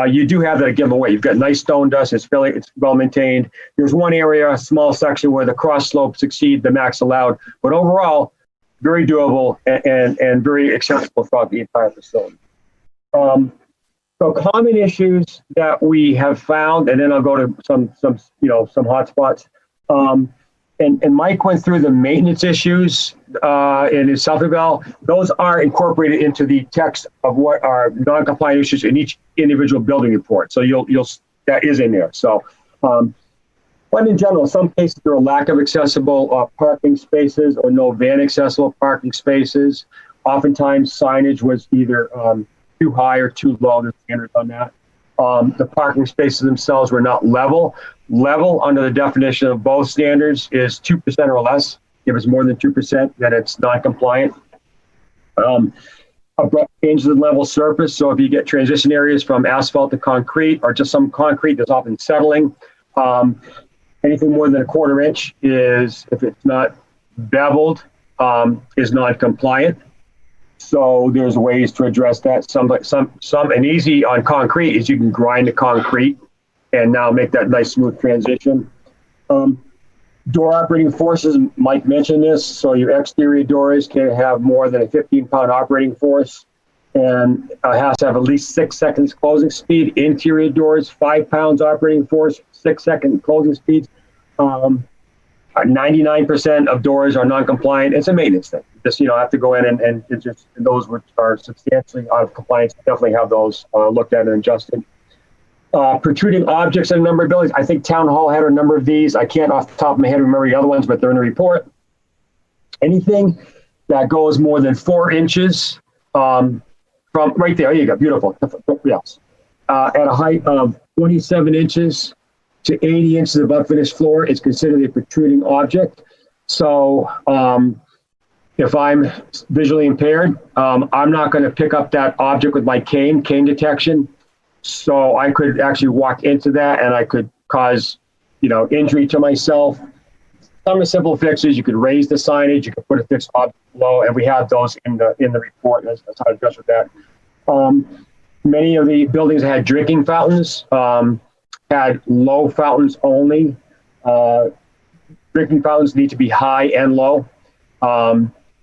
You do have that giveaway. You've got nice stone dust. It's well maintained. There's one area, a small section where the cross slopes exceed the max allowed, but overall, very doable and very accessible throughout the entire facility. So common issues that we have found, and then I'll go to some hot spots. And Mike went through the maintenance issues in his self-eval. Those are incorporated into the text of what are non-compliant issues in each individual building report. So that is in there. So, but in general, in some cases there are lack of accessible parking spaces or no van accessible parking spaces. Oftentimes signage was either too high or too low. There's standards on that. The parking spaces themselves were not level. Level under the definition of both standards is 2% or less If it's more than 2%, then it's non-compliant. Abrupt changes in level surface. So if you get transition areas from asphalt to concrete or just some concrete that's often settling, anything more than 1/4 inch is, if it's not beveled, is non-compliant. So there's ways to address that. Some and easy on concrete is you can grind the concrete and now make that nice smooth transition. Door operating forces, Mike mentioned this. So your exterior doors can have more than a 15-pound operating force and has to have at least 6 seconds closing speed. Interior doors, 5 pounds operating force, 6-second closing speeds. 99% of doors are non-compliant. It's a maintenance thing. Just, have to go in and just, those which are substantially out of compliance, definitely have those looked at and adjusted. Protruding objects in a number of buildings. I think Town Hall had a number of these. I can't off the top of my head remember the other ones, but they're in the report. Anything that goes more than 4 inches from right there you go, beautiful. Yes. At a height of 27 inches to 80 inches above finished floor is considered a protruding object. So if I'm visually impaired, I'm not going to pick up that object with my cane detection. So I could actually walk into that and I could cause, injury to myself. Some of the simple fixes, you could raise the signage, you could put a fixed object below, and we have those in the report. That's how to address with that. Many of the buildings that had drinking fountains had low fountains only. Drinking fountains need to be high and low.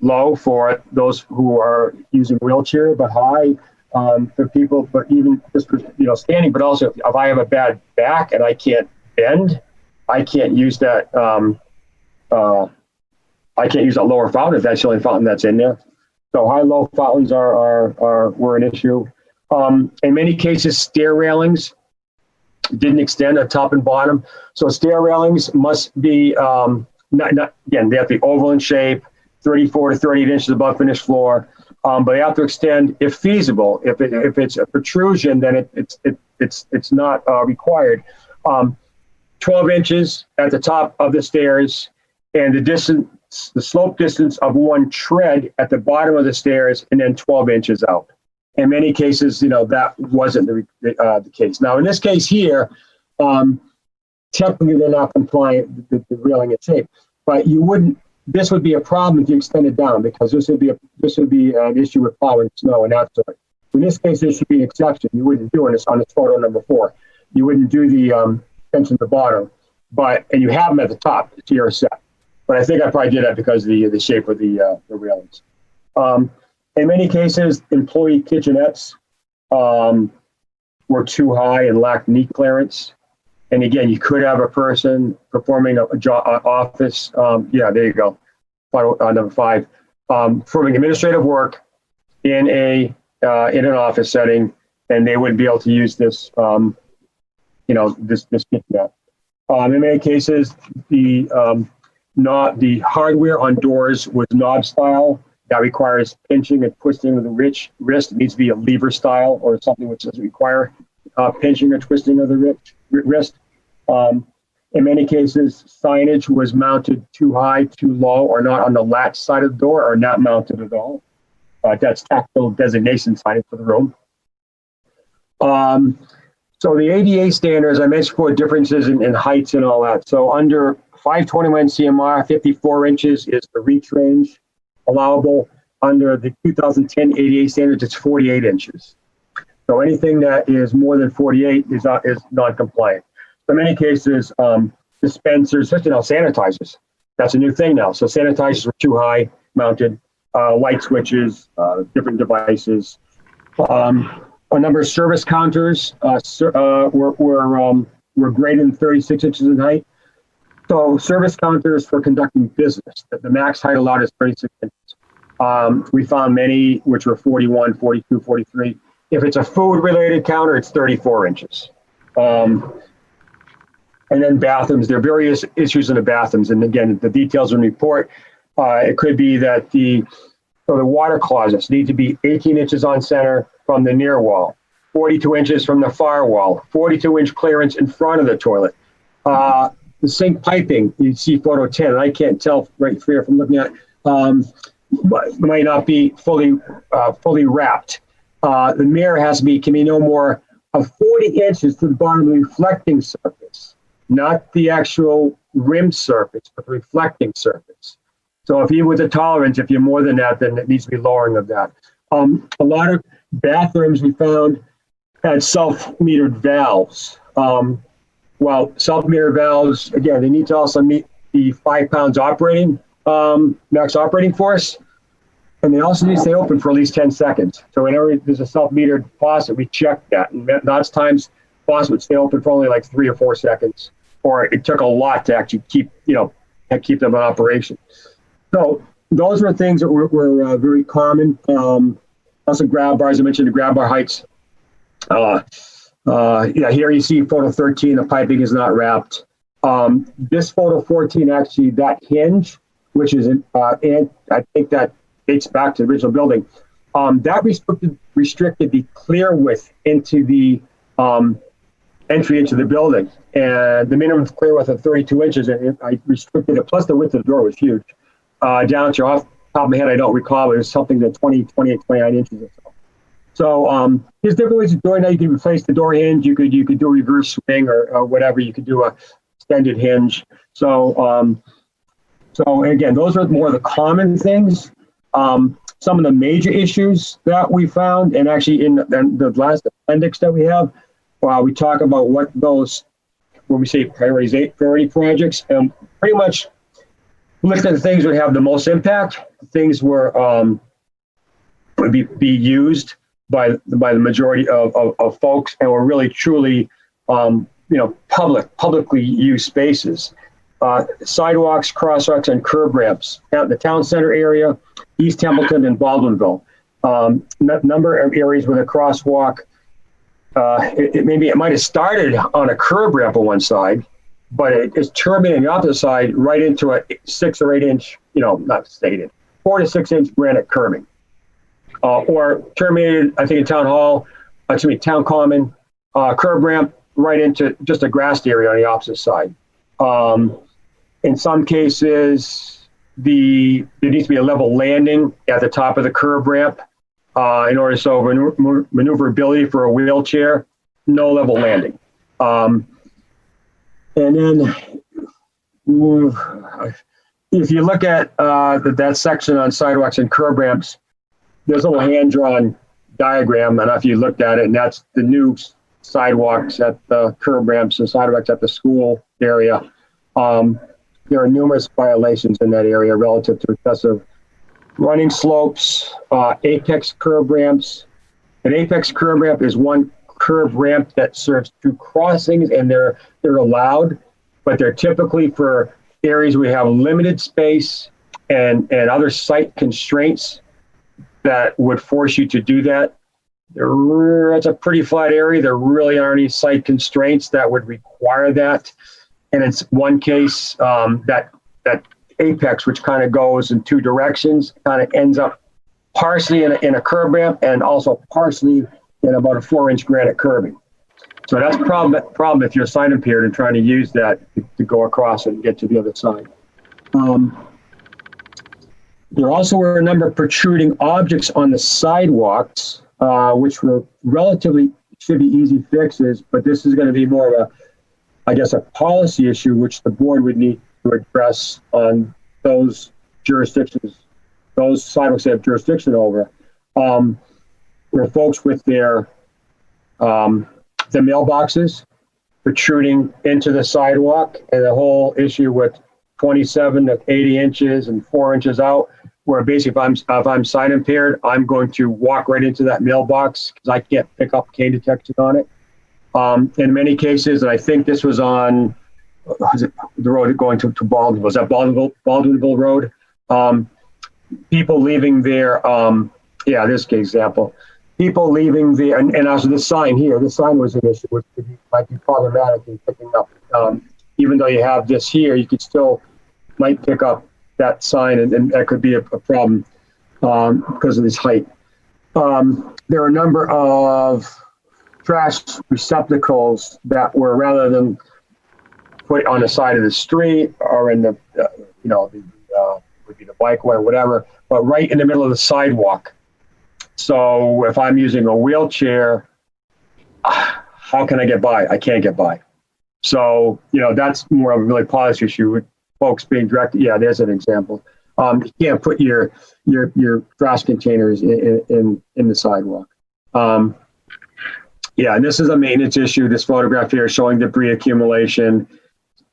Low for those who are using wheelchair, but high for people, but even just for, standing, but also if I have a bad back and I can't bend, I can't use that. I can't use that lower fountain if that's the only fountain that's in there. So high-low fountains were an issue. In many cases, stair railings didn't extend at top and bottom. So stair railings must be again, they have to be oval in shape, 34 to 38 inches above finished floor. But they have to extend if feasible. If it's a protrusion, then it's not required. 12 inches at the top of the stairs, and the slope distance of one tread at the bottom of the stairs, and then 12 inches out. In many cases, that wasn't the case. Now, in this case here, technically they're not compliant with the railing in shape, but you wouldn't. This would be a problem if you extend it down, because this would be an issue with plowing snow and that sort. In this case, there should be an exception. You wouldn't do this on this photo number 4. You wouldn't do the extension at the bottom, and you have them at the top to your set. But I think I probably did that because of the shape of the railings. In many cases, employee kitchenettes were too high and lacked knee clearance. And again, you could have a person performing a job office. There you go. Number 5, performing administrative work in an office setting, and they wouldn't be able to use this, this kitchenette. In many cases, the hardware on doors was knob style. That requires pinching and twisting of the wrist. It needs to be a lever style or something which doesn't require pinching or twisting of the wrist. In many cases, signage was mounted too high, too low, or not on the latch side of the door, or not mounted at all. That's tactile designation signage for the room. So the ADA standards, I mentioned before, differences in heights and all that. So under 521 CMR, 54 inches is the reach range allowable. Under the 2010 ADA standards, it's 48 inches. So anything that is more than 48 is non-compliant. In many cases, dispensers, especially now sanitizers, that's a new thing now. So sanitizers were too high mounted, light switches, different devices. A number of service counters were greater than 36 inches in height. So service counters for conducting business, the max height allowed is 36 inches. We found many which were 41, 42, 43. If it's a food-related counter, it's 34 inches. And then bathrooms, there are various issues in the bathrooms. And again, the details in the report, it could be that the water closets need to be 18 inches on center from the near wall, 42 inches from the far wall, 42-inch clearance in front of the toilet. the sink piping, you see photo 10, and I can't tell right here from looking at it, might not be fully wrapped. The mirror can be no more of 40 inches to the bottom of the reflecting surface, not the actual rim surface, but the reflecting surface. So if you with a tolerance, if you're more than that, then it needs to be lowering of that. A lot of bathrooms we found had self-metered valves. Well, self-metered valves, again, they need to also meet the 5 pounds operating, max operating force. And they also need to stay open for at least 10 seconds. So whenever there's a self-metered faucet, we check that. And lots of times, faucet would stay open for only like 3 or 4 seconds. Or it took a lot to actually keep them in operation. So those were things that were very common. Also grab bars, I mentioned the grab bar heights. Here you see photo 13, the piping is not wrapped. This photo 14, actually, that hinge, which is, and I think that dates back to the original building, that restricted the clear width into the entry into the building. And the minimum clear width of 32 inches, and I restricted it, plus the width of the door was huge. Down to off the top of my head, I don't recall, it was something that 28, 29 inches or so. So there's different ways of doing that. You can replace the door hinge. You could do a reverse swing or whatever. You could do a extended hinge. So again, those are more of the common things. Some of the major issues that we found, and actually in the last appendix that we have, we talk about what those, when we say priority projects, and pretty much looked at the things that would have the most impact. Things would be used by the majority of folks, and were really truly publicly used spaces. Sidewalks, crosswalks, and curb ramps out in the town center area, East Templeton and Baldwinville. Number of areas with a crosswalk. It might have started on a curb ramp on one side, but it's terminating on the opposite side right into a 6 or 8 inch, not stated, 4 to 6 inch granite curbing. Or terminated, I think, in Town Common, curb ramp right into just a grassed area on the opposite side. In some cases, there needs to be a level landing at the top of the curb ramp in order to maneuverability for a wheelchair. No level landing. And then, if you look at that section on sidewalks and curb ramps, there's a little hand-drawn diagram. I don't know if you looked at it, and that's the new sidewalks at the curb ramps and sidewalks at the school area. There are numerous violations in that area relative to excessive running slopes, apex curb ramps. An apex curb ramp is one curb ramp that serves 2 crossings, and they're allowed, but they're typically for areas where we have limited space and other site constraints that would force you to do that. It's a pretty flat area. There really aren't any site constraints that would require that. And it's one case that apex, which kind of goes in 2 directions, kind of ends up partially in a curb ramp and also partially in about a 4-inch granite curbing. So that's a problem if you're sign impaired and trying to use that to go across and get to the other side. There also were a number of protruding objects on the sidewalks, which were should be easy fixes, but this is going to be more of a policy issue, which the board would need to address on those jurisdictions, those sidewalks they have jurisdiction over, where folks with the mailboxes protruding into the sidewalk, and the whole issue with 27 to 80 inches and 4 inches out, where basically if I'm sight impaired, I'm going to walk right into that mailbox because I can't pick up cane detection on it. In many cases, and I think this was on the road going to Baldwinville, was that Baldwinville Road? People leaving their, this example. People leaving there, and also the sign here, the sign was an issue, which might be problematic in picking up. Even though you have this here, you could still might pick up that sign, and that could be a problem because of this height. There are a number of trash receptacles that were, rather than put on the side of the street or in the, would be the bike way or whatever, but right in the middle of the sidewalk. So if I'm using a wheelchair, how can I get by? I can't get by. So, that's more of a really policy issue with folks being directed. Yeah, there's an example. You can't put your trash containers in the sidewalk. Yeah, and this is a maintenance issue. This photograph here showing debris accumulation.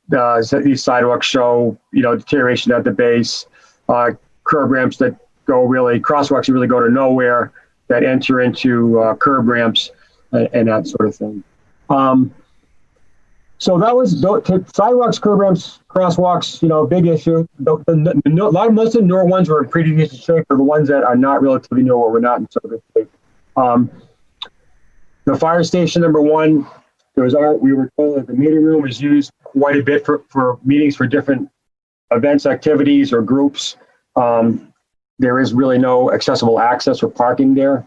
These sidewalks show, deterioration at the base, curb ramps that crosswalks that really go to nowhere, that enter into curb ramps and that sort of thing. So that was sidewalks, curb ramps, crosswalks, big issue. Most of the newer ones were in pretty decent shape, but the ones that are not relatively new or were not in so good shape. The fire station number 1, we were told that the meeting room is used quite a bit for meetings for different events, activities, or groups. There is really no accessible access or parking there.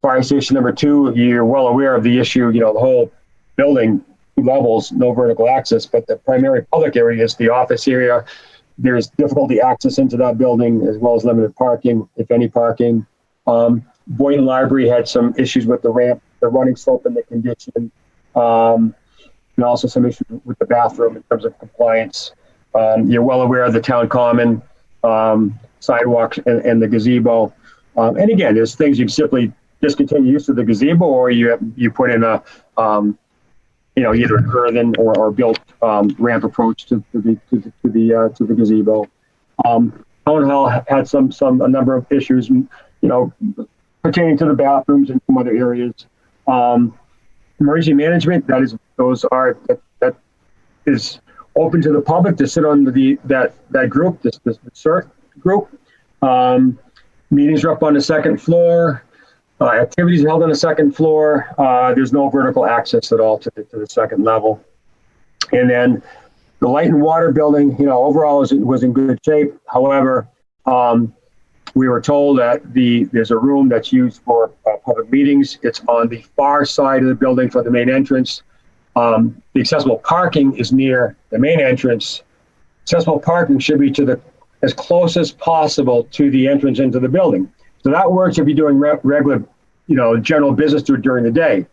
Fire station number 2, you're well aware of the issue, the whole building, 2 levels, no vertical access, but the primary public area is the office area. There's difficulty access into that building, as well as limited parking, if any parking. Boynton Library had some issues with the ramp, the running slope and the condition, and also some issues with the bathroom in terms of compliance. You're well aware of the town common, sidewalks, and the gazebo. And again, there's things you can simply discontinue use of the gazebo, or you put in a either a curving or built ramp approach to the gazebo. Town Hall had a number of issues, pertaining to the bathrooms and some other areas. Emergency management, that is open to the public to sit on that group, this CERT group. Meetings are up on the second floor. Activities are held on the second floor. There's no vertical access at all to the second level. And then the light and water building, overall was in good shape. However, we were told that there's a room that's used for public meetings. It's on the far side of the building for the main entrance. The accessible parking is near the main entrance. Accessible parking should be as close as possible to the entrance into the building. So that works if you're doing regular, general business during the day.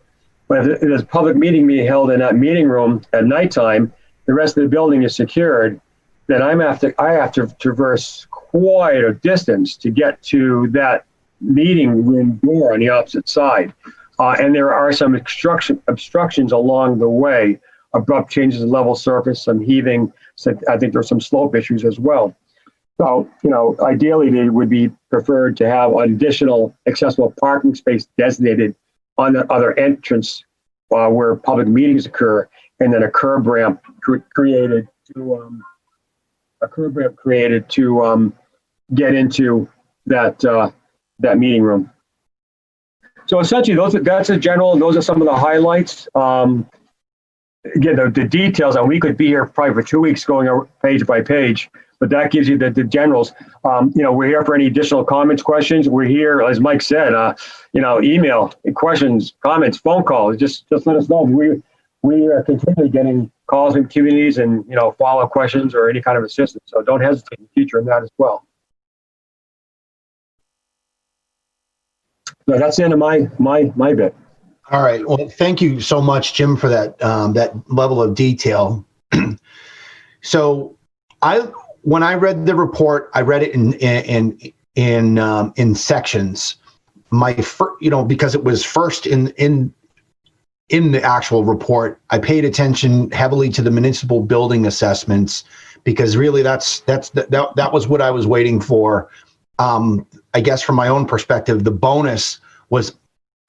But if there's a public meeting being held in that meeting room at nighttime, the rest of the building is secured, then I have to traverse quite a distance to get to that meeting room door on the opposite side. And there are some obstructions along the way, abrupt changes in level surface, some heaving. So I think there's some slope issues as well. So, ideally, they would be preferred to have an additional accessible parking space designated on the other entrance where public meetings occur, and then a curb ramp created to get into that meeting room. So essentially, those are some of the highlights. Again, the details, and we could be here probably for 2 weeks going page by page, but that gives you the generals. We're here for any additional comments, questions. We're here, as Mike said, email, questions, comments, phone calls. Just let us know. We are continually getting calls from communities and, follow-up questions or any kind of assistance. So don't hesitate in the future in that as well. So that's the end of my bit. All right. Well, thank you so much, Jim, for that level of detail. So when I read the report, I read it in sections. Because it was first in the actual report, I paid attention heavily to the municipal building assessments, because really that was what I was waiting for. I guess from my own perspective, the bonus was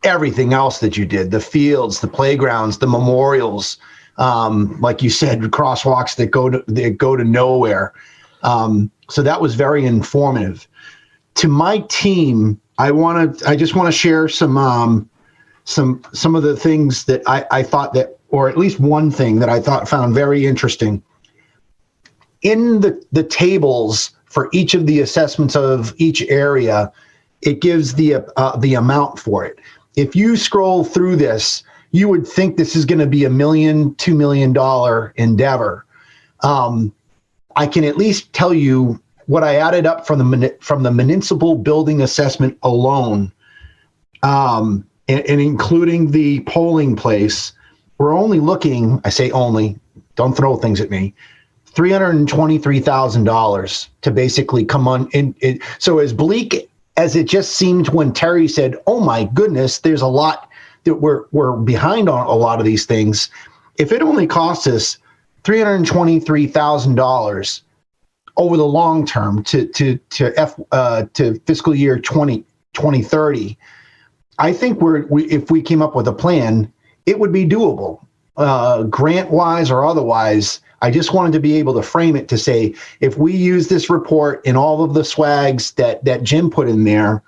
everything else that you did: the fields, the playgrounds, the memorials, like you said, crosswalks that go to nowhere. So that was very informative. To my team, I just want to share some of the things that I thought that, or at least one thing that I found very interesting. In the tables for each of the assessments of each area, it gives the amount for it. If you scroll through this, you would think this is going to be $1 million, $2 million endeavor. I can at least tell you what I added up from the municipal building assessment alone, and including the polling place. We're only looking, I say only, don't throw things at me, $323,000 to basically come on in. So as bleak as it just seemed when Terry said, oh my goodness, there's a lot that we're behind on a lot of these things. If it only costs us $323,000 over the long term to fiscal year 2030, I think if we came up with a plan, it would be doable, grant wise or otherwise. I just wanted to be able to frame it to say, if we use this report and all of the swags that Jim put in there,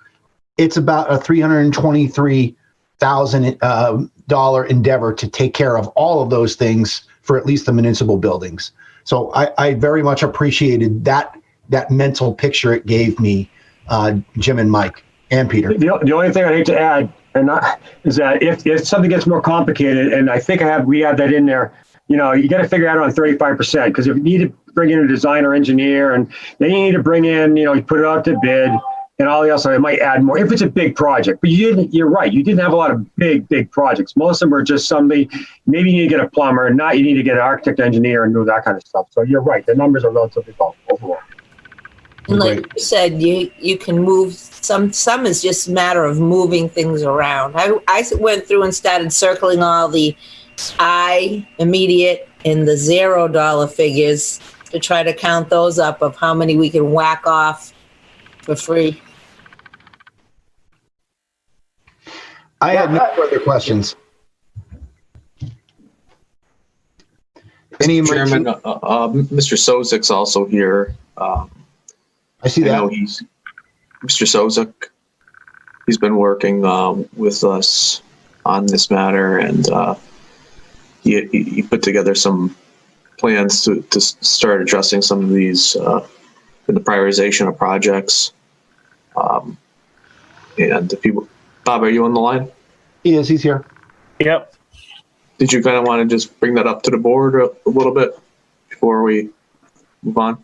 it's about a $323,000 endeavor to take care of all of those things for at least the municipal buildings. So I very much appreciated that mental picture it gave me, Jim and Mike and Peter. The only thing I need to add is that if something gets more complicated, and I think we have that in there, you got to figure out on 35%, because if you need to bring in a designer engineer, and then you need to bring in, you put it out to bid and all the else, it might add more if it's a big project. But you're right, you didn't have a lot of big projects. Most of them were just maybe you need to get a plumber, not you need to get an architect, engineer, and do that kind of stuff. So you're right, the numbers are relatively low overall. And like you said, you can move some is just a matter of moving things around. I went through and started circling all the immediate and the $0 figures to try to count those up of how many we can whack off for free. I have no further questions. Mr. Chairman, Mr. Sozik's also here. I see that. I know Mr. Sozik, he's been working with us on this matter, and he put together some plans to start addressing some of these in the prioritization of projects. And the people, Bob, are you on the line? He is. He's here. Yep. Did you kind of want to just bring that up to the board a little bit before we move on?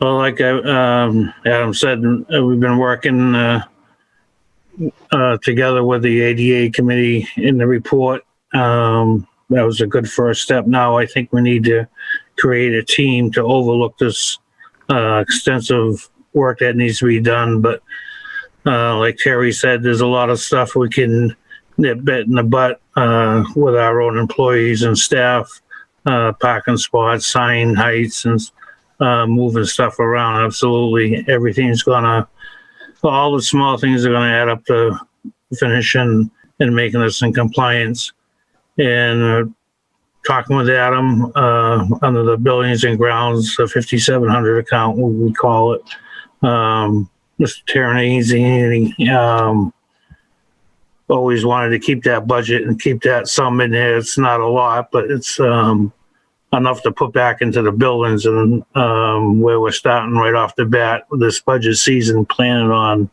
Well, like Adam said, we've been working together with the ADA committee in the report. That was a good first step. Now I think we need to create a team to overlook this extensive work that needs to be done. But like Terry said, there's a lot of stuff we can nip bit in the butt with our own employees and staff, parking spots, sign heights, and moving stuff around. Absolutely. Everything's all the small things are going to add up to finishing and making us in compliance. And talking with Adam under the buildings and grounds, the 5,700 account, we call it, Mr. Terranese, always wanted to keep that budget and keep that sum in there. It's not a lot, but it's enough to put back into the buildings, and where we're starting right off the bat with this budget season, planning on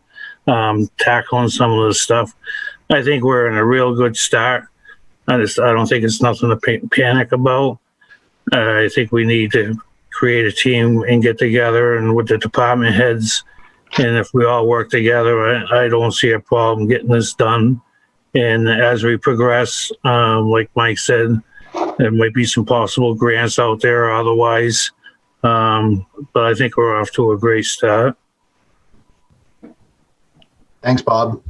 tackling some of this stuff. I think we're in a real good start. I don't think it's nothing to panic about. I think we need to create a team and get together and with the department heads. And if we all work together, I don't see a problem getting this done. And as we progress, like Mike said, there might be some possible grants out there or otherwise. But I think we're off to a great start. Thanks, Bob.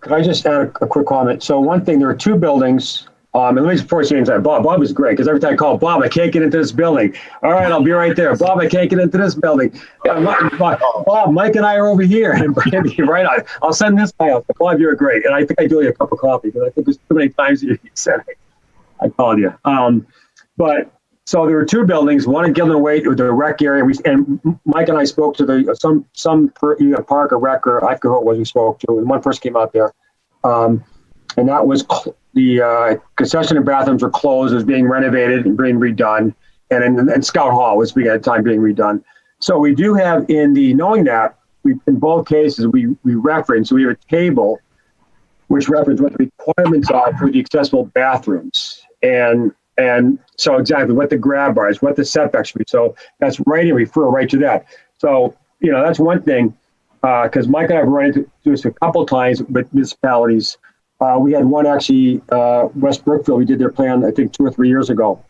Could I just add a quick comment? So one thing, there are two buildings. And let me before I say anything, Bob is great, because every time I call Bob, I can't get into this building. All right, I'll be right there. Bob, I can't get into this building. Bob, Mike and I are over here. And right on. I'll send this guy out. Bob, you're great. And I think I do you a cup of coffee, because I think there's too many times that you said I called you. But so there were two buildings, one in Gilman Way, the rec area. And Mike and I spoke to some park or rec, or I forget who it was we spoke to, and one person came out there. And that was the concession and bathrooms were closed, it was being renovated and being redone. And Scout Hall was being at the time being redone. So we do have knowing that, in both cases, we reference, we have a table which reference what the requirements are for the accessible bathrooms. And And so exactly what the grab bars, what the setbacks should be. So that's right and refer right to that. So, that's one thing, because Mike and I have run into this a couple times with municipalities. We had one actually, West Brookfield, we did their plan, I think 2 or 3 years ago.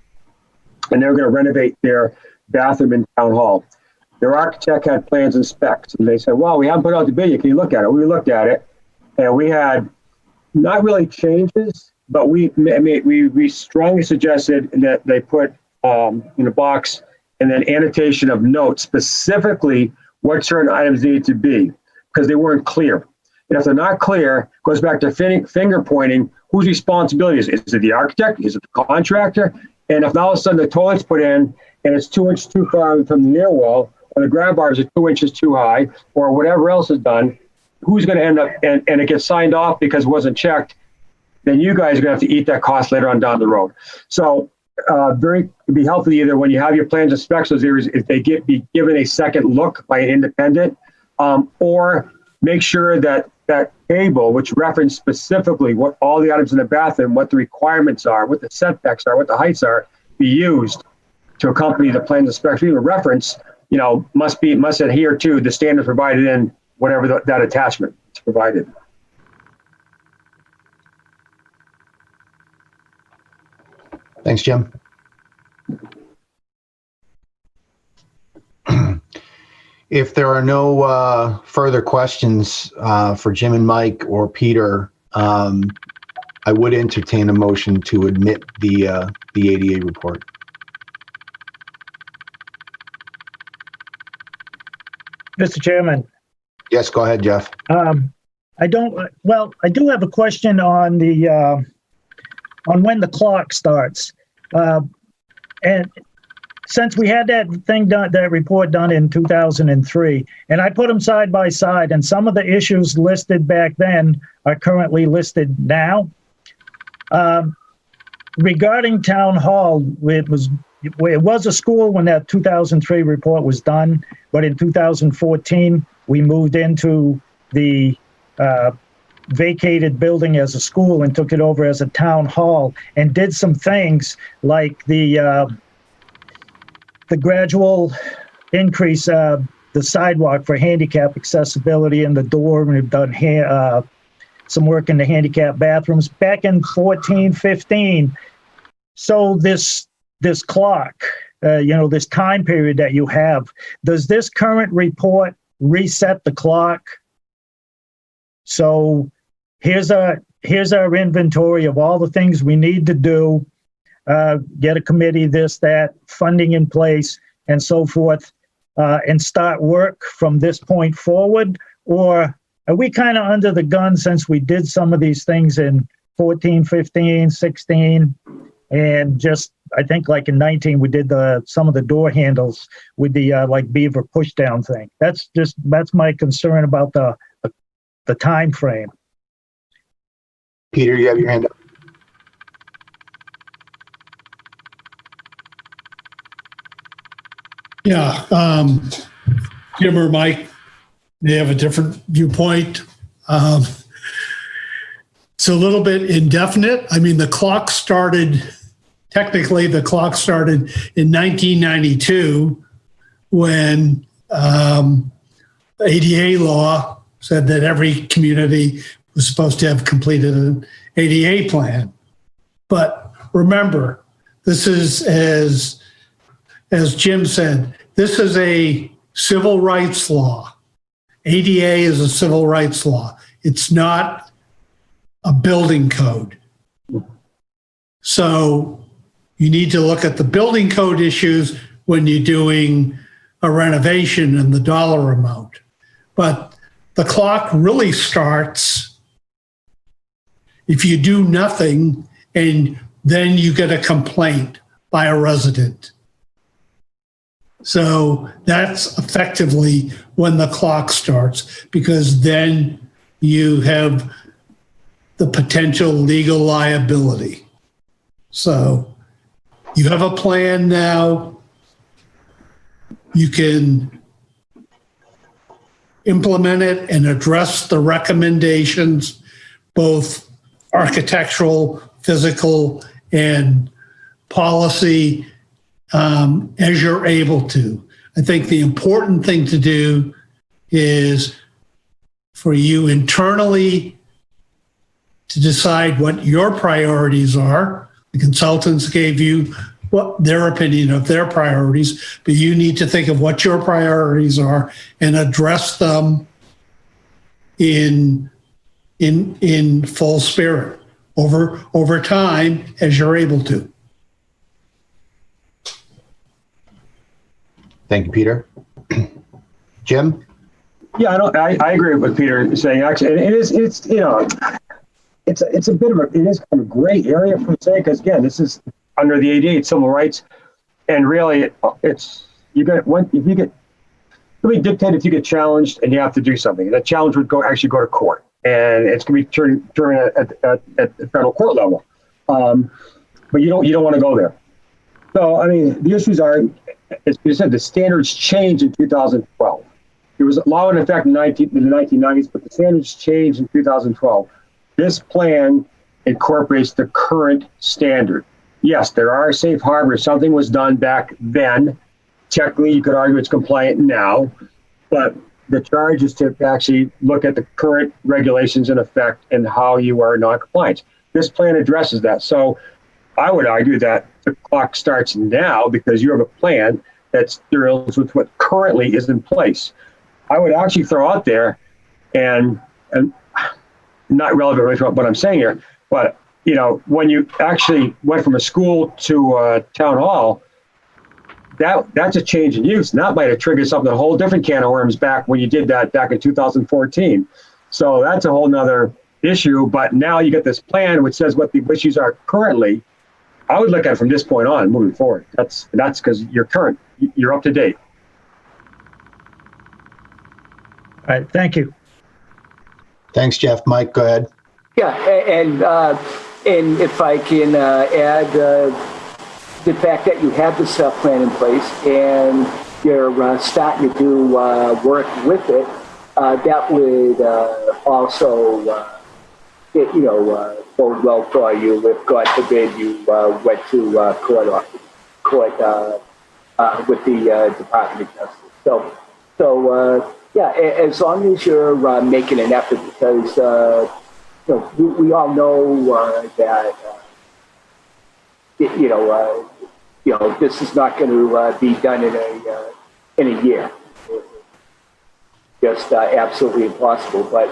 And they were going to renovate their bathroom in town hall. Their architect had plans and specs. And they said, well, we haven't put out the bid yet. Can you look at it? We looked at it, and we had not really changes, but we strongly suggested that they put in a box and then annotation of notes, specifically what certain items needed to be, because they weren't clear. And if they're not clear, it goes back to finger pointing. Whose responsibility is it? Is it the architect? Is it the contractor? And if all of a sudden the toilet's put in and it's 2 inches too far from the near wall, or the grab bars are 2 inches too high, or whatever else is done, who's going to end up, and it gets signed off because it wasn't checked, then you guys are going to have to eat that cost later on down the road. So it'd be helpful either when you have your plans and specs, those areas, if they be given a second look by an independent, or make sure that that table, which reference specifically what all the items in the bathroom, what the requirements are, what the setbacks are, what the heights are, be used to accompany the plans and specs. Even reference, must adhere to the standards provided in whatever that attachment is provided. Thanks, Jim. If there are no further questions for Jim and Mike or Peter, I would entertain a motion to admit the ADA report. Mr. Chairman. Yes, go ahead, Jeff. I do have a question on on when the clock starts. And since we had that report done in 2003, and I put them side by side, and some of the issues listed back then are currently listed now. Regarding town hall, it was a school when that 2003 report was done, but in 2014, we moved into the vacated building as a school and took it over as a town hall and did some things like the gradual increase, the sidewalk for handicap accessibility in the door. We've done some work in the handicap bathrooms back in 14, 15. So this clock, this time period that you have, does this current report reset the clock? So here's our inventory of all the things we need to do, get a committee, this, that, funding in place, and so forth, and start work from this point forward? Or are we kind of under the gun since we did some of these things in 14, 15, 16, and just, I think like in 19, we did some of the door handles with the like beaver push down thing. That's my concern about the time frame. Peter, you have your hand up. Yeah, Jim or Mike may have a different viewpoint. It's a little bit indefinite. I mean, technically the clock started in 1992 when ADA law said that every community was supposed to have completed an ADA plan. But remember, this is, as Jim said, this is a civil rights law. ADA is a civil rights law. It's not a building code. So you need to look at the building code issues when you're doing a renovation and the dollar amount. But the clock really starts if you do nothing and then you get a complaint by a resident. So that's effectively when the clock starts, because then you have the potential legal liability. So you have a plan now. You can implement it and address the recommendations, both architectural, physical, and policy as you're able to. I think the important thing to do is for you internally to decide what your priorities are. The consultants gave you what their opinion of their priorities, but you need to think of what your priorities are and address them in full spirit over time as you're able to. Thank you, Peter. Jim? Yeah, I agree with what Peter is saying. Actually, it's a bit of it is kind of a gray area per se, because again, this is under the ADA, it's civil rights, and really, it's it'll be dictated if you get challenged and you have to do something. That challenge would actually go to court, and it's going to be turned at the federal court level. But you don't want to go there. So I mean, the issues are, as you said, the standards changed in 2012. There was a law in effect in the 1990s, but the standards changed in 2012. This plan incorporates the current standard. Yes, there are safe harbors. Something was done back then. Technically, you could argue it's compliant now, but the charge is to actually look at the current regulations in effect and how you are non-compliant. This plan addresses that. So I would argue that the clock starts now because you have a plan that deals with what currently is in place. I would actually throw out there, and not relevant with what I'm saying here, but when you actually went from a school to a town hall, that's a change in use. And that might have triggered something, a whole different can of worms back when you did that back in 2014. So that's a whole nother issue. But now you get this plan which says what the issues are currently. I would look at it from this point on moving forward. That's because you're current, you're up to date. All right, thank you. Thanks, Jeff. Mike, go ahead. Yeah, and if I can add the fact that you have this plan in place and you're starting to do work with it, that would also, bode well for you if, God forbid, you went to court with the Department of Justice. So yeah, as long as you're making an effort, because we all know that this is not going to be done in a year. Just absolutely impossible. But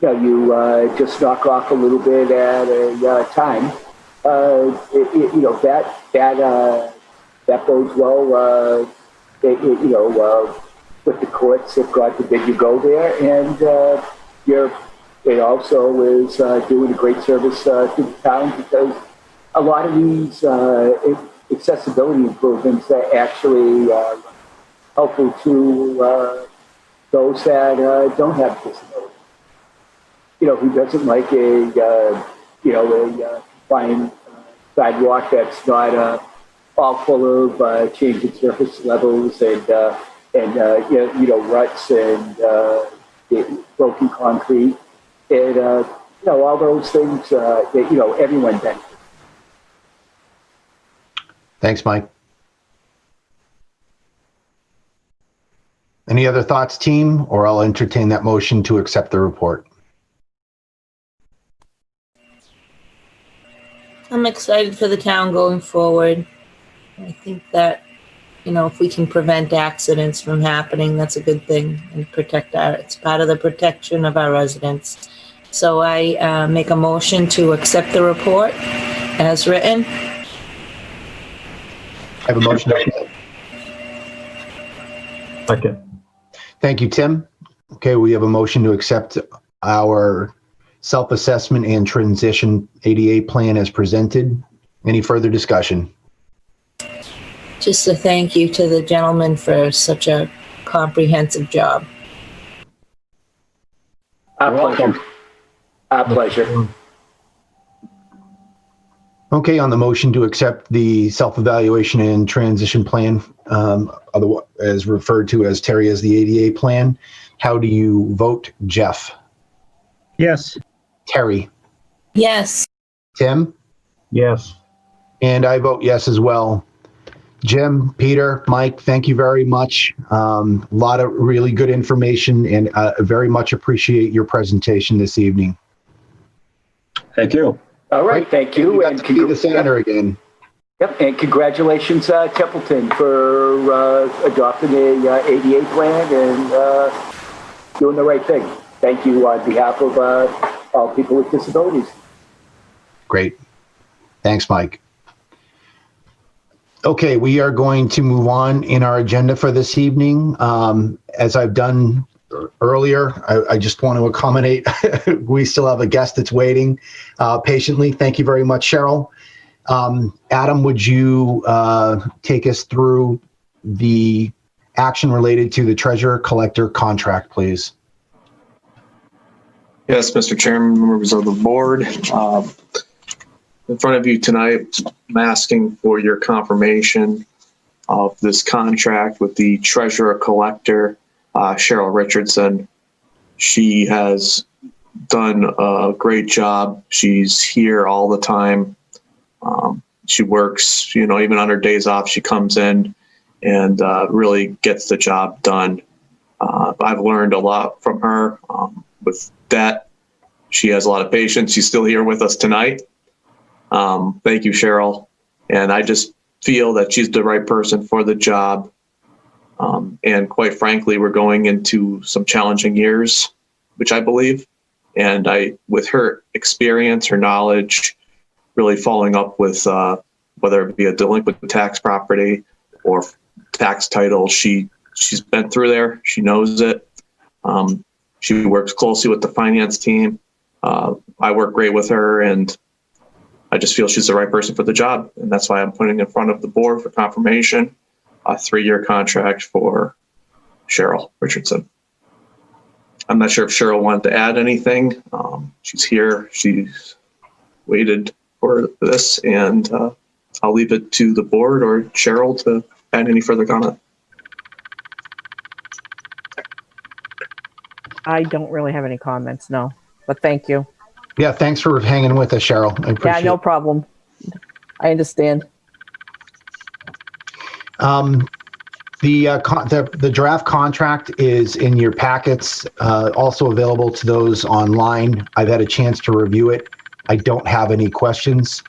you just knock off a little bit at a time. That bodes well. With the courts, if God forbid you go there, and it also is doing a great service to the town, because a lot of these accessibility improvements are actually helpful to those that don't have disabilities. Who doesn't like a fine sidewalk that's not all full of changing surface levels and ruts and broken concrete, and all those things that everyone benefits. Thanks, Mike. Any other thoughts, team, or I'll entertain that motion to accept the report. I'm excited for the town going forward. I think that, if we can prevent accidents from happening, that's a good thing, and it's part of the protection of our residents. So I make a motion to accept the report as written. I have a motion. Second. Thank you, Tim. Okay, we have a motion to accept our self-assessment and transition ADA plan as presented. Any further discussion? Just a thank you to the gentleman for such a comprehensive job. Our pleasure. Our pleasure. Okay, on the motion to accept the self-evaluation and transition plan, as referred to as Terry as the ADA plan, how do you vote? Jeff? Yes. Terry? Yes. Tim? Yes. And I vote yes as well. Jim, Peter, Mike, thank you very much. A lot of really good information, and very much appreciate your presentation this evening. Thank you. All right, thank you. And to be the senator again. Yep, and congratulations, Templeton, for adopting a ADA plan and doing the right thing. Thank you on behalf of all people with disabilities. Great. Thanks, Mike. Okay, we are going to move on in our agenda for this evening. As I've done earlier, I just want to accommodate. We still have a guest that's waiting patiently. Thank you very much, Cheryl. Adam, would you take us through the action related to the treasurer collector contract, please? Yes, Mr. Chairman, members of the board. In front of you tonight, I'm asking for your confirmation of this contract with the treasurer collector, Cheryl Richardson. She has done a great job. She's here all the time. She works, even on her days off, she comes in and really gets the job done. I've learned a lot from her with that. She has a lot of patience. She's still here with us tonight. Thank you, Cheryl. And I just feel that she's the right person for the job. And quite frankly, we're going into some challenging years, which I believe. And with her experience, her knowledge, really following up with whether it be a delinquent tax property or tax title, she's been through there. She knows it. She works closely with the finance team. I work great with her, and I just feel she's the right person for the job, and that's why I'm putting in front of the board for confirmation a 3-year contract for Cheryl Richardson. I'm not sure if Cheryl wanted to add anything. She's here. She's waited for this, and I'll leave it to the board or Cheryl to add any further comment. I don't really have any comments, no, but thank you. Yeah, thanks for hanging with us, Cheryl. I appreciate it. Yeah, no problem. I understand. The draft contract is in your packets, also available to those online. I've had a chance to review it. I don't have any questions,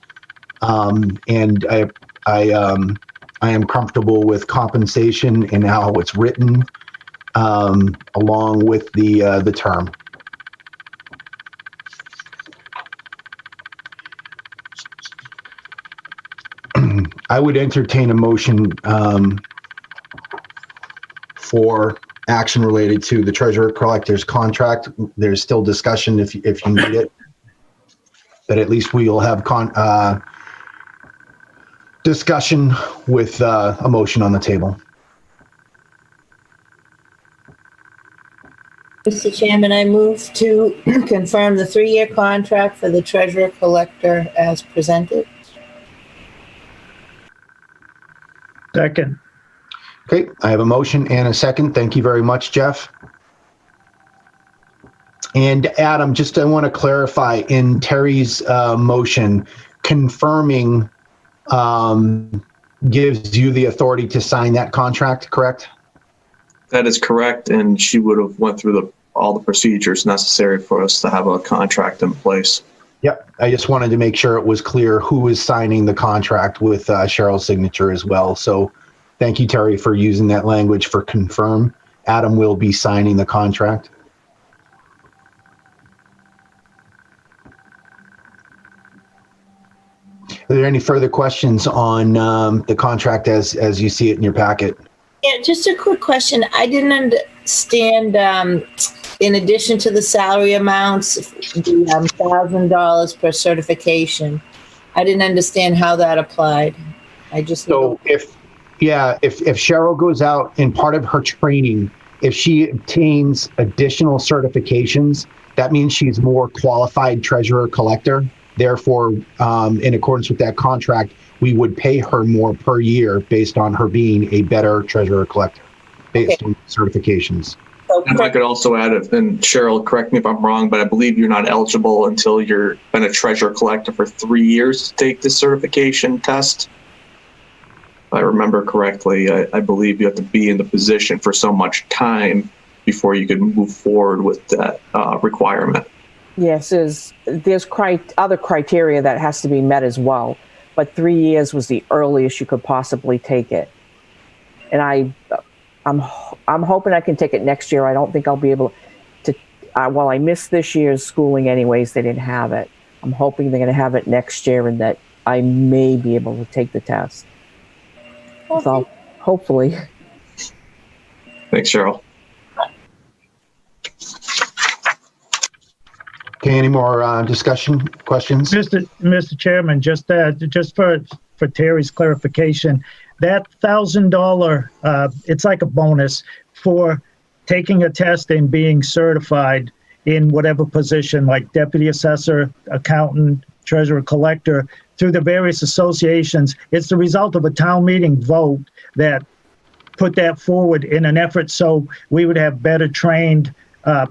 and I am comfortable with compensation and how it's written, along with the term. I would entertain a motion for action related to the treasurer collector's contract. There's still discussion if you need it, but at least we'll have discussion with a motion on the table. Mr. Chairman, I move to confirm the 3-year contract for the treasurer collector as presented. Second. Okay, I have a motion and a second. Thank you very much, Jeff. And Adam, I want to clarify in Terry's motion, confirming gives you the authority to sign that contract, correct? That is correct, and she would have went through all the procedures necessary for us to have a contract in place. Yep, I just wanted to make sure it was clear who is signing the contract with Cheryl's signature as well. So thank you, Terry, for using that language for confirm. Adam will be signing the contract. Are there any further questions on the contract as you see it in your packet? Yeah, just a quick question. I didn't understand, in addition to the salary amounts, the $1,000 per certification. I didn't understand how that applied. I just so if Cheryl goes out and part of her training, if she obtains additional certifications, that means she's more qualified treasurer collector. Therefore, in accordance with that contract, we would pay her more per year based on her being a better treasurer collector based on certifications. And I could also add, and Cheryl, correct me if I'm wrong, but I believe you're not eligible until you've been a treasurer collector for 3 years to take this certification test. If I remember correctly, I believe you have to be in the position for so much time before you can move forward with that requirement. Yes, there's other criteria that has to be met as well, but 3 years was the earliest you could possibly take it. And I'm hoping I can take it next year. I don't think I'll be able to. Well, I missed this year's schooling anyways. They didn't have it. I'm hoping they're going to have it next year, and that I may be able to take the test. Okay. So hopefully. Thanks, Cheryl. Okay, any more discussion questions? Mr. Chairman, just for Terry's clarification, that $1,000, it's like a bonus for taking a test and being certified in whatever position, like deputy assessor, accountant, treasurer, collector, through the various associations. It's the result of a town meeting vote that put that forward in an effort so we would have better trained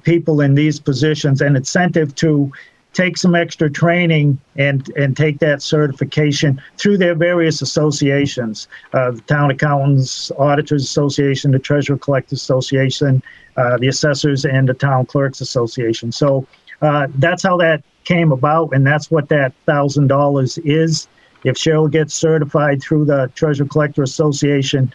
people in these positions, and incentive to take some extra training and take that certification through their various associations, the Town Accountants, Auditors Association, the Treasurer Collectors Association, the Assessors, and the Town Clerks Association. So that's how that came about, and that's what that $1,000 is. If Cheryl gets certified through the Treasurer Collector Association,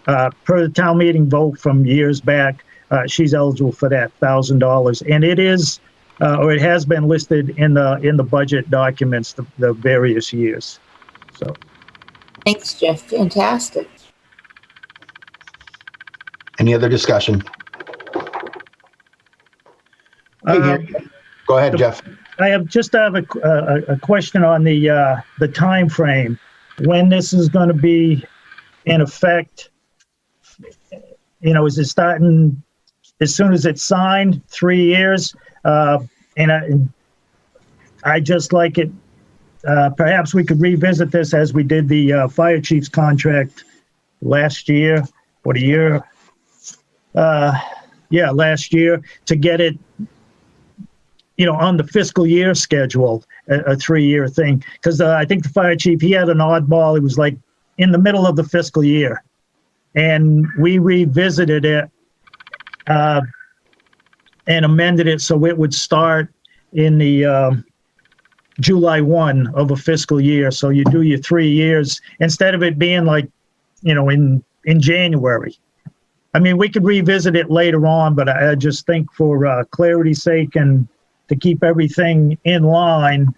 per the town meeting vote from years back, she's eligible for that $1,000, and it is, or it has been listed in the budget documents the various years. So, Thanks, Jeff. Fantastic. Any other discussion? Go ahead, Jeff. I have a question on the time frame when this is going to be in effect. You know, is it starting as soon as it's signed, 3 years? And I just like it. Perhaps we could revisit this as we did the fire chief's contract last year, or the year. Last year, to get it, on the fiscal year schedule, a 3-year thing. Because I think the fire chief, he had an oddball. It was like in the middle of the fiscal year. And we revisited it and amended it so it would start in the July 1 of a fiscal year. So you do your 3 years instead of it being like, in January. I mean, we could revisit it later on, but I just think for clarity's sake and to keep everything in line,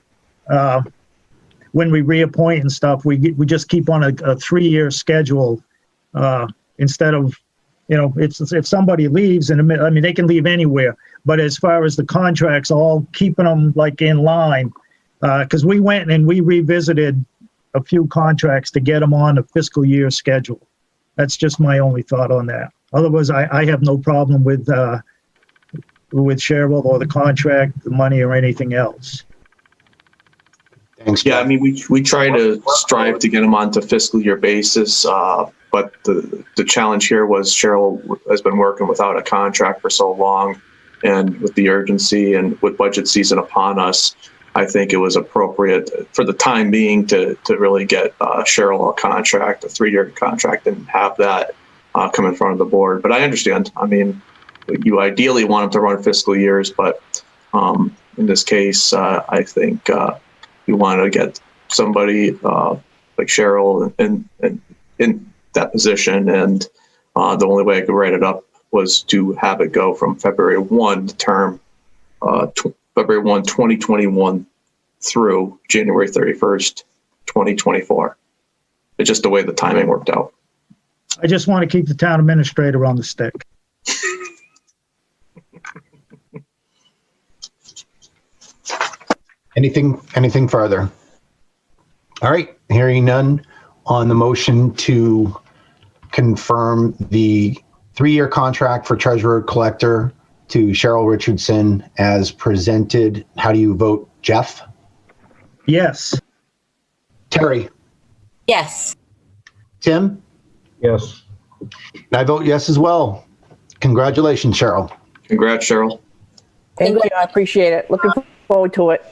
when we reappoint and stuff, we just keep on a 3-year schedule instead of, if somebody leaves they can leave anywhere, but as far as the contracts, all keeping them like in line, because we went and we revisited a few contracts to get them on a fiscal year schedule. That's just my only thought on that. Otherwise, I have no problem with Cheryl or the contract, the money, or anything else. Thanks. Yeah, I mean, we try to strive to get them onto fiscal year basis, but the challenge here was Cheryl has been working without a contract for so long, and with the urgency and with budget season upon us, I think it was appropriate for the time being to really get Cheryl a contract, a 3-year contract, and have that come in front of the board. But I understand. I mean, you ideally want them to run fiscal years, but in this case, I think you want to get somebody like Cheryl in that position, and the only way I could write it up was to have it go from February 1 term, February 1, 2021 through January 31st, 2024. It's just the way the timing worked out. I just want to keep the town administrator on the stick. Anything further? All right, hearing none on the motion to confirm the 3-year contract for treasurer collector to Cheryl Richardson as presented. How do you vote, Jeff? Yes. Terry? Yes. Tim? Yes. And I vote yes as well. Congratulations, Cheryl. Congrats, Cheryl. Thank you. I appreciate it. Looking forward to it.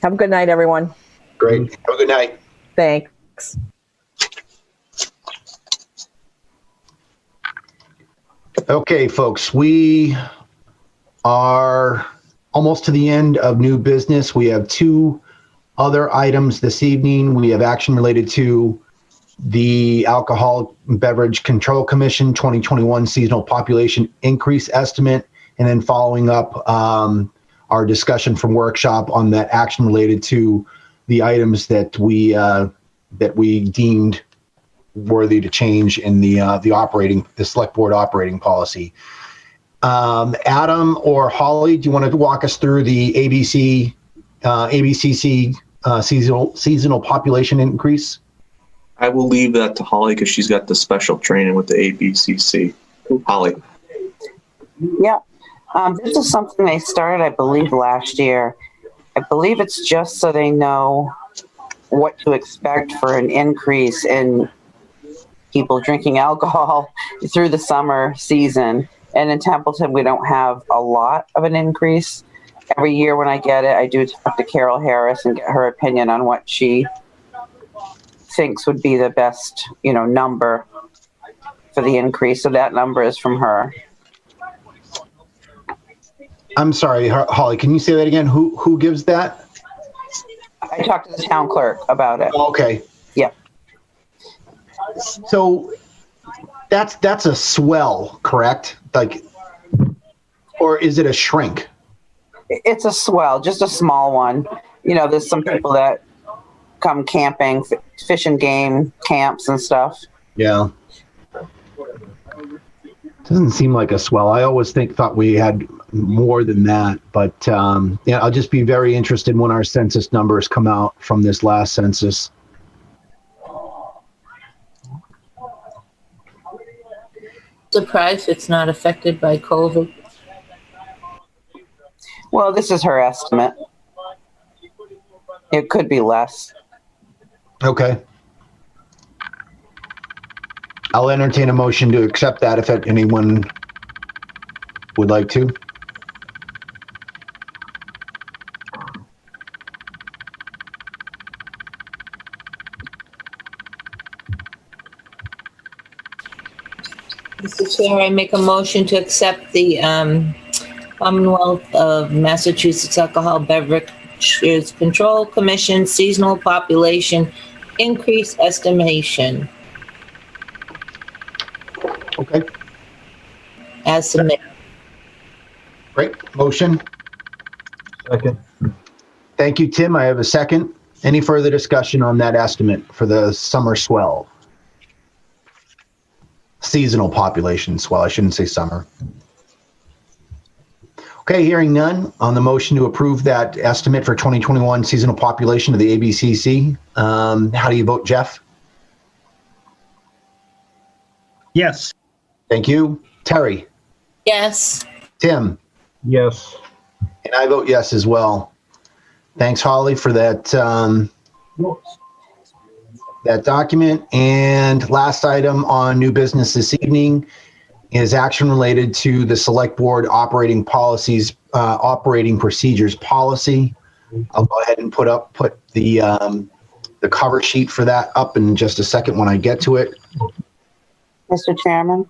Have a good night, everyone. Great. Have a good night. Thanks. Okay, folks, we are almost to the end of new business. We have two other items this evening. We have action related to the Alcoholic Beverage Control Commission 2021 seasonal population increase estimate, and then following up our discussion from workshop on that action related to the items that we deemed worthy to change in the select board operating policy. Adam or Holly, do you want to walk us through the ABCC seasonal population increase? I will leave that to Holly because she's got the special training with the ABCC. Holly. Yeah. This is something they started, I believe, last year. I believe it's just so they know what to expect for an increase in people drinking alcohol through the summer season. And in Templeton, we don't have a lot of an increase. Every year when I get it, I do talk to Carol Harris and get her opinion on what she thinks would be the best, number for the increase. So that number is from her. I'm sorry, Holly, can you say that again? Who gives that? I talked to the town clerk about it. Okay. Yeah. So that's a swell, correct? Or is it a shrink? It's a swell, just a small one. There's some people that come camping, fish and game camps and stuff. Yeah. Doesn't seem like a swell. I always thought we had more than that, but I'll just be very interested when our census numbers come out from this last census. Surprised it's not affected by COVID. Well, this is her estimate. It could be less. Okay. I'll entertain a motion to accept that if anyone would like to. Mr. Chair, I make a motion to accept the Commonwealth of Massachusetts Alcohol Beverages Control Commission seasonal population increase estimation. Okay. As submitted. Great. Motion. Second. Thank you, Tim. I have a second. Any further discussion on that estimate for the summer swell? Seasonal population swell. I shouldn't say summer. Okay, hearing none on the motion to approve that estimate for 2021 seasonal population of the ABCC. How do you vote, Jeff? Yes. Thank you. Terry? Yes. Tim? Yes. And I vote yes as well. Thanks, Holly, for that that document. And last item on new business this evening is action related to the select board operating policies, operating procedures policy. I'll go ahead and put the cover sheet for that up in just a second when I get to it. Mr. Chairman?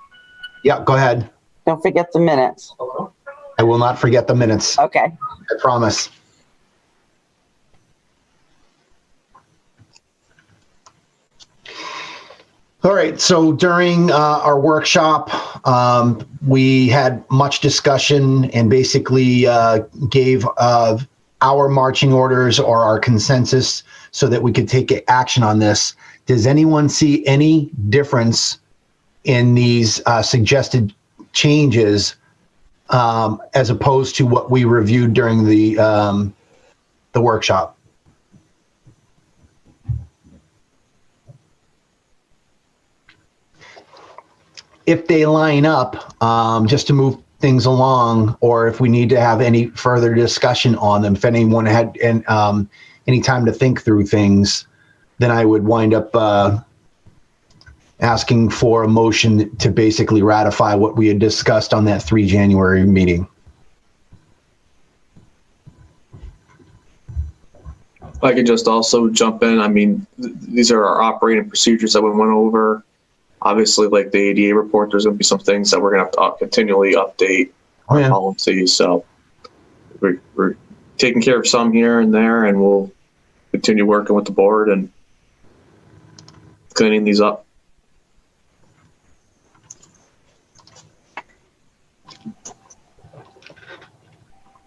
Yeah, go ahead. Don't forget the minutes. I will not forget the minutes. Okay. I promise. All right, so during our workshop, we had much discussion and basically gave our marching orders or our consensus so that we could take action on this. Does anyone see any difference in these suggested changes as opposed to what we reviewed during the workshop? If they line up, just to move things along, or if we need to have any further discussion on them, if anyone had any time to think through things, then I would wind up asking for a motion to basically ratify what we had discussed on that 3 January meeting. If I could just also jump in, I mean, these are our operating procedures that we went over. Obviously, like the ADA report, there's going to be some things that we're going to have to continually update our policies. So we're taking care of some here and there, and we'll continue working with the board and cleaning these up.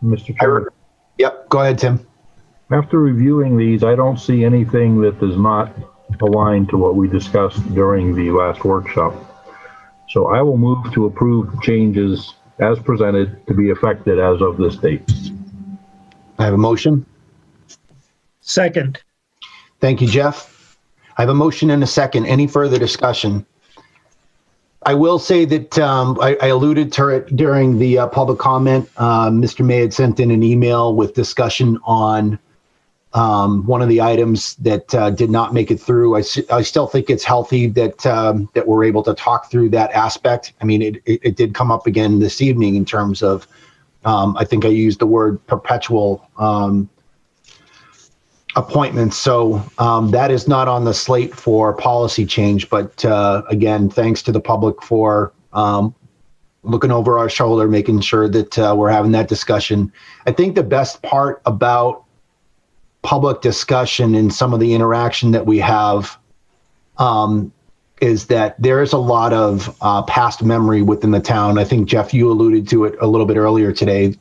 Mr. Chairman. Yep, go ahead, Tim. After reviewing these, I don't see anything that does not align to what we discussed during the last workshop. So I will move to approve changes as presented to be effected as of this date. I have a motion. Second. Thank you, Jeff. I have a motion and a second. Any further discussion? I will say that I alluded to it during the public comment. Mr. May had sent in an email with discussion on one of the items that did not make it through. I still think it's healthy that that we're able to talk through that aspect. I mean, it did come up again this evening in terms of, I think I used the word perpetual appointments. So that is not on the slate for policy change. But again, thanks to the public for looking over our shoulder, making sure that we're having that discussion. I think the best part about public discussion and some of the interaction that we have is that there is a lot of past memory within the town. I think, Jeff, you alluded to it a little bit earlier today.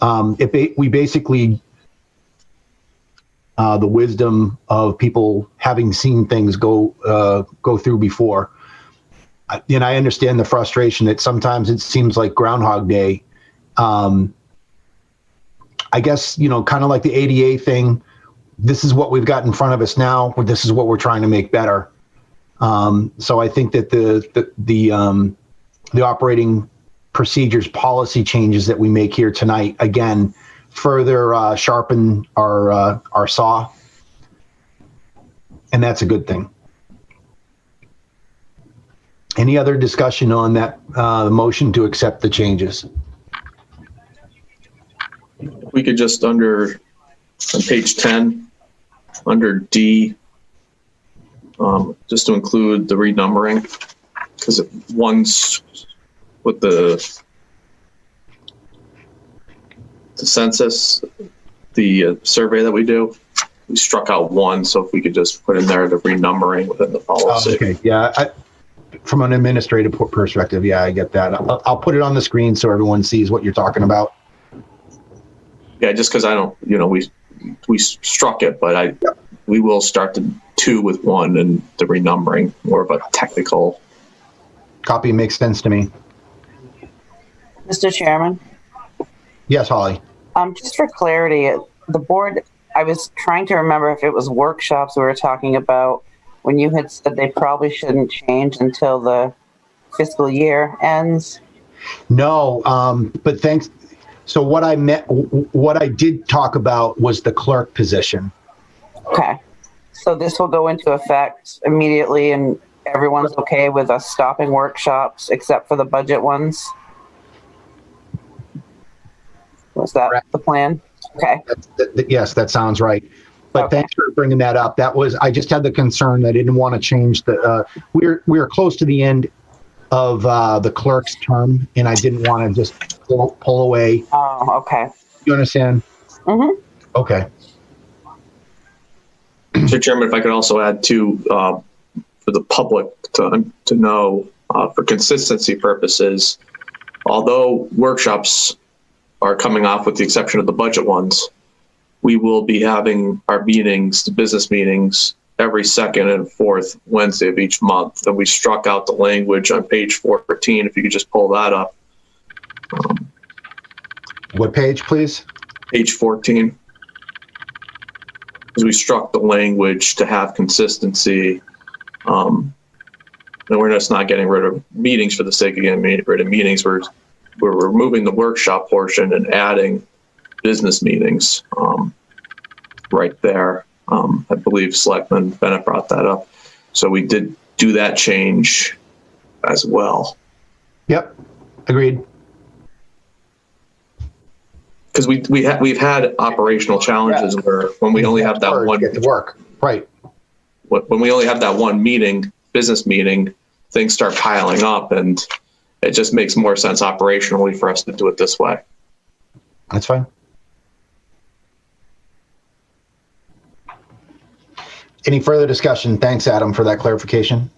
We basically, the wisdom of people having seen things go through before. And I understand the frustration that sometimes it seems like Groundhog Day. I guess, kind of like the ADA thing, this is what we've got in front of us now, or this is what we're trying to make better. So I think that the operating procedures policy changes that we make here tonight, again, further sharpen our saw. And that's a good thing. Any other discussion on that motion to accept the changes? We could just on page 10, under D, just to include the renumbering, because one's with the census, the survey that we do, we struck out one. So if we could just put in there the renumbering within the policy. Oh, okay, yeah. From an administrative perspective, yeah, I get that. I'll put it on the screen so everyone sees what you're talking about. Yeah, just because I don't, we struck it, but we will start the 2 with 1 and the renumbering, more of a technical. Copy makes sense to me. Mr. Chairman? Yes, Holly. Just for clarity, the board, I was trying to remember if it was workshops we were talking about when you had said they probably shouldn't change until the fiscal year ends. No, but thanks. So what I did talk about was the clerk position. Okay. So this will go into effect immediately and everyone's okay with us stopping workshops except for the budget ones? Was that the plan? Okay. Yes, that sounds right. But okay. Thanks for bringing that up. I just had the concern that I didn't want to change we're close to the end of the clerk's term, and I didn't want to just pull away. Oh, okay. You understand? Mm-hmm. Okay. Mr. Chairman, if I could also add to for the public to know, for consistency purposes, although workshops are coming off with the exception of the budget ones, we will be having our meetings, the business meetings, every second and fourth Wednesday of each month. And we struck out the language on page 14. If you could just pull that up. What page, please? Page 14. Because we struck the language to have consistency. And we're just not getting rid of meetings for the sake of getting rid of meetings. We're removing the workshop portion and adding business meetings right there. I believe Selectman Bennett brought that up. So we did do that change as well. Yep, agreed. Because we've had operational challenges where when we only have that one get to work, right? When we only have that one business meeting, things start piling up, and it just makes more sense operationally for us to do it this way. That's fine. Any further discussion? Thanks, Adam, for that clarification.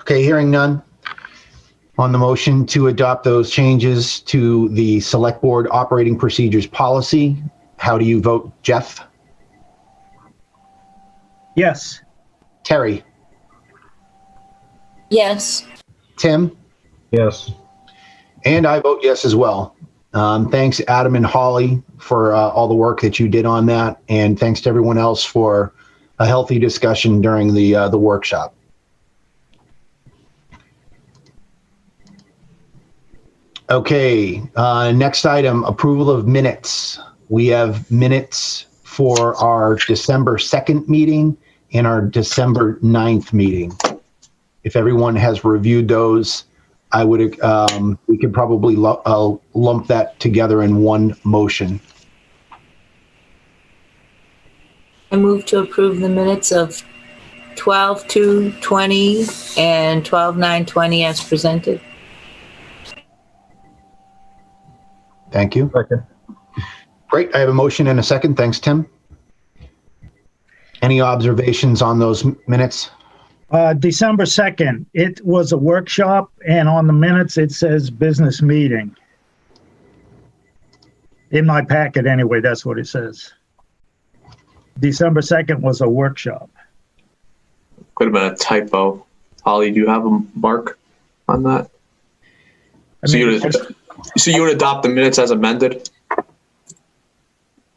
Okay, hearing none. On the motion to adopt those changes to the Select Board Operating Procedures Policy, how do you vote, Jeff? Yes. Terry? Yes. Tim? Yes. And I vote yes as well. Thanks, Adam and Holly, for all the work that you did on that. And thanks to everyone else for a healthy discussion during the workshop. Okay, next item, approval of minutes. We have minutes for our December 2nd meeting and our December 9th meeting. If everyone has reviewed those, I would we could probably lump that together in one motion. I move to approve the minutes of 12/2/20 and 12/9/20 as presented. Thank you. Second. Great. I have a motion and a second. Thanks, Tim. Any observations on those minutes? December 2nd, it was a workshop, and on the minutes, it says business meeting. In my packet, anyway, that's what it says. December 2nd was a workshop. Could have been a typo. Holly, do you have a mark on that? So you would adopt the minutes as amended?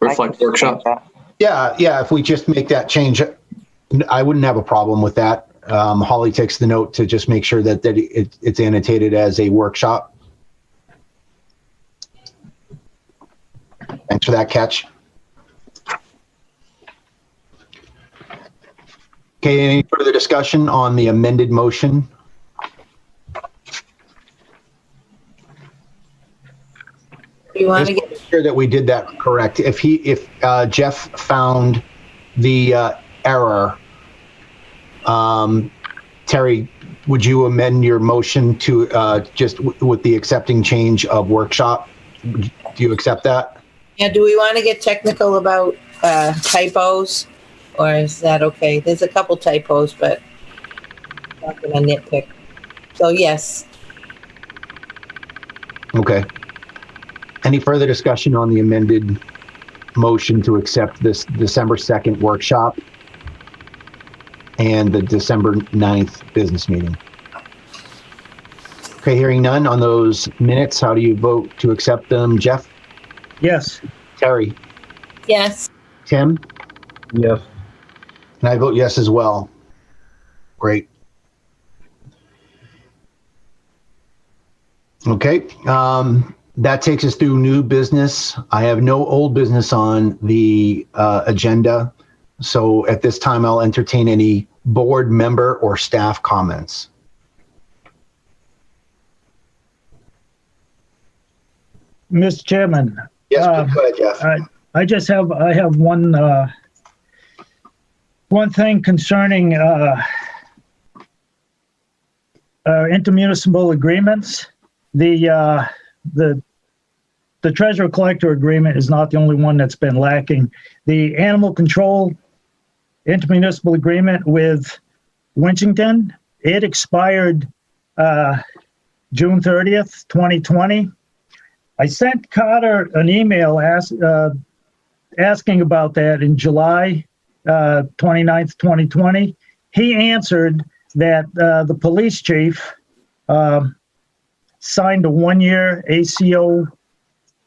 Reflect workshop? Yeah. If we just make that change, I wouldn't have a problem with that. Holly takes the note to just make sure that it's annotated as a workshop. Thanks for that catch. Okay, any further discussion on the amended motion? You want to Just make sure that we did that correct. If Jeff found the error, Terry, would you amend your motion to just with the accepting change of workshop? Do you accept that? Yeah, do we want to get technical about typos, or is that okay? There's a couple typos, but I'm not going to nitpick. So yes. Okay. Any further discussion on the amended motion to accept this December 2nd workshop and the December 9th business meeting? Okay, hearing none on those minutes, how do you vote to accept them, Jeff? Yes. Terry? Yes. Tim? Yes. And I vote yes as well. Great. Okay, that takes us through new business. I have no old business on the agenda. So at this time, I'll entertain any board member or staff comments. Mr. Chairman. Yes, go ahead, Jeff. I have one thing concerning intermunicipal agreements. The treasurer collector agreement is not the only one that's been lacking. The animal control intermunicipal agreement with Winchington, it expired June 30th, 2020. I sent Carter an email asking about that in July 29th, 2020. He answered that the police chief signed a one-year ACO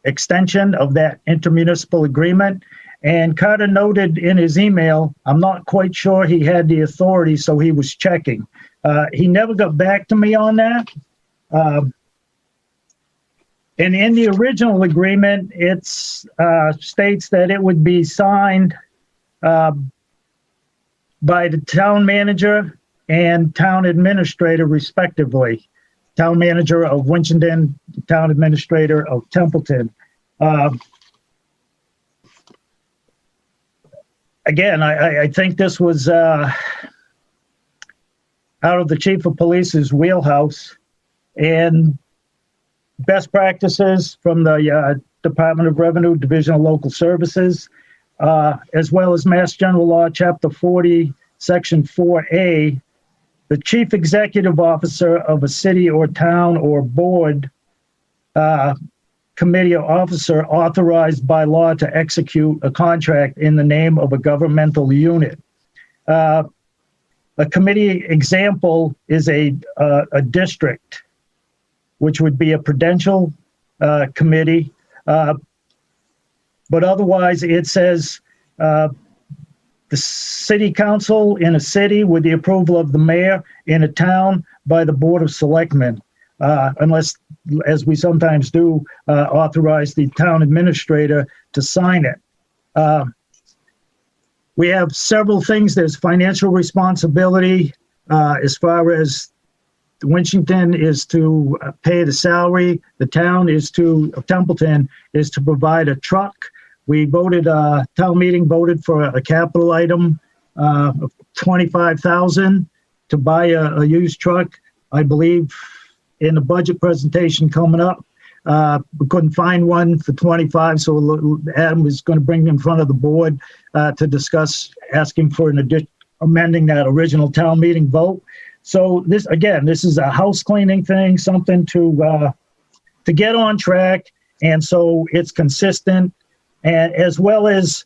extension of that intermunicipal agreement. And Carter noted in his email, I'm not quite sure he had the authority, so he was checking. He never got back to me on that. And in the original agreement, it states that it would be signed by the town manager and town administrator respectively. Town manager of Winchendon, town administrator of Templeton. Again, I think this was out of the chief of police's wheelhouse, and best practices from the Department of Revenue, Division of Local Services, as well as Mass General Law, Chapter 40, Section 4A, the chief executive officer of a city or town or board, committee or officer authorized by law to execute a contract in the name of a governmental unit. A committee example is a district, which would be a prudential committee. But otherwise, it says the city council in a city with the approval of the mayor, in a town by the Board of Selectmen, unless, as we sometimes do, authorize the town administrator to sign it. We have several things. There's financial responsibility as far as Winchendon is to pay the salary. The town of Templeton is to provide a truck. We voted, town meeting voted for a capital item of $25,000 to buy a used truck. I believe in the budget presentation coming up, we couldn't find one for 25, so Adam was going to bring in front of the board to discuss asking for amending that original town meeting vote. So this is a house cleaning thing, something to get on track, and so it's consistent, and as well as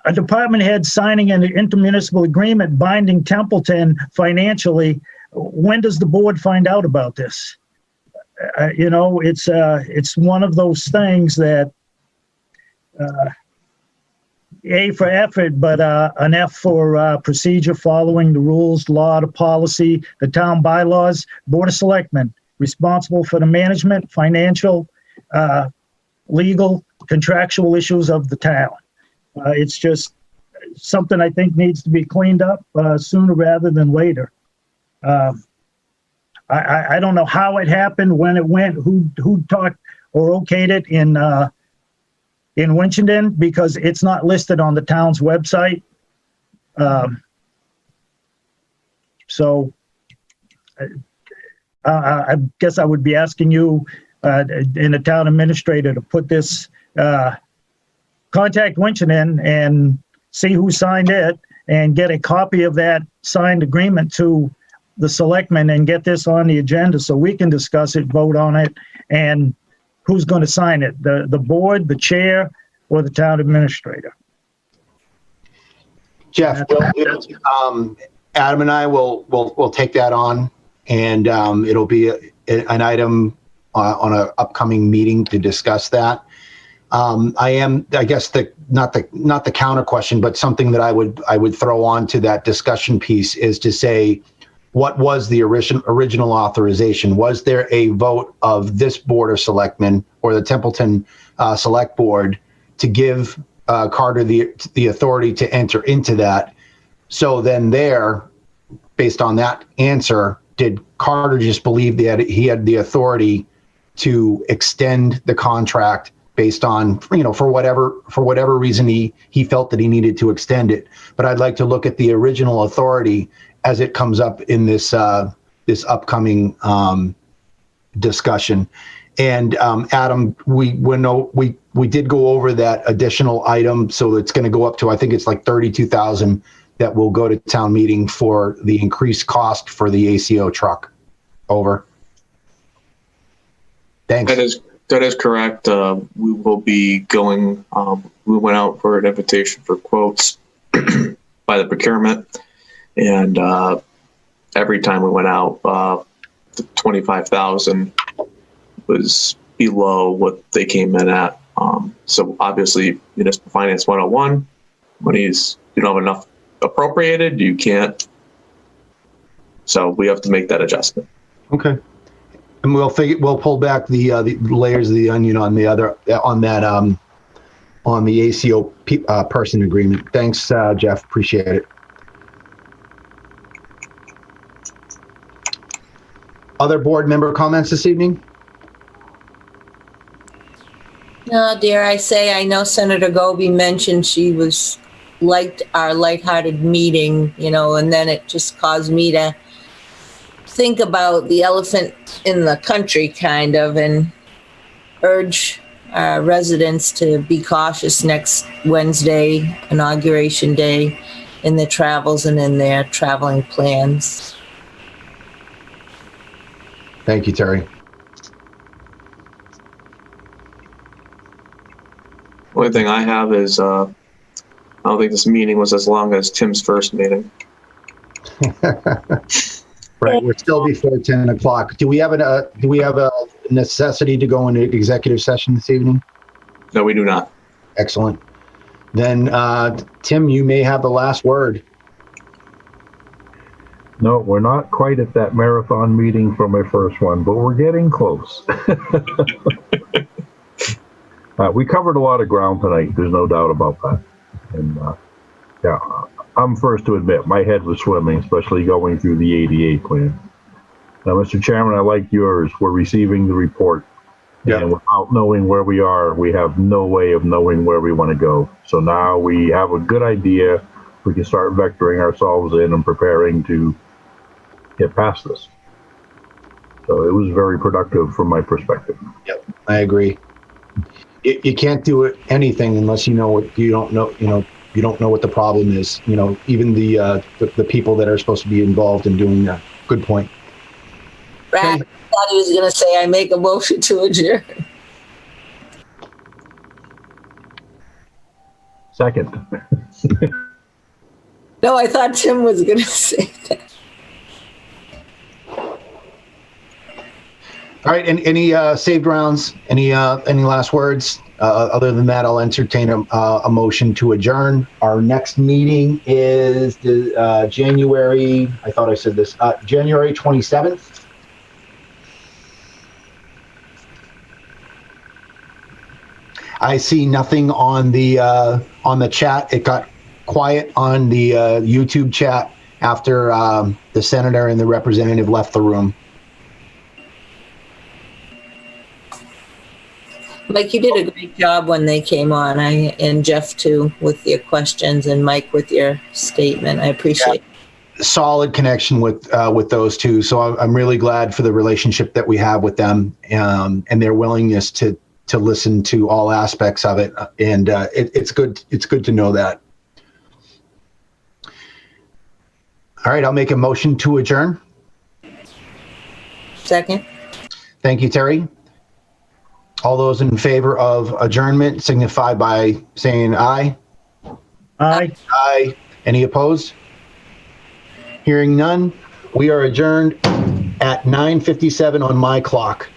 a department head signing an intermunicipal agreement binding Templeton financially. When does the board find out about this? It's one of those things that A for effort, but an F for procedure, following the rules, law, the policy, the town bylaws. Board of Selectmen responsible for the management, financial, legal, contractual issues of the town. It's just something I think needs to be cleaned up sooner rather than later. I don't know how it happened, when it went, who talked or okayed it in Winchendon, because it's not listed on the town's website. So I guess I would be asking you and the town administrator to put this, contact Winchendon and see who signed it and get a copy of that signed agreement to the selectmen and get this on the agenda so we can discuss it, vote on it, and who's going to sign it, the board, the chair, or the town administrator. Jeff, Adam and I will take that on, and it'll be an item on an upcoming meeting to discuss that. I guess not the counter question, but something that I would throw on to that discussion piece is to say, what was the original authorization? Was there a vote of this Board of Selectmen or the Templeton Select Board to give Carter the authority to enter into that? So then based on that answer, did Carter just believe that he had the authority to extend the contract based on, for whatever reason he felt that he needed to extend it? But I'd like to look at the original authority as it comes up in this upcoming discussion. And Adam, we did go over that additional item, so it's going to go up to, I think it's like $32,000 that will go to town meeting for the increased cost for the ACO truck. Over. Thanks. That is correct. We will be going. We went out for an invitation for quotes by the procurement. And every time we went out, the $25,000 was below what they came in at. So obviously, Municipal Finance 101, money's, you don't have enough appropriated, you can't. So we have to make that adjustment. Okay. And we'll pull back the layers of the onion on the ACO person agreement. Thanks, Jeff. Appreciate it. Other board member comments this evening? No, dare I say, I know Senator Gobi mentioned she liked our lighthearted meeting, and then it just caused me to think about the elephant in the country, kind of, and urge residents to be cautious next Wednesday, Inauguration Day, in their travels and in their traveling plans. Thank you, Terry. Only thing I have is I don't think this meeting was as long as Tim's first meeting. Right, we're still before 10 o'clock. Do we have a necessity to go into executive session this evening? No, we do not. Excellent. Then, Tim, you may have the last word. No, we're not quite at that marathon meeting for my first one, but we're getting close. We covered a lot of ground tonight. There's no doubt about that. And yeah, I'm first to admit my head was swimming, especially going through the ADA plan. Now, Mr. Chairman, I like yours. We're receiving the report. Yeah. And without knowing where we are, we have no way of knowing where we want to go. So now we have a good idea. We can start vectoring ourselves in and preparing to get past this. So it was very productive from my perspective. Yep, I agree. You can't do anything unless you know what you don't know. You don't know what the problem is. Even the people that are supposed to be involved in doing that. Good point. Brad, I thought he was going to say, I make a motion to adjourn. Second. No, I thought Tim was going to say that. All right. And any saved rounds? Any last words? Other than that, I'll entertain a motion to adjourn. Our next meeting is the January. I thought I said this. January 27th. I see nothing on the chat. It got quiet on the YouTube chat after the senator and the representative left the room. Mike, you did a great job when they came on. And Jeff too, with your questions, and Mike with your statement. I appreciate it. Solid connection with those two. So I'm really glad for the relationship that we have with them, and their willingness to listen to all aspects of it. And it's good. It's good to know that. All right, I'll make a motion to adjourn. Second. Thank you, Terry. All those in favor of adjournment signify by saying aye. Aye. Aye. Any opposed? Hearing none, we are adjourned at 9:57 on my clock.